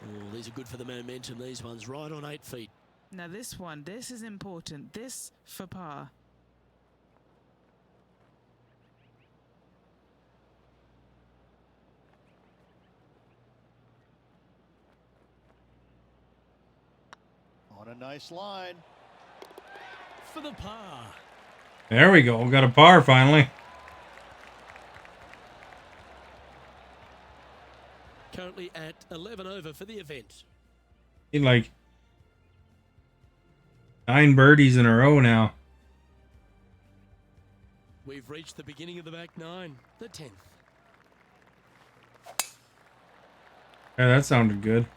Oh, these are good for the momentum. These ones right on 8 feet. Now this one, this is important. This for par. On a nice line. For the par. There we go. Got a par finally. Currently at 11 over for the event. Need like 9 birdies in a row now. We've reached the beginning of the back 9, the 10th. Yeah, that sounded good.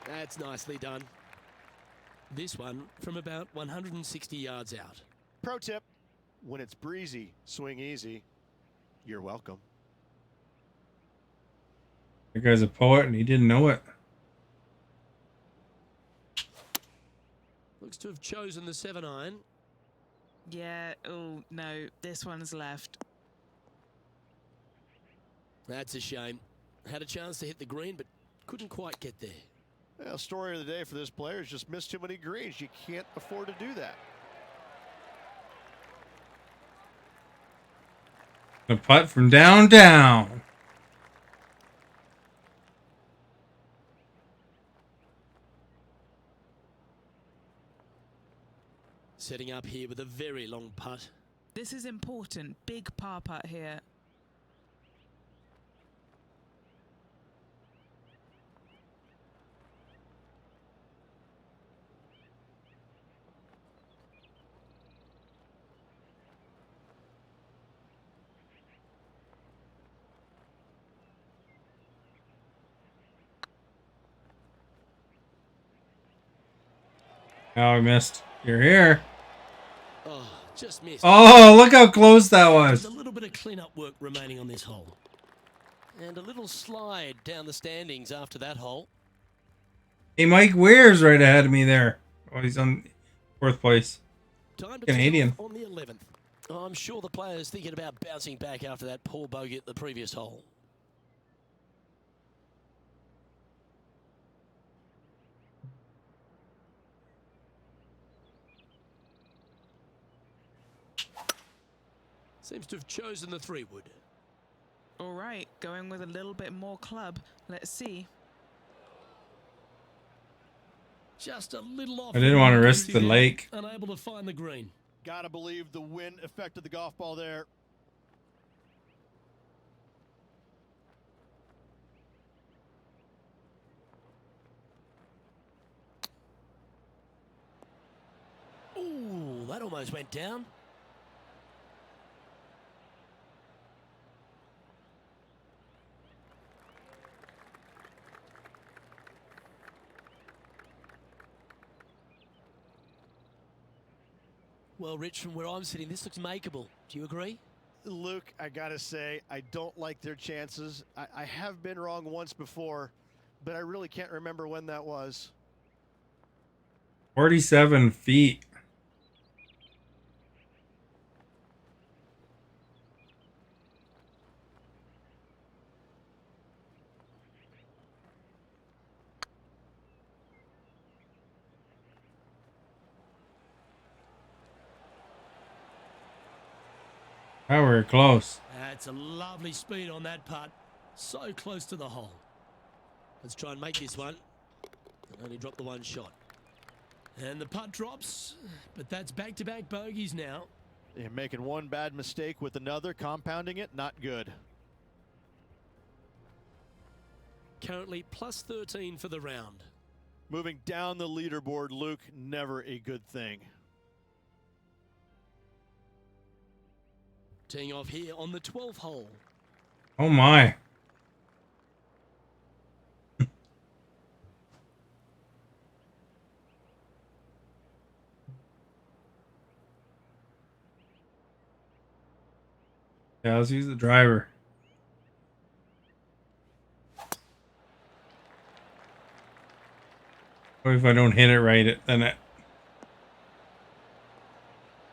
That's nicely done. This one from about 160 yards out. Pro tip, when it's breezy, swing easy. You're welcome. That guy's a poet and he didn't know it. Looks to have chosen the 7-iron. Yeah, oh no, this one's left. That's a shame. Had a chance to hit the green, but couldn't quite get there. Well, story of the day for this player is just missed too many greens. You can't afford to do that. A putt from downtown. Setting up here with a very long putt. This is important. Big par putt here. Oh, I missed. You're here. Oh, just missed. Oh, look how close that There's was. a little bit of clean-up work remaining on this hole. And a little slide down the standings after that hole. Hey, Mike Weir's right ahead of me there. Oh, he's on 4th place. Time to Canadian. tee off on the 11th. I'm sure the player's thinking about bouncing back after that poor bogey at the previous hole. Seems to have chosen the 3-wood. All right, going with a little bit more club. Let's see. Just a little off. I didn't want to risk the lake. Unable to find the green. Gotta believe the wind affected the golf ball there. Ooh, that almost went down. Well, Rich, from where I'm sitting, this looks makeable. Do you agree? Luke, I gotta say, I don't like their chances. I have been wrong once before, but I really can't remember when that was. 47 feet. Oh, we're close. That's a lovely speed on that putt. So close to the hole. Let's try and make this one. And only drop the one shot. And the putt drops, but that's back-to-back bogeys now. You're making one bad mistake with another, compounding it, not good. Currently plus 13 for the round. Moving down the leaderboard, Luke, never a good thing. Teeing off here on the 12th hole. Oh my. Yeah, let's use the driver. What if I don't hit it right, then it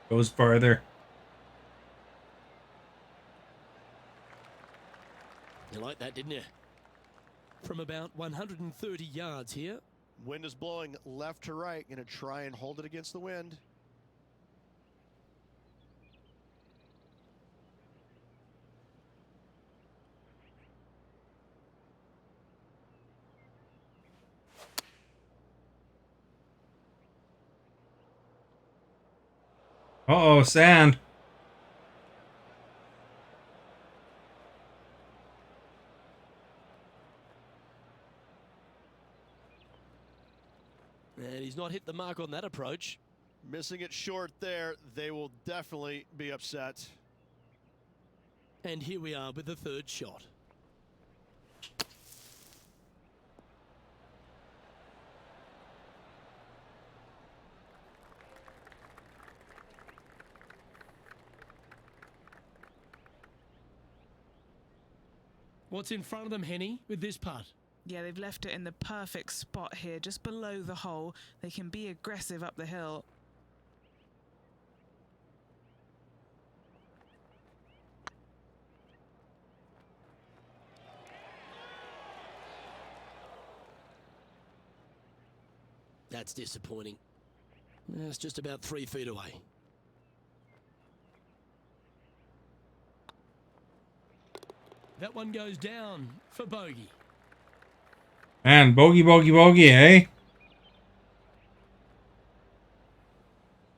goes farther. You like that, didn't you? From about 130 yards here. Wind is blowing left to right. Gonna try and hold it against the wind. Uh-oh, sand. And he's not hit the mark on that approach. Missing it short there. They will definitely be upset. And here we are with the 3rd shot. What's in front of them, Henny, with this putt? Yeah, they've left it in the perfect spot here, just below the hole. They can be aggressive up the hill. That's disappointing. It's just about 3 feet away. That one goes down for bogey. Man, bogey, bogey, bogey, eh?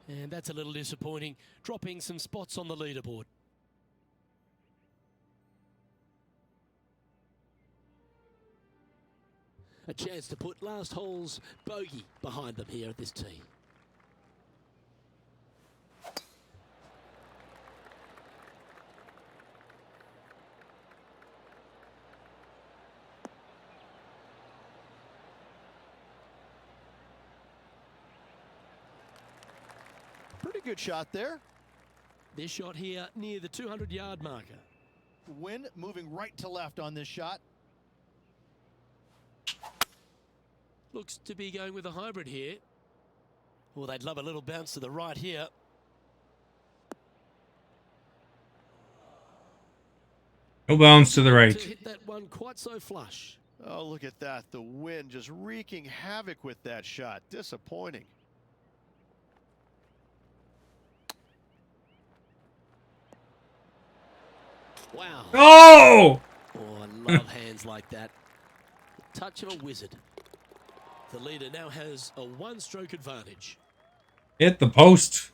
And that's a little disappointing, dropping some spots on the leaderboard. A chance to put last hole's bogey behind them here at this tee. Pretty good shot there. This shot here near the 200-yard marker. Wind moving right to left on this shot. Looks to be going with a hybrid here. Well, they'd love a little bounce to the right here. No bounce to the To right. hit that one quite so flush. Oh, look at that. The wind just wreaking havoc with that shot. Disappointing. Wow. Oh! Oh, I love hands like that. The touch of a wizard. The leader now has a one-stroke advantage. Hit the post.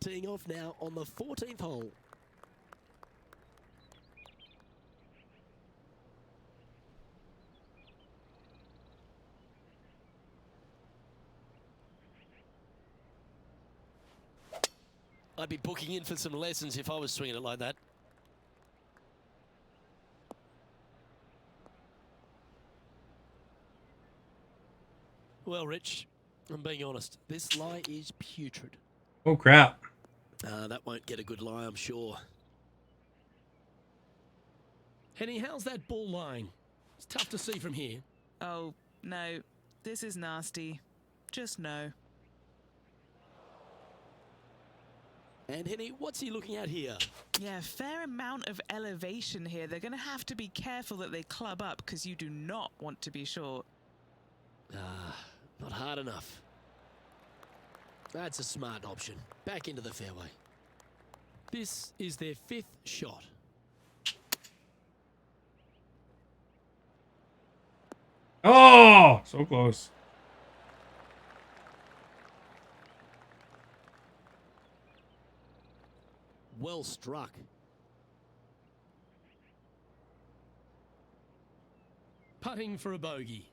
Teeing off now on the 14th hole. I'd be booking in for some lessons if I was swinging it like that. Well, Rich, I'm being honest. This lie is putrid. Oh, crap. That won't get a good lie, I'm sure. Henny, how's that ball lying? It's tough to see from here. Oh, no. This is nasty. Just no. And Henny, what's he looking at here? Yeah, fair amount of elevation here. They're going to have to be careful that they club up because you do not want to be short. Not hard enough. That's a smart option. Back into the fairway. This is their 5th shot. Oh, so close. Well struck. Putting for a bogey.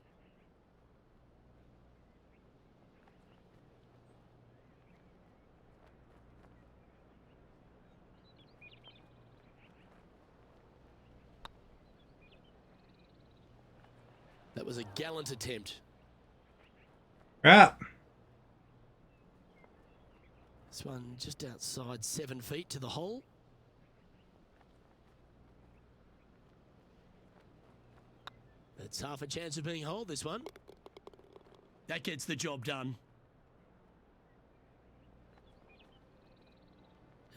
That was a gallant attempt. Crap. This one just outside 7 feet to the hole. That's half a chance of being holed, this one. That gets the job done.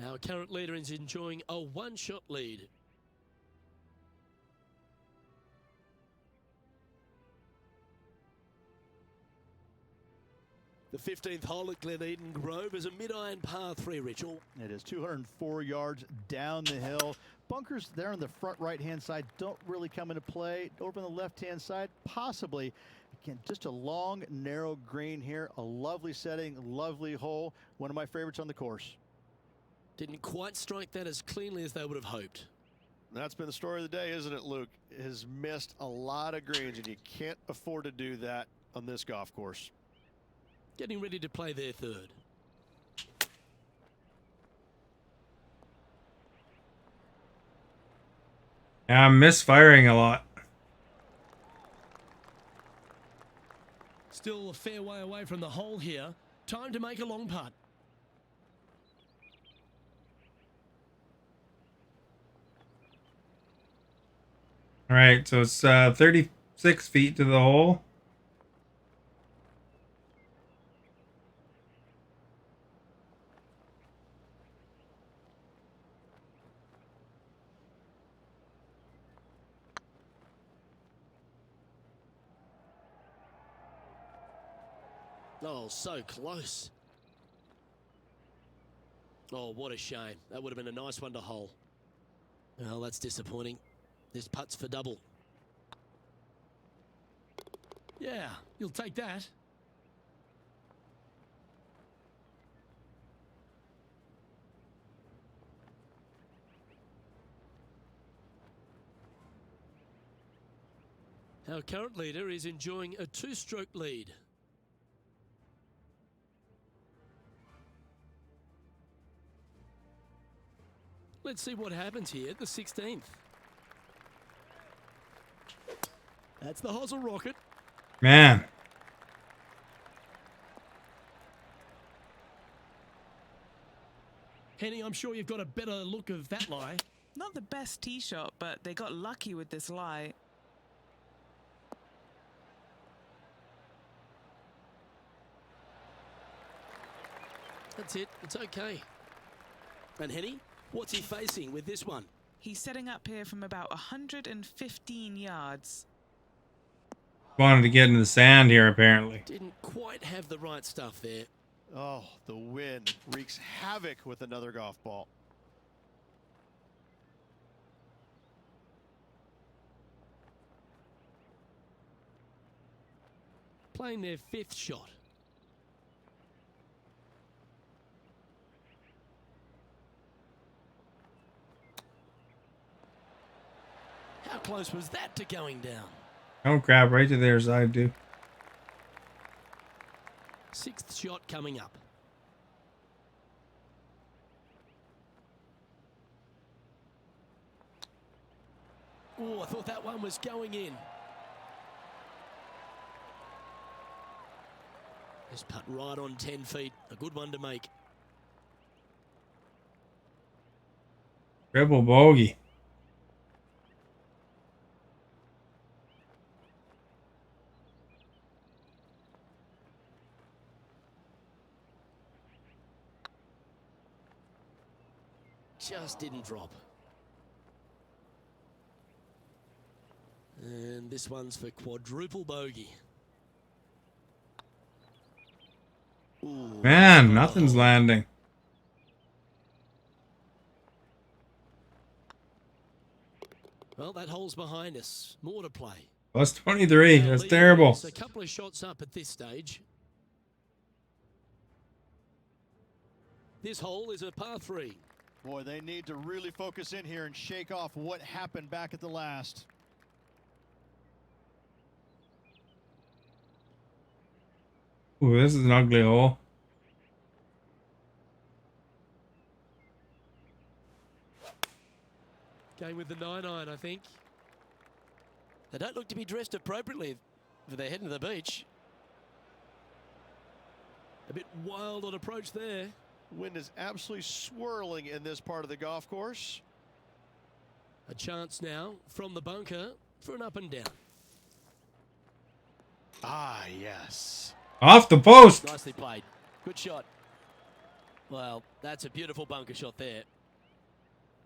Our current leader is enjoying a one-shot lead. The 15th hole at Glen Eden Grove is a mid-iron par 3, Ritual. It is 204 yards down the hill. Bunkers there on the front right-hand side don't really come into play. Over on the left-hand side, possibly. Again, just a long, narrow green here. A lovely setting, lovely hole. One of my favorites on the course. Didn't quite strike that as cleanly as they would have hoped. That's been the story of the day, isn't it, Luke? Has missed a lot of greens, and you can't afford to do that on this golf course. Getting ready to play their 3rd. Yeah, I'm misfiring a lot. Still a fair way away from the hole here. Time to make a long putt. All right, so it's 36 feet to the hole. Oh, so close. Oh, what a shame. That would have been a nice one to hole. Well, that's disappointing. This putt's for double. Yeah, you'll take that. Our current leader is enjoying a 2-stroke lead. Let's see what happens here at the 16th. That's the hosel rocket. Man. Henny, I'm sure you've got a better look of that lie. Not the best tee shot, but they got lucky with this lie. That's it. It's okay. And Henny, what's he facing with this one? He's setting up here from about 115 yards. Wanted to get in the sand here, apparently. Didn't quite have the right stuff there. Oh, the wind wreaks havoc with another golf ball. Playing their 5th shot. How close was that to going down? Oh crap, right to their side too. 6th shot coming up. Oh, I thought that one was going in. This putt right on 10 feet. A good one to make. Triple bogey. Just didn't drop. And this one's for quadruple bogey. Ooh, Man, nothing's landing. Well, that hole's behind us. More to play. Plus 23. That's terrible. It's a couple of shots up at this stage. This hole is a par 3. Boy, they need to really focus in here and shake off what happened back at the last. Ooh, this is an ugly hole. Going with the 9-iron, I think. They don't look to be dressed appropriately for their heading to the beach. A bit wild on approach there. Wind is absolutely swirling in this part of the golf course. A chance now from the bunker for an up and down. Ah, yes. Off the post. Nicely played. Good shot. Well, that's a beautiful bunker shot there.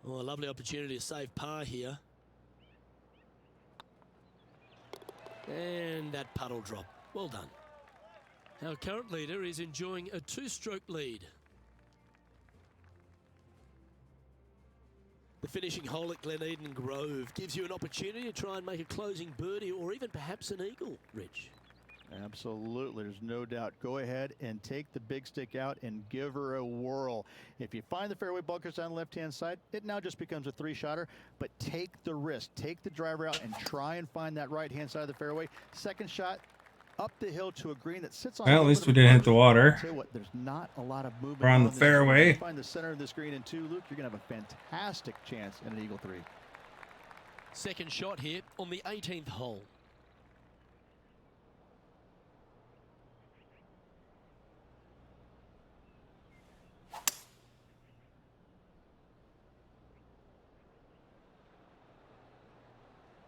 Oh, a lovely opportunity to save par here. And that puddle drop. Well done. Our current leader is enjoying a 2-stroke lead. The finishing hole at Gleneden Grove gives you an opportunity to try and make a closing birdie or even perhaps an eagle, Rich. Absolutely, there's no doubt. Go ahead and take the big stick out and give her a whirl. If you find the fairway bunkers on the left-hand side, it now just becomes a 3-shotter, but take the risk. Take the driver out and try and find that right-hand side of the fairway. Second shot, up the hill to a green that sits on. Well, at least we didn't hit the water. Tell you what, there's not a lot of movement We're on the this fairway. green. If you find the center of the screen in 2, Luke, you're going to have a fantastic chance in an eagle 3. Second shot here on the 18th hole.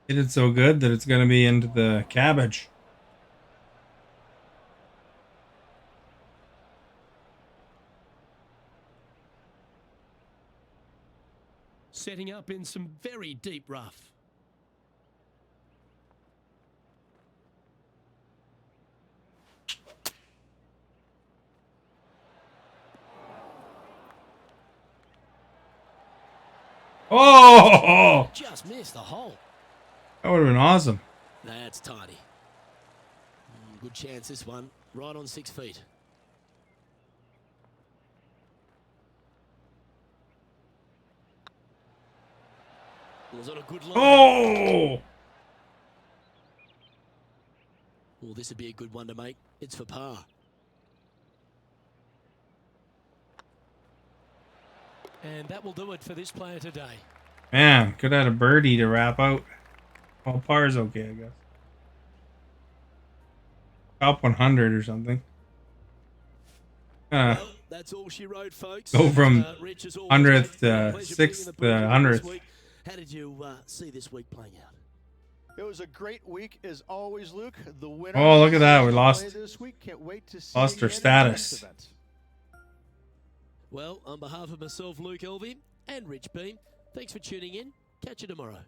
Hit it so good that it's going to be into the cabbage. Setting up in some very deep rough. Oh! Just missed the hole. That would have been awesome. That's tidy. Good chance this one. Right on 6 feet. Was on a good line. Oh! Well, this would be a good one to make. It's for par. And that will do it for this player today. Man, could have had a birdie to wrap out. Well, par's okay, I guess. Top 100 or something. that's all she wrote, folks. Go from Rich, as always, 100th mate, to pleasure being in 6th the to booth with you 100th. this week. How did you see this week playing out? It was a great week as always, Luke. The winner. Oh, look at that. We lost this week. Can't wait to see our again in the next status. event. Well, on behalf of myself, Luke Elvey, and Rich Beam, thanks for tuning in. Catch you tomorrow.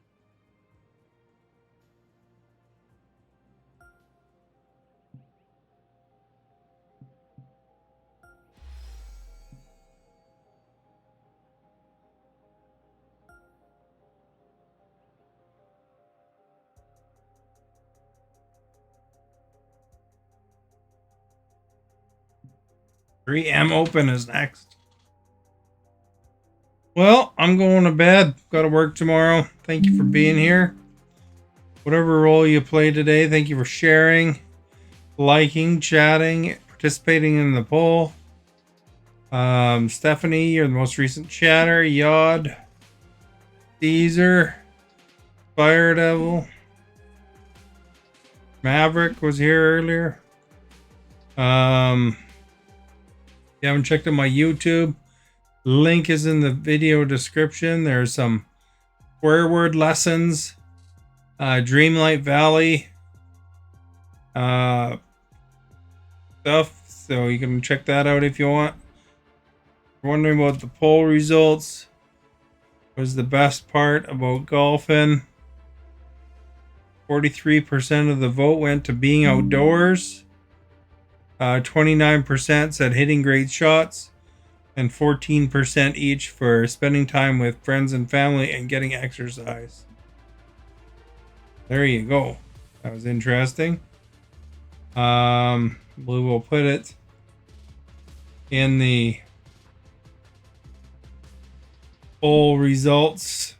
.3M Open is next. Well, I'm going to bed. Got to work tomorrow. Thank you for being here. Whatever role you play today, thank you for sharing, liking, chatting, participating in the poll. Stephanie, you're the most recent chatter. Yod, Caesar, Fire Devil, Maverick was here earlier. If you haven't checked out my YouTube, link is in the video description. There's some square word lessons, Dreamlight Valley stuff, so you can check that out if you want. If you're wondering about the poll results, what was the best part about golfing? 43% of the vote went to being outdoors. 29% said hitting great shots, and 14% each for spending time with friends and family and getting exercise. There you go. That was interesting. We will put it in the poll results.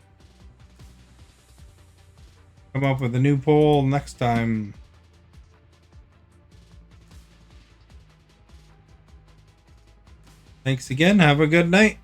Come up with a new poll next time. Thanks again. Have a good night.